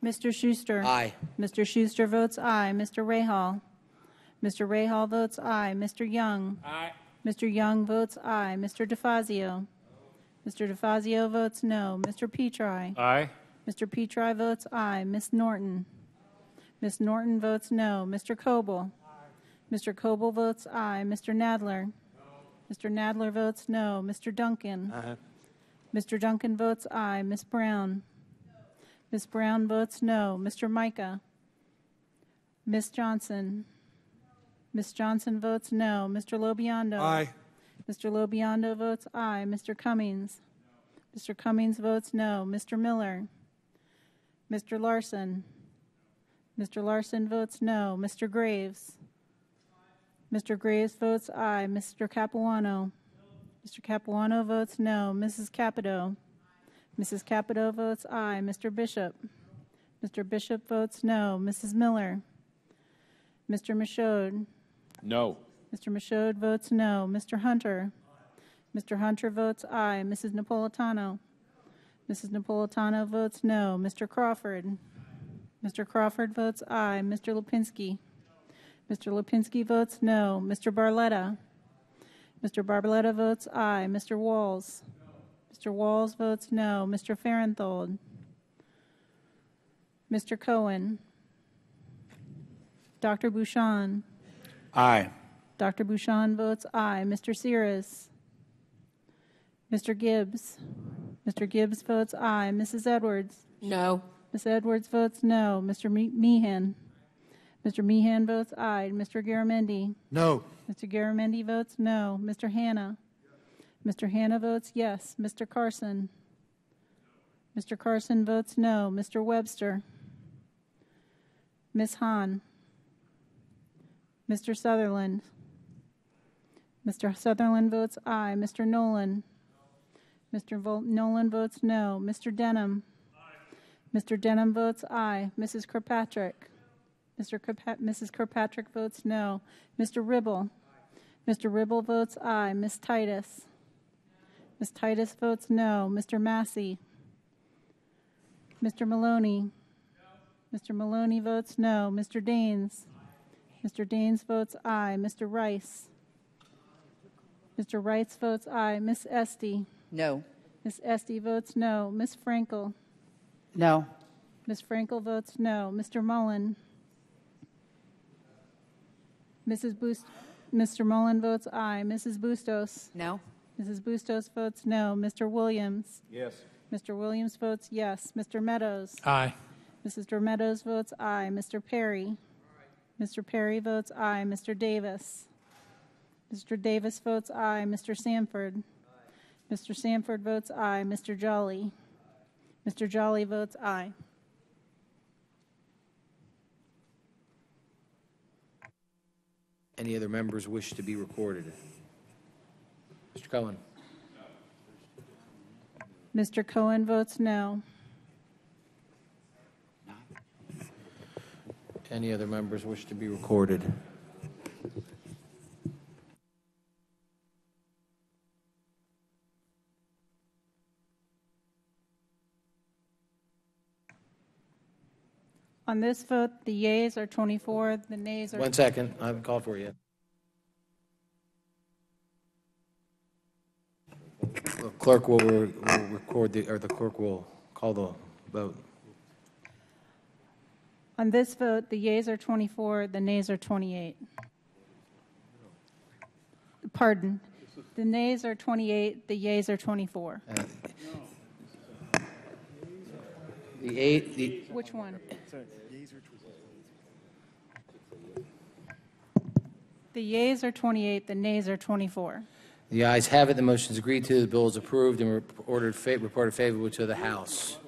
Mr. Schuster. Aye. Mr. Schuster votes aye. Mr. Rahal. Mr. Rahal votes aye. Mr. Young. Aye. Mr. Young votes aye. Mr. DeFazio. Mr. DeFazio votes no. Mr. Petri. Aye. Mr. Petri votes aye. Ms. Norton. Ms. Norton votes no. Mr. Coble. Mr. Coble votes aye. Mr. Nadler. Mr. Nadler votes no. Mr. Duncan. Mr. Duncan votes aye. Ms. Brown. Ms. Brown votes no. Mr. Micah. Ms. Johnson. Ms. Johnson votes no. Mr. Lobiondo. Aye. Mr. Lobiondo votes aye. Mr. Cummings. Mr. Cummings votes no. Mr. Miller. Mr. Larson. Mr. Larson votes no. Mr. Graves. Mr. Graves votes aye. Mr. Capuano. Mr. Capuano votes no. Mrs. Capito. Mrs. Capito votes aye. Mr. Bishop. Mr. Bishop votes no. Mrs. Miller. Mr. Michaud. No. Mr. Michaud votes no. Mr. Hunter. Mr. Hunter votes aye. Mrs. Napolitano. Mrs. Napolitano votes no. Mr. Crawford. Mr. Crawford votes aye. Mr. Lipinski. Mr. Lipinski votes no. Mr. Barletta. Mr. Barletta votes aye. Mr. Walls. Mr. Walls votes no. Mr. Farenthold. Mr. Cohen. Dr. Bouchon. Aye. Dr. Bouchon votes aye. Mr. Sears. Mr. Gibbs. Mr. Gibbs votes aye. Mrs. Edwards. No. Ms. Edwards votes no. Mr. Meehan. Mr. Meehan votes aye. Mr. Garamendi. No. Mr. Garamendi votes no. Mr. Hanna. Mr. Hanna votes yes. Mr. Carson. Mr. Carson votes no. Mr. Webster. Ms. Hahn. Mr. Sutherland. Mr. Sutherland votes aye. Mr. Nolan. Mr. Nolan votes no. Mr. Denham. Mr. Denham votes aye. Mrs. Kirkpatrick. Mrs. Kirkpatrick votes no. Mr. Ribble. Mr. Ribble votes aye. Ms. Titus. Ms. Titus votes no. Mr. Massey. Mr. Maloney. Mr. Maloney votes no. Mr. Daines. Mr. Daines votes aye. Mr. Rice. Mr. Rice votes aye. Ms. Esty. No. Ms. Esty votes no. Ms. Frankel. No. Ms. Frankel votes no. Mr. Mullen. Mr. Mullen votes aye. Mrs. Bustos. No. Mrs. Bustos votes no. Mr. Williams. Yes. Mr. Williams votes yes. Mr. Meadows. Aye. Mr. Meadows votes aye. Mr. Perry. Mr. Perry votes aye. Mr. Davis. Mr. Davis votes aye. Mr. Sanford. Mr. Sanford votes aye. Mr. Jolly. Mr. Jolly votes aye. Any other members wish to be recorded? Mr. Cohen. Mr. Cohen votes no. Any other members wish to be recorded? On this vote, the yeas are 24, the nays are... 1 second. I haven't called for it yet. The clerk will record the clerk will call the vote. On this vote, the yeas are 24, the nays are 28. Pardon. The nays are 28, the yeas are 24. Which one? The yeas are 28, the nays are 24. The ayes have it. The motion is agreed to. The bill is approved and reported favorably to the House.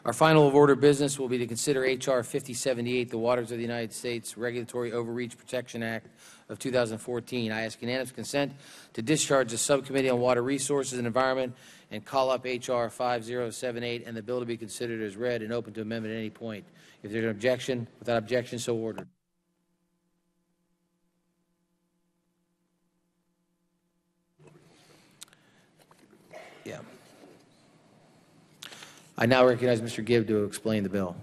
Our final of order business will be to consider H.R. 5078, the Waters of the United States Regulatory Overreach Protection Act of 2014. I ask unanimous consent to discharge the Subcommittee on Water Resources and Environment and call up H.R. 5078 and the bill to be considered as read and open to amendment at any point. If there's an objection, without objection, so ordered. Yeah. I now recognize Mr. Gibb to explain the bill.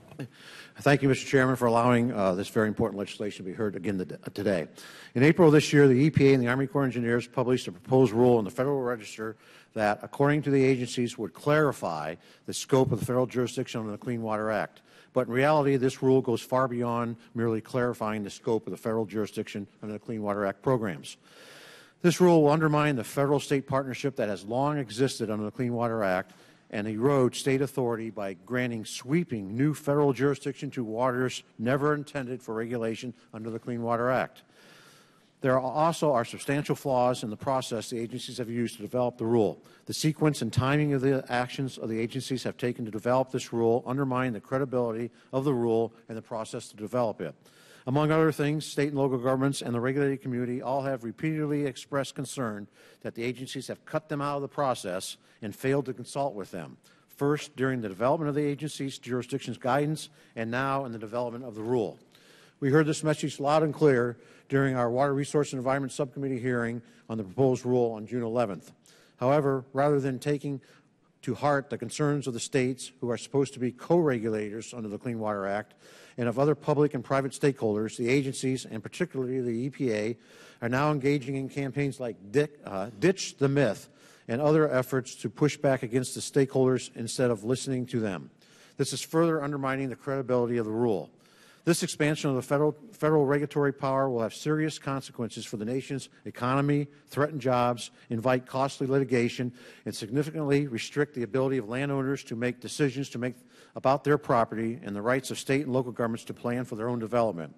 Thank you, Mr. Chairman, for allowing this very important legislation to be heard again today. In April of this year, the EPA and the Army Corps of Engineers published a proposed rule in the Federal Register that, according to the agencies, would clarify the scope of the federal jurisdiction under the Clean Water Act. But in reality, this rule goes far beyond merely clarifying the scope of the federal jurisdiction under the Clean Water Act programs. This rule will undermine the federal-state partnership that has long existed under the Clean Water Act and erode state authority by granting sweeping new federal jurisdiction to waters never intended for regulation under the Clean Water Act. There also are substantial flaws in the process the agencies have used to develop the rule. The sequence and timing of the actions of the agencies have taken to develop this rule undermine the credibility of the rule and the process to develop it. Among other things, state and local governments and the regulated community all have repeatedly expressed concern that the agencies have cut them out of the process and failed to consult with them, first during the development of the agency's jurisdiction's guidance and now in the development of the rule. We heard this message loud and clear during our Water Resource and Environment Subcommittee hearing on the proposed rule on June 11th. However, rather than taking to heart the concerns of the states who are supposed to be co-regulators under the Clean Water Act and of other public and private stakeholders, the agencies, and particularly the EPA, are now engaging in campaigns like Ditch the Myth and other efforts to push back against the stakeholders instead of listening to them. This is further undermining the credibility of the rule. This expansion of the federal regulatory power will have serious consequences for the nation's economy, threaten jobs, invite costly litigation, and significantly restrict the ability of landowners to make decisions about their property and the rights of state and local governments to plan for their own development.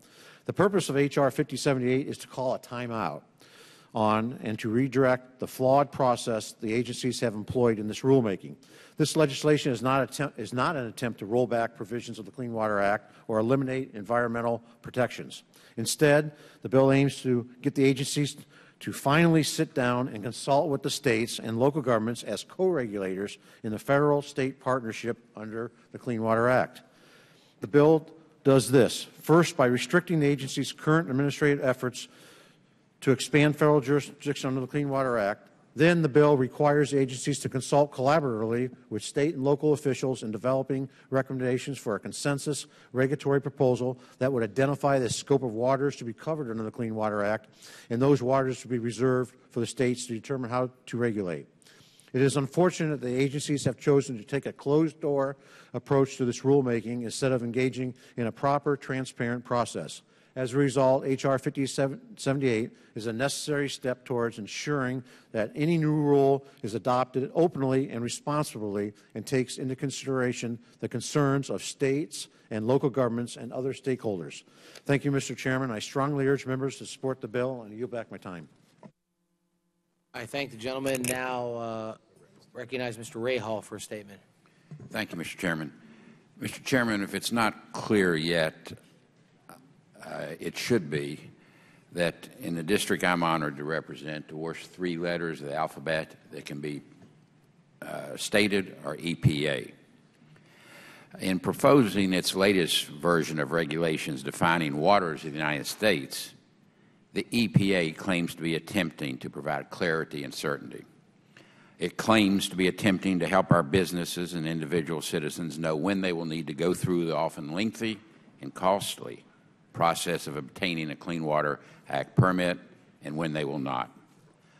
The purpose of H.R. 5078 is to call a timeout on and to redirect the flawed process the agencies have employed in this rulemaking. This legislation is not an attempt to roll back provisions of the Clean Water Act or eliminate environmental protections. Instead, the bill aims to get the agencies to finally sit down and consult with the states and local governments as co-regulators in the federal-state partnership under the Clean Water Act. The bill does this, first by restricting the agency's current administrative efforts to expand federal jurisdiction under the Clean Water Act. Then the bill requires the agencies to consult collaboratively with state and local officials in developing recommendations for a consensus regulatory proposal that would identify the scope of waters to be covered under the Clean Water Act and those waters to be reserved for the states to determine how to regulate. It is unfortunate that the agencies have chosen to take a closed-door approach to this rulemaking instead of engaging in a proper, transparent process. As a result, H.R. 5078 is a necessary step towards ensuring that any new rule is adopted openly and responsibly and takes into consideration the concerns of states and local governments and other stakeholders. Thank you, Mr. Chairman. I strongly urge members to support the bill, and I yield back my time. I thank the gentleman. Now recognize Mr. Rahal for a statement. Thank you, Mr. Chairman. Mr. Chairman, if it's not clear yet, it should be that in the district I'm honored to represent, the worst three letters of the alphabet that can be stated are EPA. In proposing its latest version of regulations defining waters of the United States, the EPA claims to be attempting to provide clarity and certainty. It claims to be attempting to help our businesses and individual citizens know when they will need to go through the often lengthy and costly process of obtaining a Clean Water Act permit and when they will not.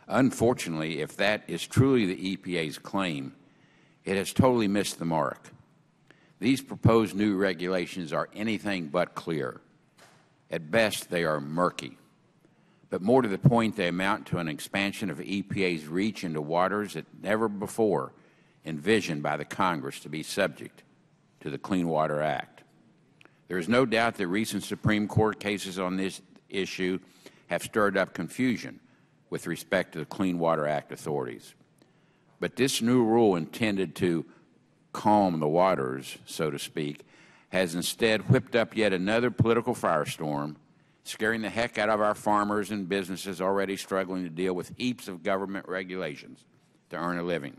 Unfortunately, if that is truly the EPA's claim, it has totally missed the mark. These proposed new regulations are anything but clear. At best, they are murky. But more to the point, they amount to an expansion of EPA's reach into waters that never before envisioned by the Congress to be subject to the Clean Water Act. There is no doubt that recent Supreme Court cases on this issue have stirred up confusion with respect to the Clean Water Act authorities. But this new rule intended to calm the waters, so to speak, has instead whipped up yet another political firestorm, scaring the heck out of our farmers and businesses already struggling to deal with heaps of government regulations to earn a living.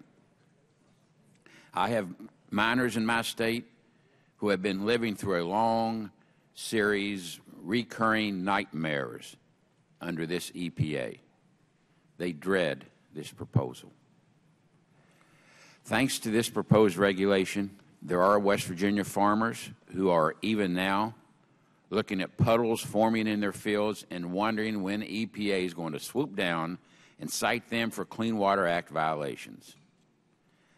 I have miners in my state who have been living through a long series, recurring nightmares under this EPA. They dread this proposal. Thanks to this proposed regulation, there are West Virginia farmers who are even now looking at puddles forming in their fields and wondering when EPA is going to swoop down and cite them for Clean Water Act violations.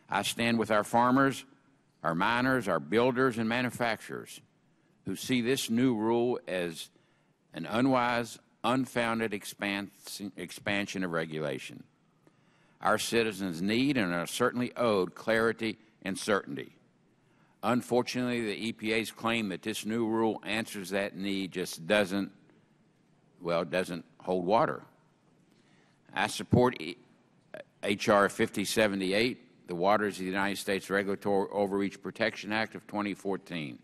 I stand with our farmers, our miners, our builders, and manufacturers who see this new rule as an unwise, unfounded expansion of regulation. Our citizens need and are certainly owed clarity and certainty. Unfortunately, the EPA's claim that this new rule answers that need just doesn't hold water. I support H.R. 5078, the Waters of the United States Regulatory Overreach Protection Act of 2014.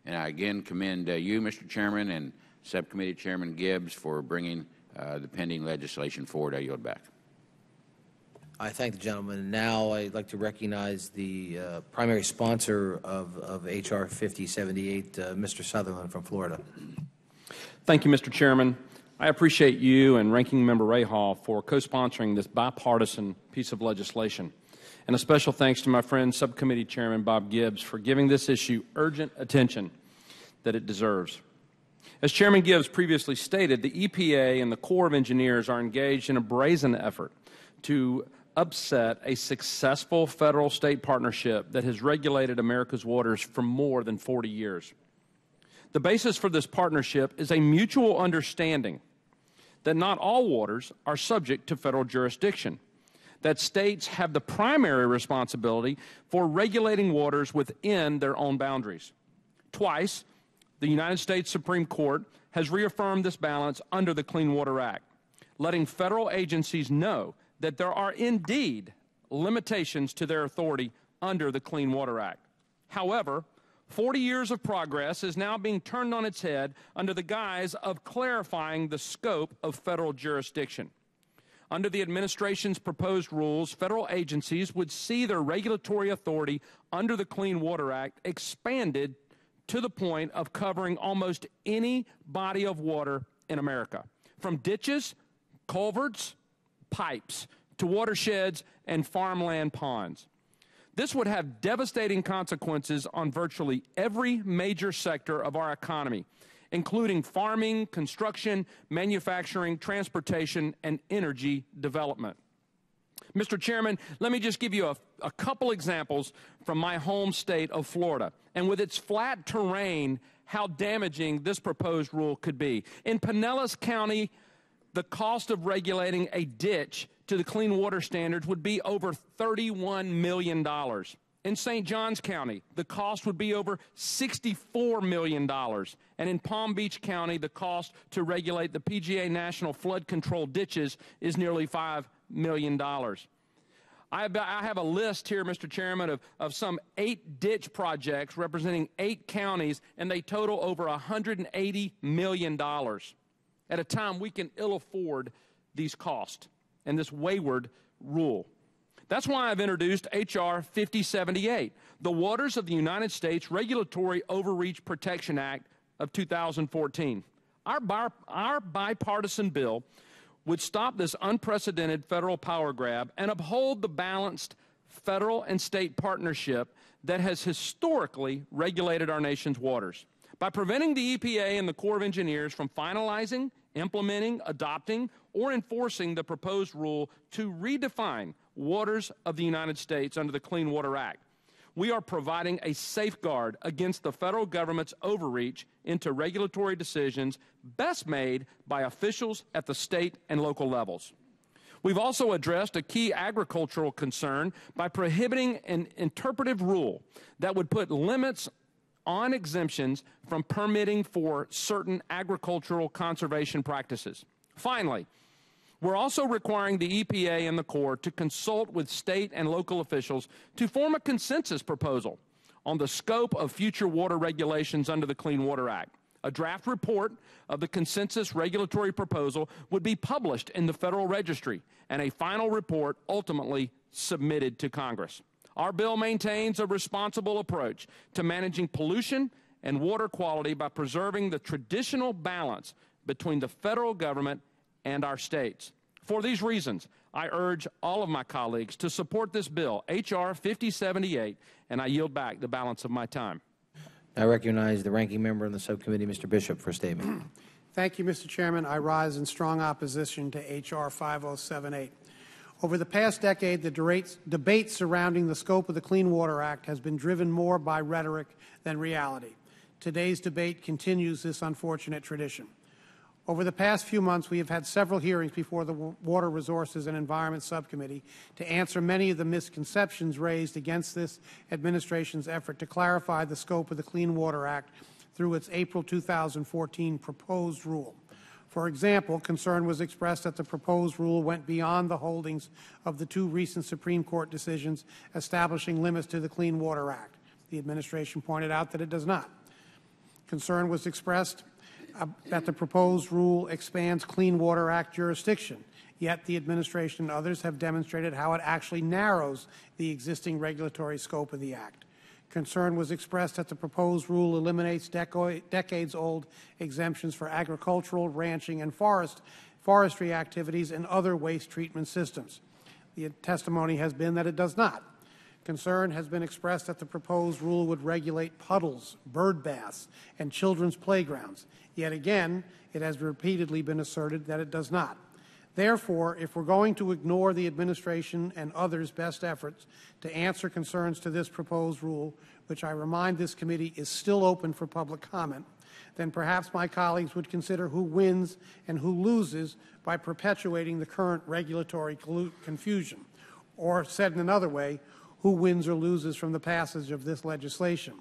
And I again commend you, Mr. Chairman, and Subcommittee Chairman Gibbs for bringing the pending legislation forward. I yield back. I thank the gentleman. Now I'd like to recognize the primary sponsor of H.R. 5078, Mr. Sutherland from Florida. Thank you, Mr. Chairman. I appreciate you and Ranking Member Rahal for co-sponsoring this bipartisan piece of legislation. And a special thanks to my friend, Subcommittee Chairman Bob Gibbs, for giving this issue urgent attention that it deserves. As Chairman Gibbs previously stated, the EPA and the Corps of Engineers are engaged in a brazen effort to upset a successful federal-state partnership that has regulated America's waters for more than 40 years. The basis for this partnership is a mutual understanding that not all waters are subject to federal jurisdiction, that states have the primary responsibility for regulating waters within their own boundaries. Twice, the United States Supreme Court has reaffirmed this balance under the Clean Water Act, letting federal agencies know that there are indeed limitations to their authority under the Clean Water Act. However, 40 years of progress is now being turned on its head under the guise of clarifying the scope of federal jurisdiction. Under the administration's proposed rules, federal agencies would see their regulatory authority under the Clean Water Act expanded to the point of covering almost any body of water in America, from ditches, culverts, pipes, to watersheds and farmland ponds. This would have devastating consequences on virtually every major sector of our economy, including farming, construction, manufacturing, transportation, and energy development. Mr. Chairman, let me just give you a couple examples from my home state of Florida, and with its flat terrain, how damaging this proposed rule could be. In Pinellas County, the cost of regulating a ditch to the clean water standards would be over $31 million. In St. Johns County, the cost would be over $64 million. And in Palm Beach County, the cost to regulate the PGA National flood control ditches is nearly $5 million. I have a list here, Mr. Chairman, of some 8 ditch projects representing 8 counties, and they total over $180 million at a time we can ill afford these costs and this wayward rule. That's why I've introduced H.R. 5078, the Waters of the United States Regulatory Overreach Protection Act of 2014. Our bipartisan bill would stop this unprecedented federal power grab and uphold the balanced federal and state partnership that has historically regulated our nation's waters. By preventing the EPA and the Corps of Engineers from finalizing, implementing, adopting, or enforcing the proposed rule to redefine waters of the United States under the Clean Water Act, we are providing a safeguard against the federal government's overreach into regulatory decisions best made by officials at the state and local levels. We've also addressed a key agricultural concern by prohibiting an interpretive rule that would put limits on exemptions from permitting for certain agricultural conservation practices. Finally, we're also requiring the EPA and the Corps to consult with state and local officials to form a consensus proposal on the scope of future water regulations under the Clean Water Act. A draft report of the consensus regulatory proposal would be published in the Federal Registry, and a final report ultimately submitted to Congress. Our bill maintains a responsible approach to managing pollution and water quality by preserving the traditional balance between the federal government and our states. For these reasons, I urge all of my colleagues to support this bill, H.R. 5078, and I yield back the balance of my time. I recognize the ranking member on the subcommittee, Mr. Bishop, for a statement. Thank you, Mr. Chairman. I rise in strong opposition to H.R. 5078. Over the past decade, the debate surrounding the scope of the Clean Water Act has been driven more by rhetoric than reality. Today's debate continues this unfortunate tradition. Over the past few months, we have had several hearings before the Water Resources and Environment Subcommittee to answer many of the misconceptions raised against this administration's effort to clarify the scope of the Clean Water Act through its April 2014 proposed rule. For example, concern was expressed that the proposed rule went beyond the holdings of the 2 recent Supreme Court decisions establishing limits to the Clean Water Act. The administration pointed out that it does not. Concern was expressed that the proposed rule expands Clean Water Act jurisdiction, yet the administration and others have demonstrated how it actually narrows the existing regulatory scope of the Act. Concern was expressed that the proposed rule eliminates decades-old exemptions for agricultural, ranching, and forestry activities and other waste treatment systems. The testimony has been that it does not. Concern has been expressed that the proposed rule would regulate puddles, bird baths, and children's playgrounds. Yet again, it has repeatedly been asserted that it does not. Therefore, if we're going to ignore the administration and others' best efforts to answer concerns to this proposed rule, which I remind this committee is still open for public comment, then perhaps my colleagues would consider who wins and who loses by perpetuating the current regulatory confusion. Or said in another way, who wins or loses from the passage of this legislation.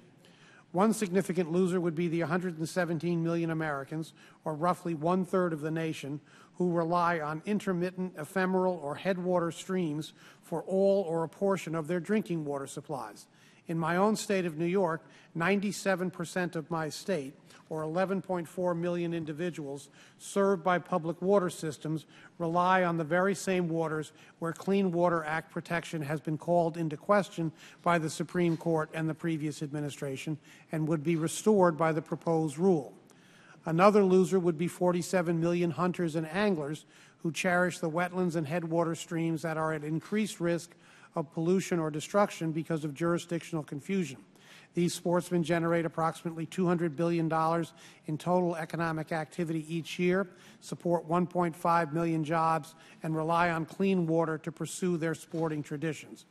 One significant loser would be the 117 million Americans, or roughly 1/3 of the nation, who rely on intermittent, ephemeral, or headwater streams for all or a portion of their drinking water supplies. In my own state of New York, 97% of my state, or 11.4 million individuals served by public water systems, rely on the very same waters where Clean Water Act protection has been called into question by the Supreme Court and the previous administration and would be restored by the proposed rule. Another loser would be 47 million hunters and anglers who cherish the wetlands and headwater streams that are at increased risk of pollution or destruction because of jurisdictional confusion. These sportsmen generate approximately $200 billion in total economic activity each year, support 1.5 million jobs, and rely on clean water to pursue their sporting traditions.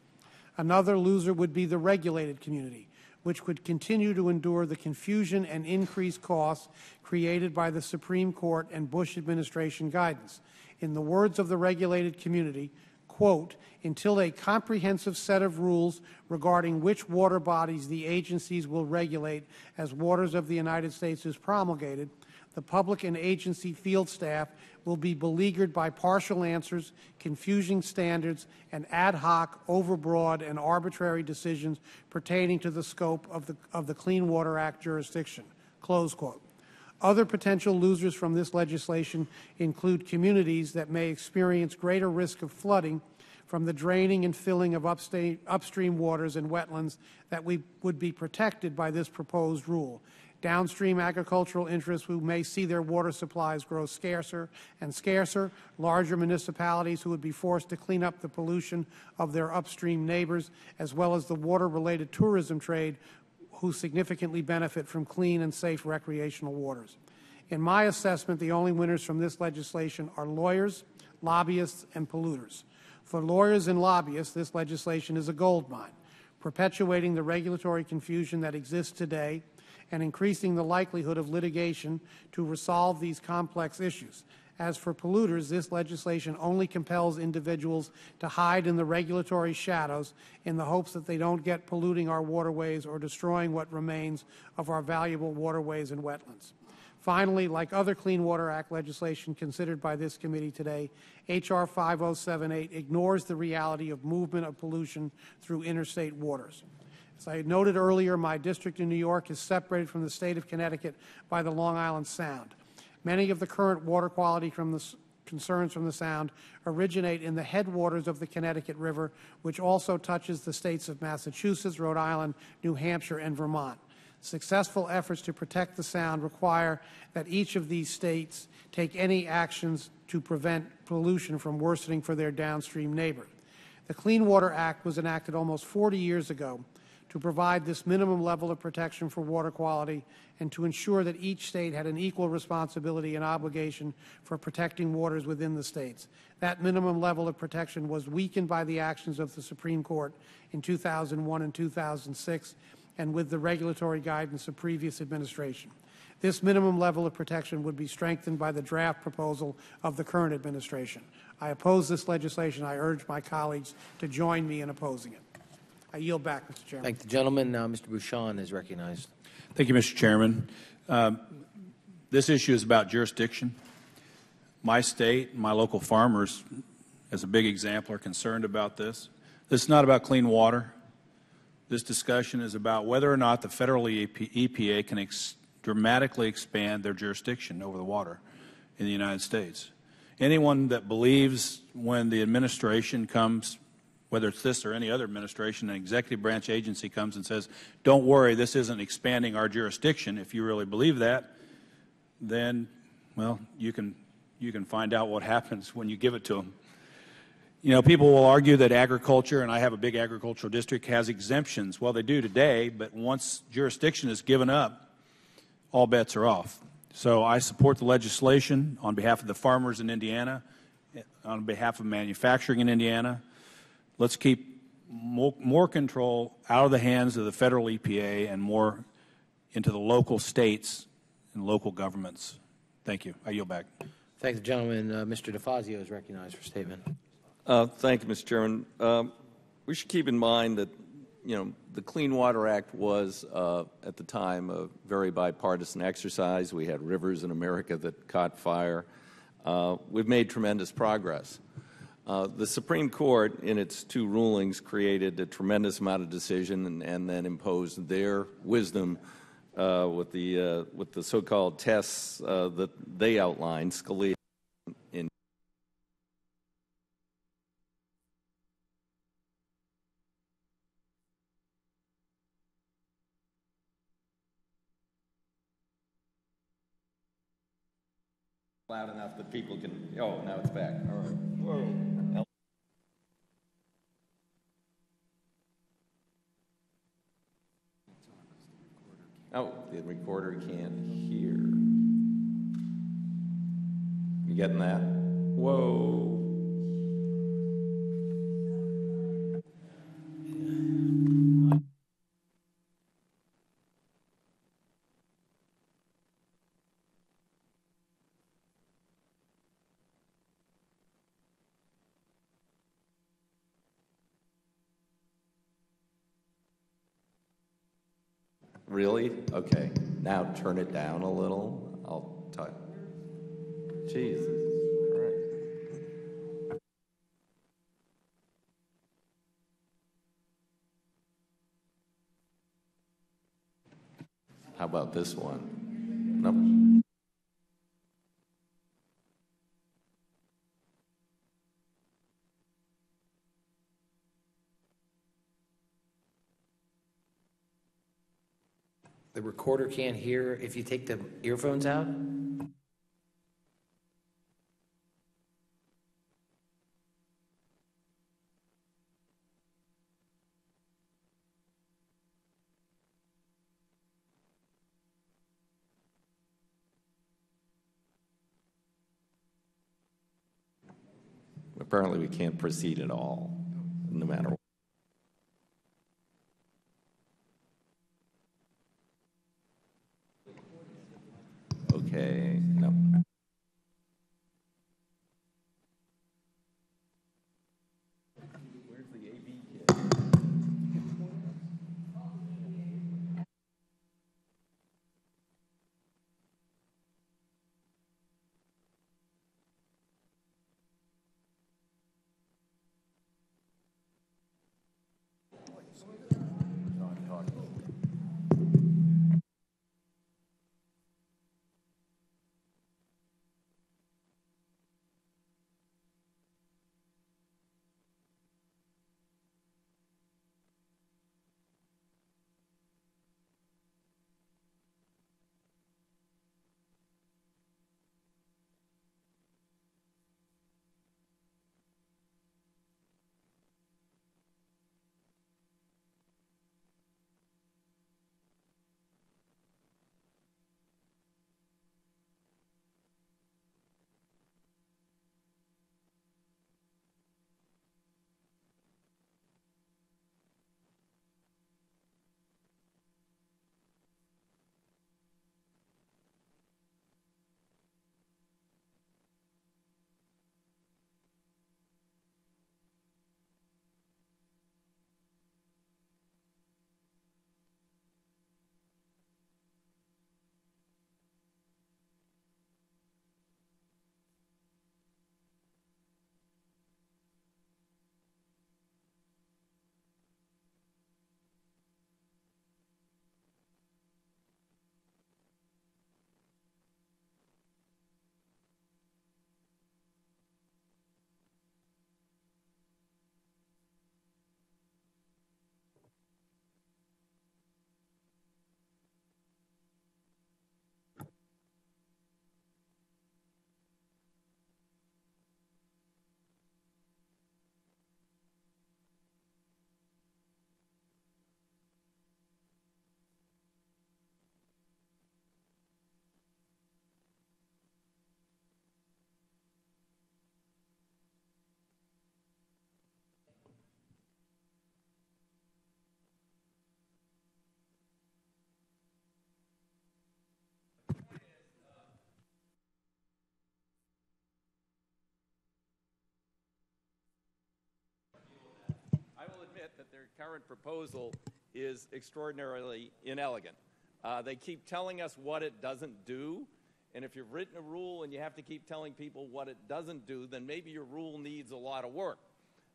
Another loser would be the regulated community, which would continue to endure the confusion and increased costs created by the Supreme Court and Bush administration guidance. In the words of the regulated community, quote, until a comprehensive set of rules regarding which water bodies the agencies will regulate as waters of the United States is promulgated, the public and agency field staff will be beleaguered by partial answers, confusing standards, and ad hoc, overbroad, and arbitrary decisions pertaining to the scope of the Clean Water Act jurisdiction, close quote. Other potential losers from this legislation include communities that may experience greater risk of flooding from the draining and filling of upstream waters and wetlands that would be protected by this proposed rule. Downstream agricultural interests who may see their water supplies grow scarcer and scarcer, larger municipalities who would be forced to clean up the pollution of their upstream neighbors, as well as the water-related tourism trade who significantly benefit from clean and safe recreational waters. In my assessment, the only winners from this legislation are lawyers, lobbyists, and polluters. For lawyers and lobbyists, this legislation is a gold mine, perpetuating the regulatory confusion that exists today and increasing the likelihood of litigation to resolve these complex issues. As for polluters, this legislation only compels individuals to hide in the regulatory shadows in the hopes that they don't get polluting our waterways or destroying what remains of our valuable waterways and wetlands. Finally, like other Clean Water Act legislation considered by this committee today, H.R. 5078 ignores the reality of movement of pollution through interstate waters. As I noted earlier, my district in New York is separated from the state of Connecticut by the Long Island Sound. Many of the current water quality concerns from the Sound originate in the headwaters of the Connecticut River, which also touches the states of Massachusetts, Rhode Island, New Hampshire, and Vermont. Successful efforts to protect the Sound require that each of these states take any actions to prevent pollution from worsening for their downstream neighbors. The Clean Water Act was enacted almost 40 years ago to provide this minimum level of protection for water quality and to ensure that each state had an equal responsibility and obligation for protecting waters within the states. That minimum level of protection was weakened by the actions of the Supreme Court in 2001 and 2006 and with the regulatory guidance of previous administration. This minimum level of protection would be strengthened by the draft proposal of the current administration. I oppose this legislation. I urge my colleagues to join me in opposing it. I yield back, Mr. Chairman. Thank the gentleman. Now, Mr. Bouchon is recognized. Thank you, Mr. Chairman. This issue is about jurisdiction. My state, my local farmers, as a big example, are concerned about this. This is not about clean water. This discussion is about whether or not the federal EPA can dramatically expand their jurisdiction over the water in the United States. Anyone that believes when the administration comes, whether it's this or any other administration, an executive branch agency comes and says, don't worry, this isn't expanding our jurisdiction, if you really believe that, then, well, you can find out what happens when you give it to them. You know, people will argue that agriculture, and I have a big agricultural district, has exemptions. Well, they do today, but once jurisdiction is given up, all bets are off. So I support the legislation on behalf of the farmers in Indiana, on behalf of manufacturing in Indiana. Let's keep more control out of the hands of the federal EPA and more into the local states and local governments. Thank you. I yield back. Thank the gentleman. Mr. DeFazio is recognized for statement. Thank you, Mr. Chairman. We should keep in mind that, you know, the Clean Water Act was, at the time, a very bipartisan exercise. We had rivers in America that caught fire. We've made tremendous progress. The Supreme Court, in its two rulings, created a tremendous amount of decision and then imposed their wisdom with the so-called tests that they outlined, Scalia in loud enough that people can. Oh, now it's back. All right. Whoa. Oh, the recorder can't hear. You getting that? Whoa. Really? Okay. Now turn it down a little. I'll talk. Jesus Christ. How about this one? Nope. The recorder can't hear if you take the earphones out? Apparently we can't proceed at all, no matter what. Okay, no. Where's the AV kit? I will admit that their current proposal is extraordinarily inelegant. They keep telling us what it doesn't do, and if you've written a rule and you have to keep telling people what it doesn't do, then maybe your rule needs a lot of work.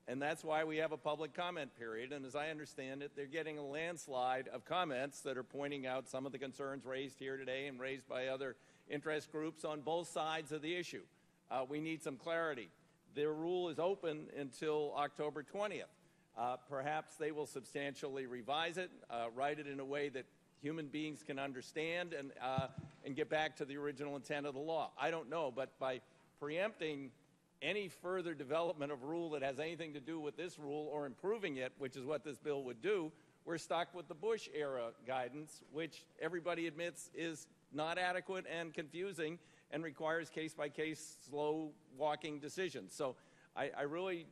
And that's why we have a public comment period, and as I understand it, they're getting a landslide of comments that are pointing out some of the concerns raised here today and raised by other interest groups on both sides of the issue. We need some clarity. Their rule is open until October 20th. Perhaps they will substantially revise it, write it in a way that human beings can understand and get back to the original intent of the law. I don't know, but by preempting any further development of rule that has anything to do with this rule or improving it, which is what this bill would do, we're stuck with the Bush-era guidance, which everybody admits is not adequate and confusing and requires case-by-case, slow-walking decisions. So I really,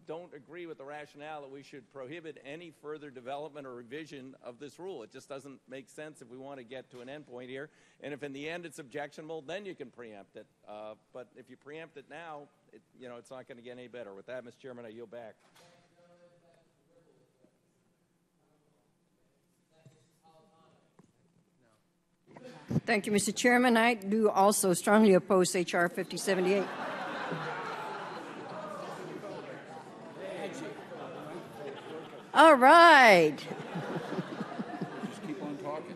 don't agree with the rationale that we should prohibit any further development or revision of this rule. It just doesn't make sense if we want to get to an end point here. And if in the end it's objectionable, then you can preempt it. But if you preempt it now, it's not going to get any better. With that, Mr. Chairman, I yield back. Thank you, Mr. Chairman. I do also strongly oppose H.R. 5078. All right. Just keep on talking.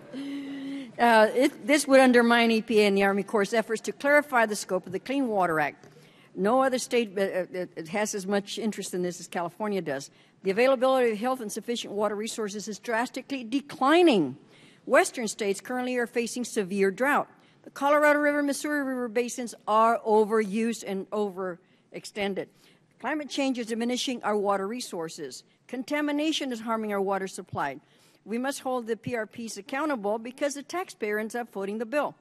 This would undermine EPA and the Army Corps' efforts to clarify the scope of the Clean Water Act. No other state has as much interest in this as California does. The availability of health and sufficient water resources is drastically declining. Western states currently are facing severe drought. The Colorado River, Missouri River basins are overused and overextended. Climate change is diminishing our water resources. Contamination is harming our water supply. We must hold the PRPs accountable because the taxpayer ends up footing the bill.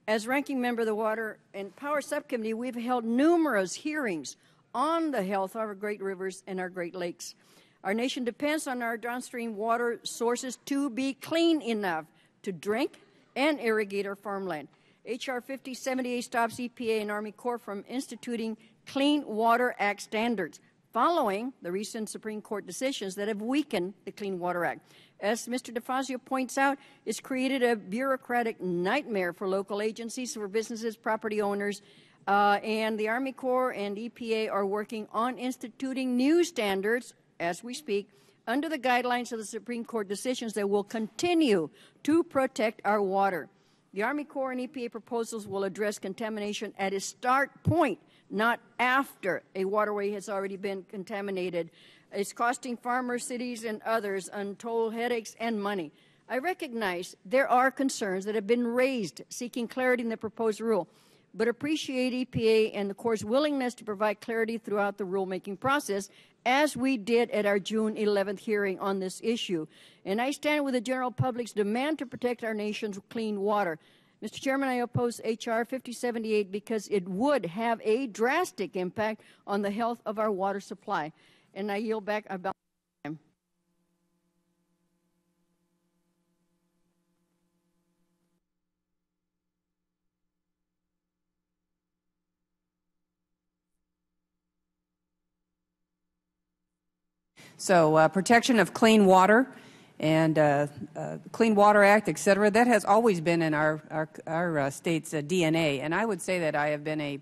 As ranking member of the Water and Power Subcommittee, we've held numerous hearings on the health of our great rivers and our Great Lakes. Our nation depends on our downstream water sources to be clean enough to drink and irrigate our farmland. H.R. 5078 stops EPA and Army Corps from instituting Clean Water Act standards, following the recent Supreme Court decisions that have weakened the Clean Water Act. As Mr. DeFazio points out, it's created a bureaucratic nightmare for local agencies, for businesses, property owners, and the Army Corps and EPA are working on instituting new standards as we speak under the guidelines of the Supreme Court decisions that will continue to protect our water. The Army Corps and EPA proposals will address contamination at its start point, not after a waterway has already been contaminated. It's costing farmers, cities, and others untold headaches and money. I recognize there are concerns that have been raised seeking clarity in the proposed rule, but appreciate EPA and the Corps' willingness to provide clarity throughout the rulemaking process, as we did at our June 11th hearing on this issue. And I stand with the general public's demand to protect our nation's clean water. Mr. Chairman, I oppose H.R. 5078 because it would have a drastic impact on the health of our water supply. And I yield back about time. So protection of clean water and Clean Water Act, et cetera, that has always been in our state's DNA. And I would say that I have been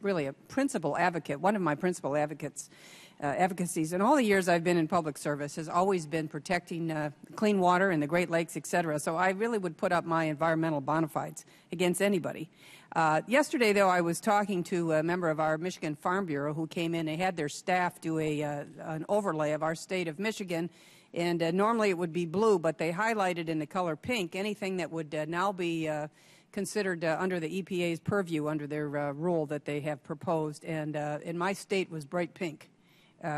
really a principal advocate. One of my principal advocacies in all the years I've been in public service has always been protecting clean water in the Great Lakes, et cetera. So I really would put up my environmental bona fides against anybody. Yesterday, though, I was talking to a member of our Michigan Farm Bureau who came in and had their staff do an overlay of our state of Michigan. And normally it would be blue, but they highlighted in the color pink anything that would now be considered under the EPA's purview under their rule that they have proposed. And in my state was bright pink,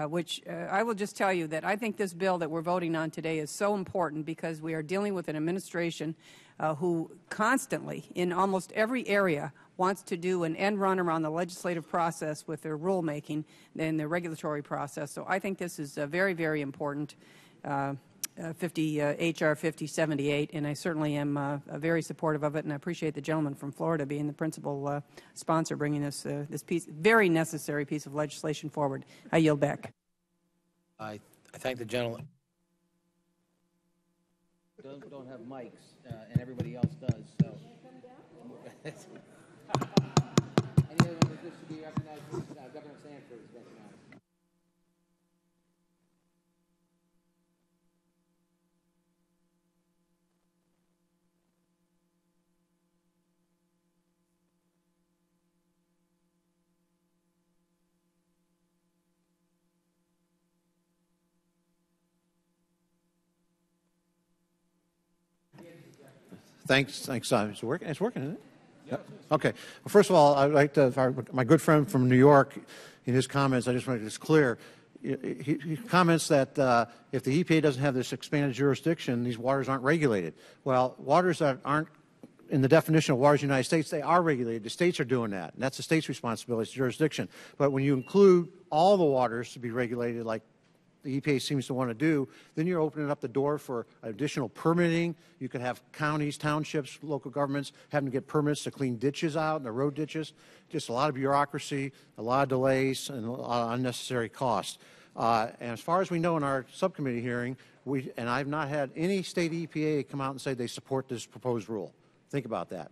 which I will just tell you that I think this bill that we're voting on today is so important because we are dealing with an administration who constantly, in almost every area, wants to do an end run around the legislative process with their rulemaking and their regulatory process. So I think this is very, very important. H.R. 5078, and I certainly am very supportive of it, and I appreciate the gentleman from Florida being the principal sponsor bringing this very necessary piece of legislation forward. I yield back. I thank the gentleman. Don't have mics, and everybody else does. So. Anyone with this to be recognized, Governor Sanford is recognized. Thanks. It's working, isn't it? Yep. Okay. Well, first of all, I'd like to, my good friend from New York, in his comments, I just want to make this clear. he comments that if the EPA doesn't have this expanded jurisdiction, these waters aren't regulated. Well, waters that aren't in the definition of waters in the United States, they are regulated. The states are doing that, and that's the state's responsibility, it's jurisdiction. But when you include all the waters to be regulated like the EPA seems to want to do, then you're opening up the door for additional permitting. You could have counties, townships, local governments having to get permits to clean ditches out and the road ditches. Just a lot of bureaucracy, a lot of delays, and a lot of unnecessary costs. And as far as we know in our subcommittee hearing, and I've not had any state EPA come out and say they support this proposed rule. Think about that.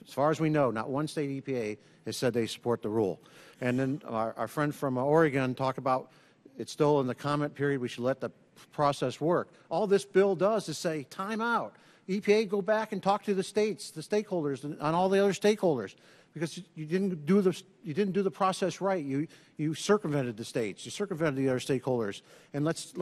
As far as we know, not one state EPA has said they support the rule. And then our friend from Oregon talked about it's still in the comment period. We should let the process work. All this bill does is say, time out. EPA, go back and talk to the states, the stakeholders, and all the other stakeholders, because you didn't do the process right. You circumvented the states. You circumvented the other stakeholders. And let's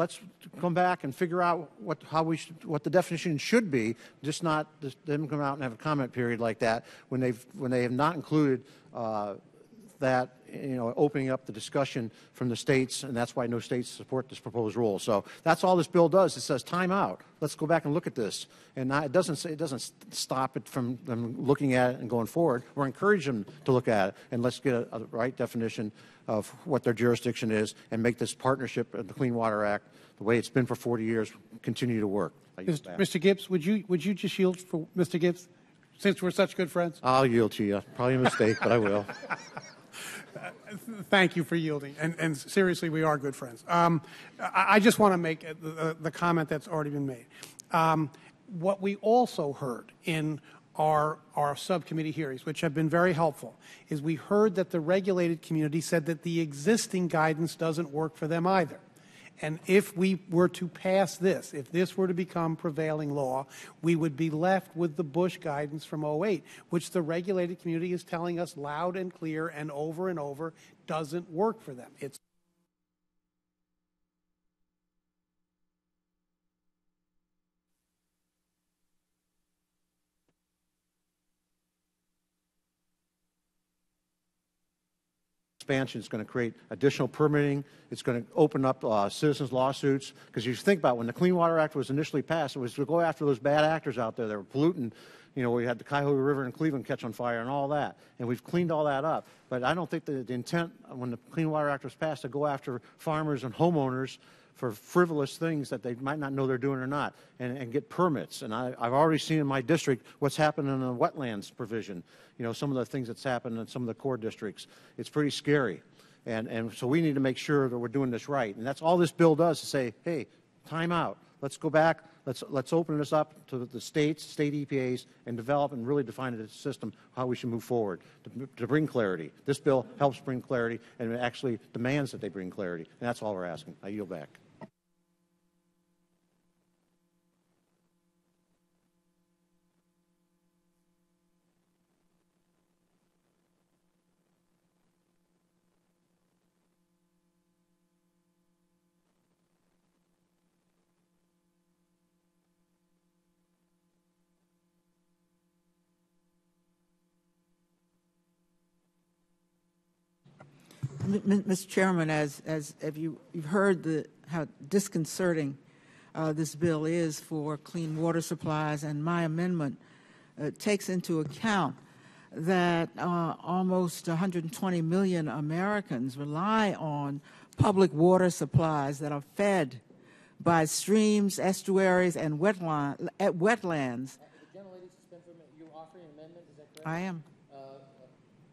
come back and figure out what the definition should be. Just not them come out and have a comment period like that when they have not included that, opening up the discussion from the states, and that's why no states support this proposed rule. So that's all this bill does. It says time out. Let's go back and look at this. And it doesn't stop it from them looking at it and going forward. We're encouraging them to look at it, and let's get a right definition of what their jurisdiction is and make this partnership of the Clean Water Act, the way it's been for 40 years, continue to work. Mr. Gibbs, would you just yield for Mr. Gibbs, since we're such good friends? I'll yield to you. Probably a mistake, but I will. Thank you for yielding. And seriously, we are good friends. I just want to make the comment that's already been made. What we also heard in our subcommittee hearings, which have been very helpful, is we heard that the regulated community said that the existing guidance doesn't work for them either. And if we were to pass this, if this were to become prevailing law, we would be left with the Bush guidance from '08, which the regulated community is telling us loud and clear and over doesn't work for them. It's expansion is going to create additional permitting. It's going to open up citizens' lawsuits. Because you think about when the Clean Water Act was initially passed, it was to go after those bad actors out there that were polluting. We had the Cuyahoga River in Cleveland catch on fire and all that. And we've cleaned all that up. But I don't think the intent when the Clean Water Act was passed to go after farmers and homeowners for frivolous things that they might not know they're doing or not, and get permits. And I've already seen in my district what's happened in the wetlands provision, some of the things that's happened in some of the core districts. It's pretty scary. And so we need to make sure that we're doing this right. And that's all this bill does, is say, hey, time out. Let's go back. Let's open this up to the states, state EPAs, and develop and really define a system how we should move forward to bring clarity. This bill helps bring clarity, and it actually demands that they bring clarity. And that's all we're asking. I yield back. Mr. Chairman, as you've heard how disconcerting this bill is for clean water supplies, and my amendment takes into account that almost 120 million Americans rely on public water supplies that are fed by streams, estuaries, and wetlands. The gentlelady's been you're offering an amendment, is that correct? I am.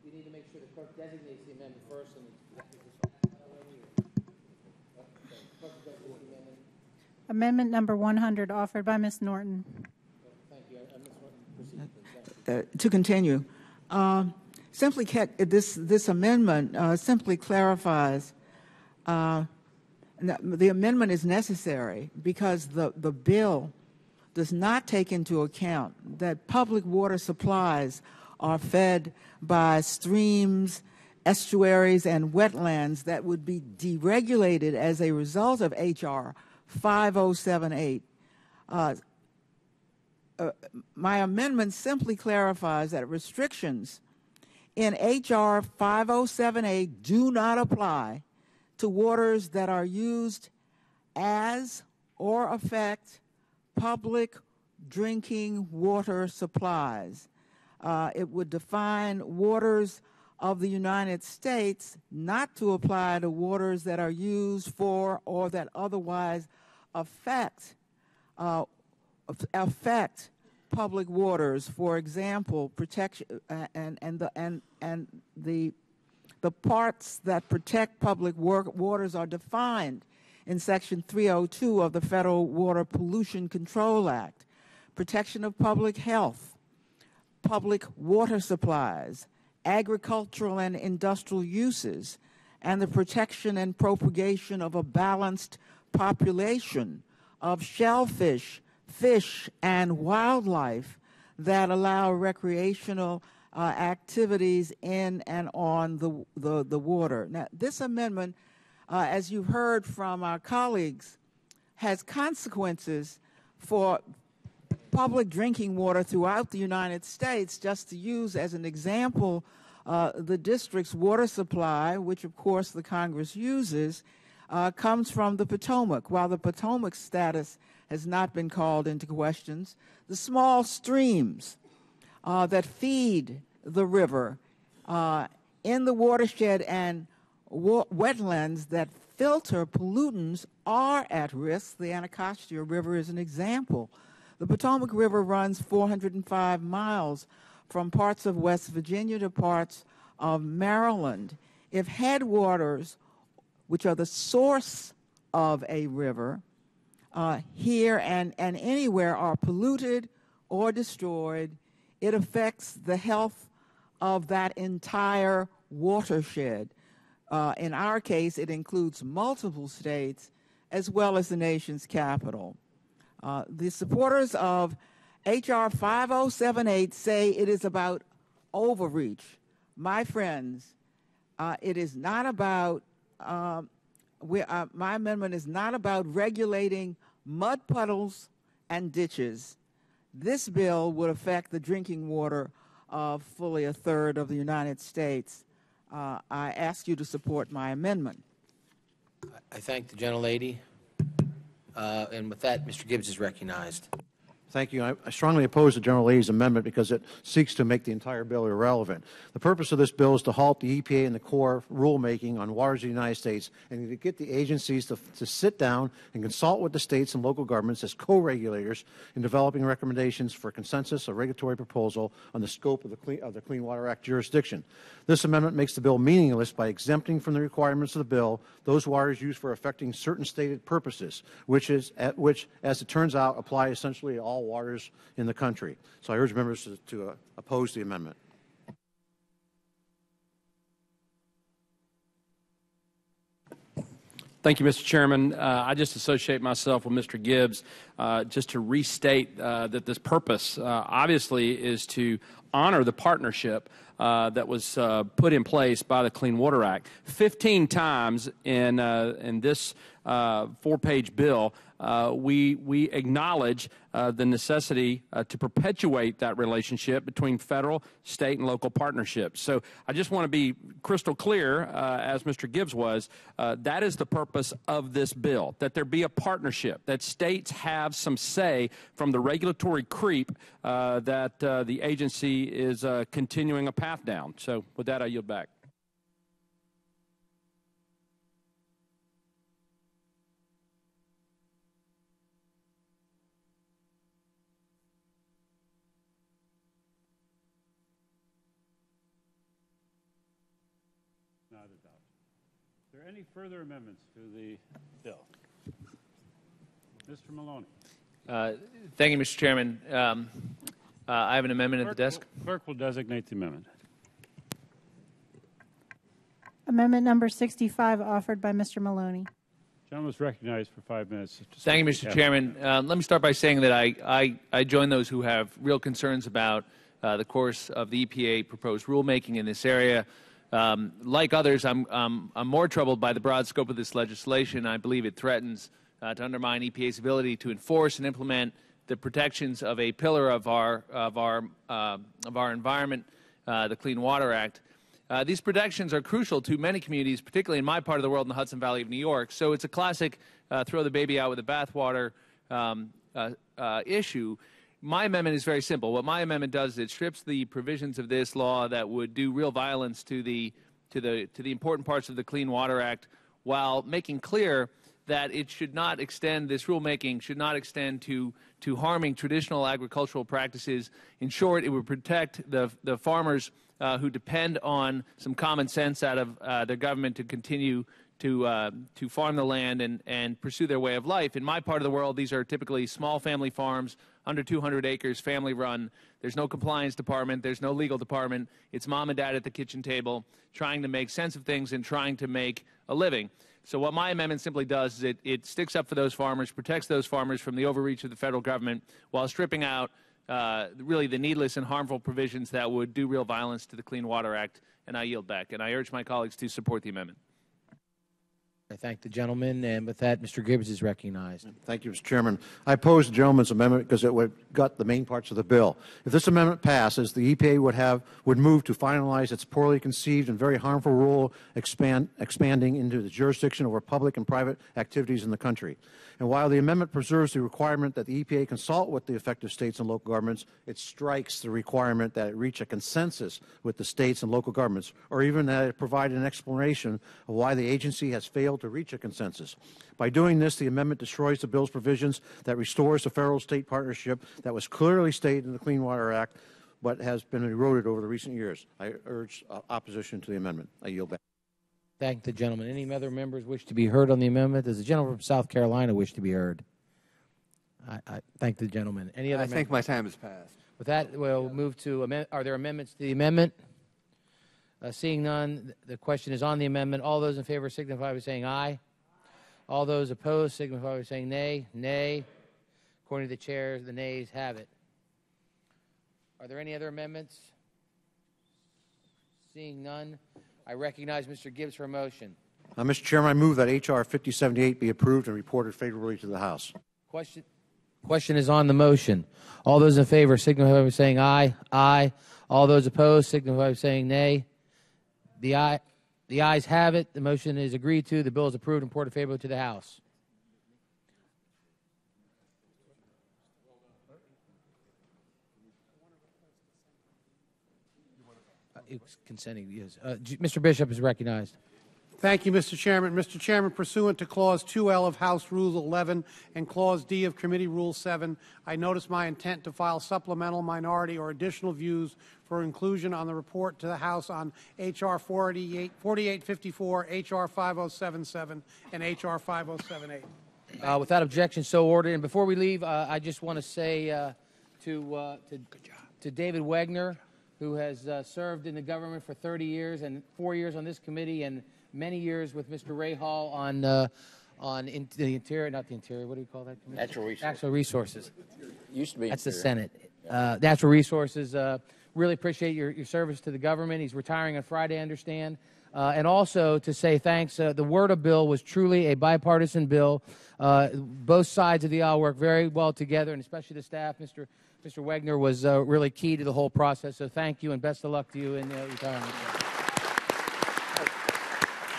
We need to make sure the clerk designates the amendment first. Amendment number 100, offered by Ms. Norton. Thank you. Ms. Norton, proceed. To continue, this amendment simply clarifies. The amendment is necessary because the bill does not take into account that public water supplies are fed by streams, estuaries, and wetlands that would be deregulated as a result of H.R. 5078. My amendment simply clarifies that restrictions in H.R. 5078 do not apply to waters that are used as or affect public drinking water supplies. It would define waters of the United States not to apply to waters that are used for or that otherwise affect public waters. For example, protection and the parts that protect public waters are defined in Section 302 of the Federal Water Pollution Control Act. Protection of public health, public water supplies, agricultural and industrial uses, and the protection and propagation of a balanced population of shellfish, fish, and wildlife that allow recreational activities in and on the water. Now, this amendment, as you've heard from our colleagues, has consequences for public drinking water throughout the United States. Just to use as an example, the district's water supply, which of course the Congress uses, comes from the Potomac. While the Potomac's status has not been called into questions, the small streams that feed the river in the watershed and wetlands that filter pollutants are at risk. The Anacostia River is an example. The Potomac River runs 405 miles from parts of West Virginia to parts of Maryland. If headwaters, which are the source of a river, here and anywhere are polluted or destroyed, it affects the health of that entire watershed. In our case, it includes multiple states as well as the nation's capital. The supporters of H.R. 5078 say it is about overreach. My friends, it is not about, my amendment is not about regulating mud puddles and ditches. This bill would affect the drinking water of fully a third of the United States. I ask you to support my amendment. I thank the gentlelady. And with that, Mr. Gibbs is recognized. Thank you. I strongly oppose the gentlelady's amendment because it seeks to make the entire bill irrelevant. The purpose of this bill is to halt the EPA and the Corps rulemaking on waters of the United States and to get the agencies to sit down and consult with the states and local governments as co-regulators in developing recommendations for consensus or regulatory proposal on the scope of the Clean Water Act jurisdiction. This amendment makes the bill meaningless by exempting from the requirements of the bill those waters used for affecting certain stated purposes, which, as it turns out, apply essentially to all waters in the country. So I urge members to oppose the amendment. Thank you, Mr. Chairman. I just associate myself with Mr. Gibbs just to restate that this purpose obviously is to honor the partnership that was put in place by the Clean Water Act. 15 times in this four-page bill, we acknowledge the necessity to perpetuate that relationship between federal, state, and local partnerships. So I just want to be crystal clear, as Mr. Gibbs was, that is the purpose of this bill, that there be a partnership, that states have some say from the regulatory creep that the agency is continuing a path down. So with that, I yield back. Not adopted. Are there any further amendments to the bill? Mr. Maloney. Thank you, Mr. Chairman. I have an amendment at the desk. Clerk will designate the amendment. Amendment number 65, offered by Mr. Maloney. Gentleman is recognized for 5 minutes. Thank you, Mr. Chairman. Let me start by saying that I join those who have real concerns about the course of the EPA proposed rulemaking in this area. Like others, I'm more troubled by the broad scope of this legislation. I believe it threatens to undermine EPA's ability to enforce and implement the protections of a pillar of our environment, the Clean Water Act. These protections are crucial to many communities, particularly in my part of the world in the Hudson Valley of New York. So it's a classic throw the baby out with the bathwater issue. My amendment is very simple. What my amendment does is it strips the provisions of this law that would do real violence to the important parts of the Clean Water Act, while making clear that it should not extend, this rulemaking should not extend to harming traditional agricultural practices. In short, it would protect the farmers who depend on some common sense out of their government to continue to farm the land and pursue their way of life. In my part of the world, these are typically small family farms, under 200 acres, family run. There's no compliance department. There's no legal department. It's mom and dad at the kitchen table trying to make sense of things and trying to make a living. So what my amendment simply does is it sticks up for those farmers, protects those farmers from the overreach of the federal government while stripping out really the needless and harmful provisions that would do real violence to the Clean Water Act. And I yield back. And I urge my colleagues to support the amendment. I thank the gentleman, and with that, Mr. Gibbs is recognized. Thank you, Mr. Chairman. I oppose the gentleman's amendment because it would gut the main parts of the bill. If this amendment passes, the EPA would move to finalize its poorly conceived and very harmful rule expanding into the jurisdiction over public and private activities in the country. And while the amendment preserves the requirement that the EPA consult with the affected states and local governments, it strikes the requirement that it reach a consensus with the states and local governments, or even that it provide an explanation of why the agency has failed to reach a consensus. By doing this, the amendment destroys the bill's provisions that restores the federal-state partnership that was clearly stated in the Clean Water Act, but has been eroded over the recent years. I urge opposition to the amendment. I yield back. Thank the gentleman. Any other members wish to be heard on the amendment? Does the gentleman from South Carolina wish to be heard? I thank the gentleman. Any other? I think my time has passed. With that, we'll move to are there amendments to the amendment? Seeing none, the question is on the amendment. All those in favor signify by saying aye. All those opposed signify by saying nay. Nay. According to the chair, the nays have it. Are there any other amendments? Seeing none, I recognize Mr. Gibbs for a motion. Mr. Chairman, I move that H.R. 5078 be approved and reported favorably to the House. Question is on the motion. All those in favor signify by saying aye. Aye. All those opposed signify by saying nay. The ayes have it. The motion is agreed to. The bill is approved and reported favorably to the House. Consenting, yes. Mr. Bishop is recognized. Thank you, Mr. Chairman. Mr. Chairman, pursuant to Clause 2L of House Rule 11 and Clause D of Committee Rule 7, I notice my intent to file supplemental, minority, or additional views for inclusion on the report to the House on H.R. 4854, H.R. 5077, and H.R. 5078. Without objection, so ordered. And before we leave, I just want to say to David Wagner, who has served in the government for 30 years and 4 years on this committee and many years with Mr. Ray Hall on the interior, not the interior, what do you call that committee? Natural Resources. Used to be That's the interior. Senate. Natural Resources. Really appreciate your service to the government. He's retiring on Friday, I understand. And also to say thanks. The WRDA bill was truly a bipartisan bill. Both sides of the aisle worked very well together, and especially the staff. Mr. Wagner was really key to the whole process. So thank you, and best of luck to you in retirement.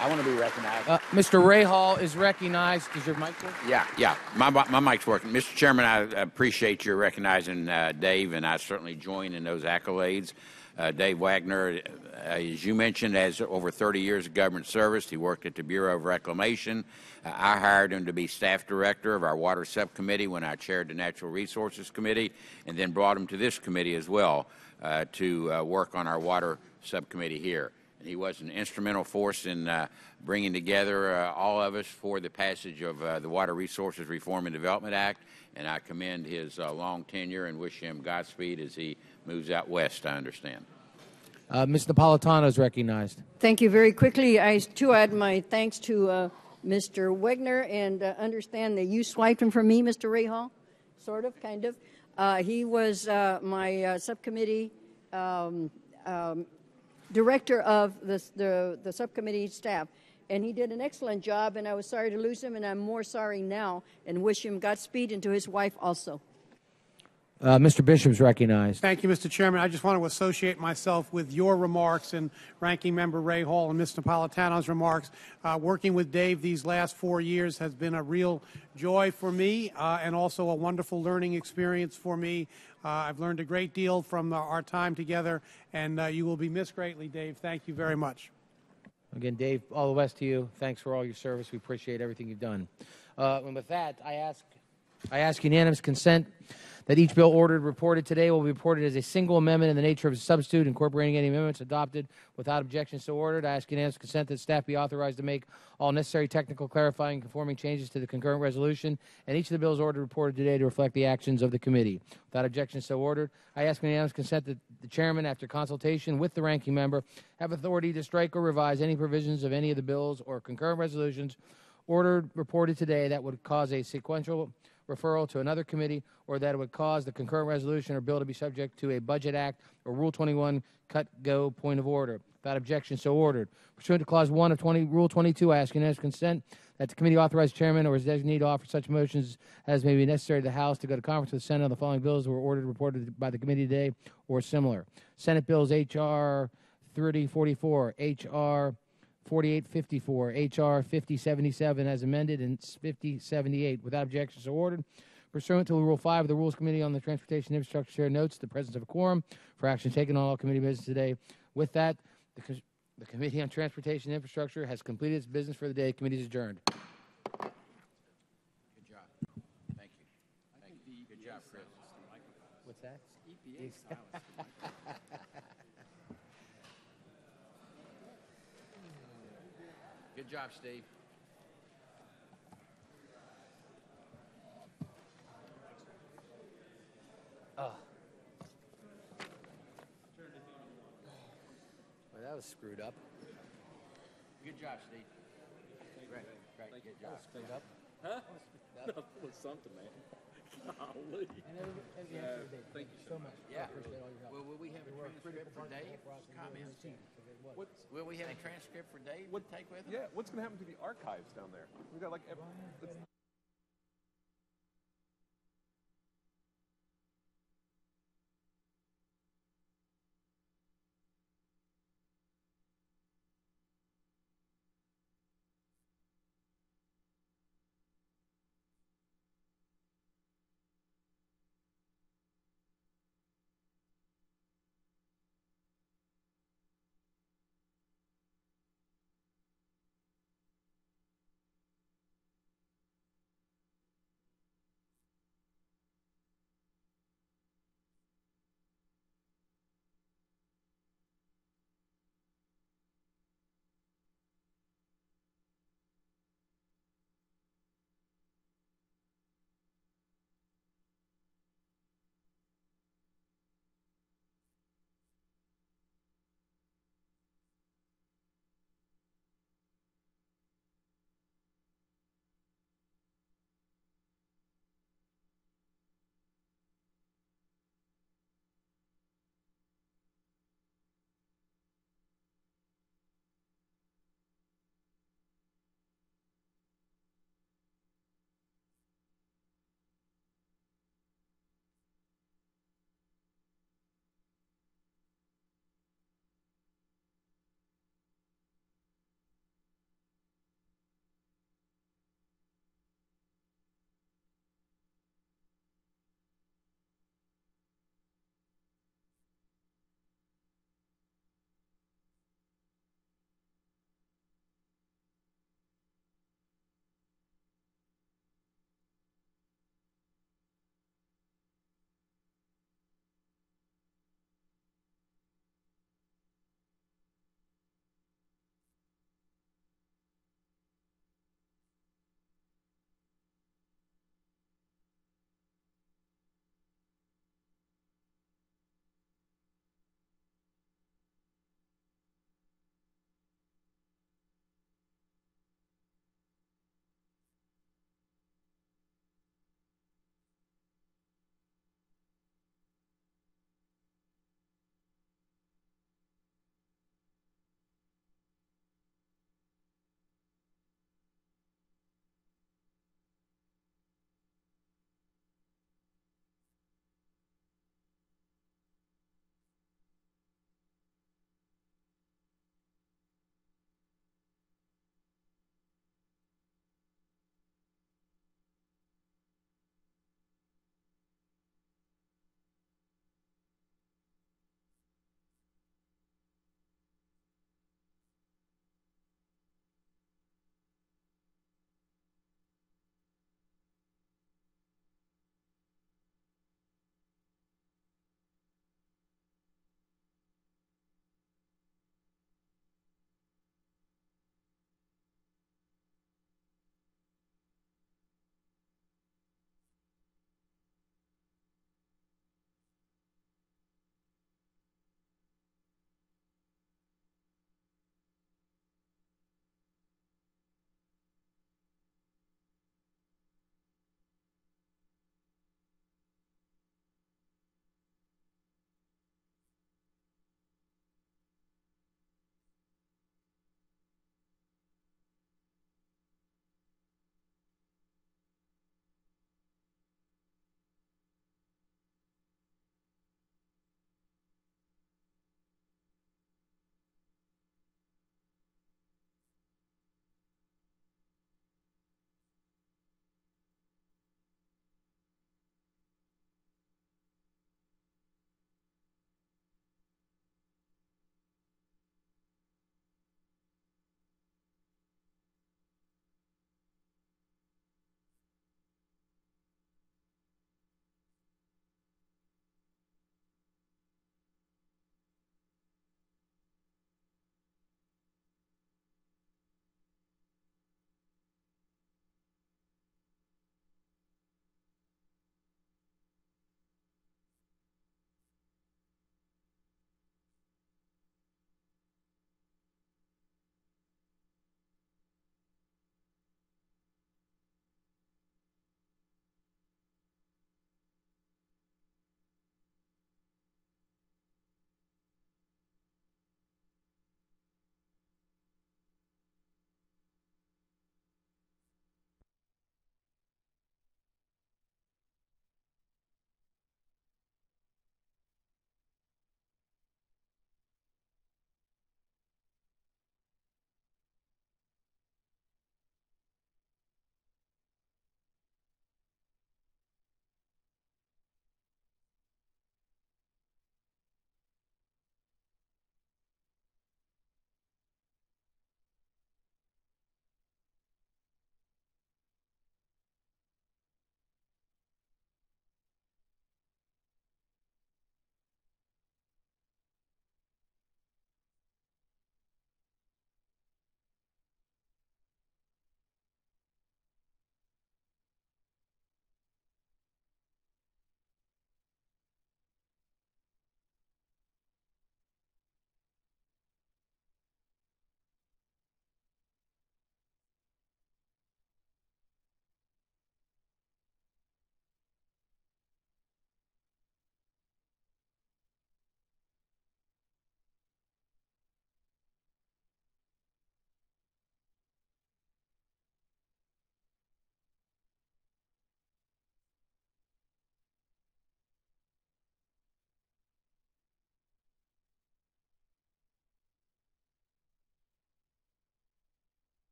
I want to be recognized. Mr. Ray Hall is recognized. Is your mic working? Yeah. My mic's working. Mr. Chairman, I appreciate your recognizing Dave, and I certainly join in those accolades. Dave Wagner, as you mentioned, has over 30 years of government service. He worked at the Bureau of Reclamation. I hired him to be staff director of our Water Subcommittee when I chaired the Natural Resources Committee, and then brought him to this committee as well to work on our Water Subcommittee here. And he was an instrumental force in bringing together all of us for the passage of the Water Resources Reform and Development Act, and I commend his long tenure and wish him Godspeed as he moves out west, I understand. Ms. Napolitano is recognized. Thank you. Very quickly, I too add my thanks to Mr. Wagner, and understand that you swiped him from me, Mr. Ray Hall, sort of, kind of. He was my subcommittee director of the subcommittee staff, and he did an excellent job, and I was sorry to lose him, and I'm more sorry now, and wish him Godspeed, and to his wife also. Mr. Bishop's recognized. Thank you, Mr. Chairman. I just want to associate myself with your remarks and Ranking Member Ray Hall and Mr. Napolitano's remarks. Working with Dave these last 4 years has been a real joy for me and also a wonderful learning experience for me. I've learned a great deal from our time together, and you will be missed greatly, Dave. Thank you very much. Again, Dave, all the best to you. Thanks for all your service. We appreciate everything you've done. And with that, I ask unanimous consent that each bill ordered reported today will be reported as a single amendment in the nature of a substitute, incorporating any amendments adopted without objection so ordered. I ask unanimous consent that staff be authorized to make all necessary technical, clarifying, and conforming changes to the concurrent resolution and each of the bills ordered reported today to reflect the actions of the committee. Without objection so ordered. I ask unanimous consent that the chairman, after consultation with the ranking member, have authority to strike or revise any provisions of any of the bills or concurrent resolutions ordered reported today that would cause a sequential referral to another committee or that it would cause the concurrent resolution or bill to be subject to a Budget Act or Rule 21 cut-go point of order. Without objection, so ordered. Pursuant to Clause 1 of Rule 22, I ask unanimous consent that the committee authorize chairman or his designee to offer such motions as may be necessary to the House to go to conference with the Senate on the following bills were ordered reported by the committee today or similar. Senate Bills H.R. 3044, H.R. 4854, H.R. 5077 as amended, and 5078. Without objection, so ordered. Pursuant to Rule 5 of the Rules Committee on the Transportation Infrastructure Chair notes the presence of a quorum for action taken on all committee business today. With that, the Committee on Transportation Infrastructure has completed its business for the day. Committee is adjourned. Good job. Thank you. Thank you. Good job, Chris. What's that? EPA Good job, Steve. Well, that was screwed up. Good job, Steve. Great. Good job. Screwed up. Huh? That was something, man. Golly. Thank you so much. Yeah. Well, will we have a transcript for Dave? Comments? Will we have a transcript for Dave to take with him? Yeah, what's going to happen to the archives down there? We got like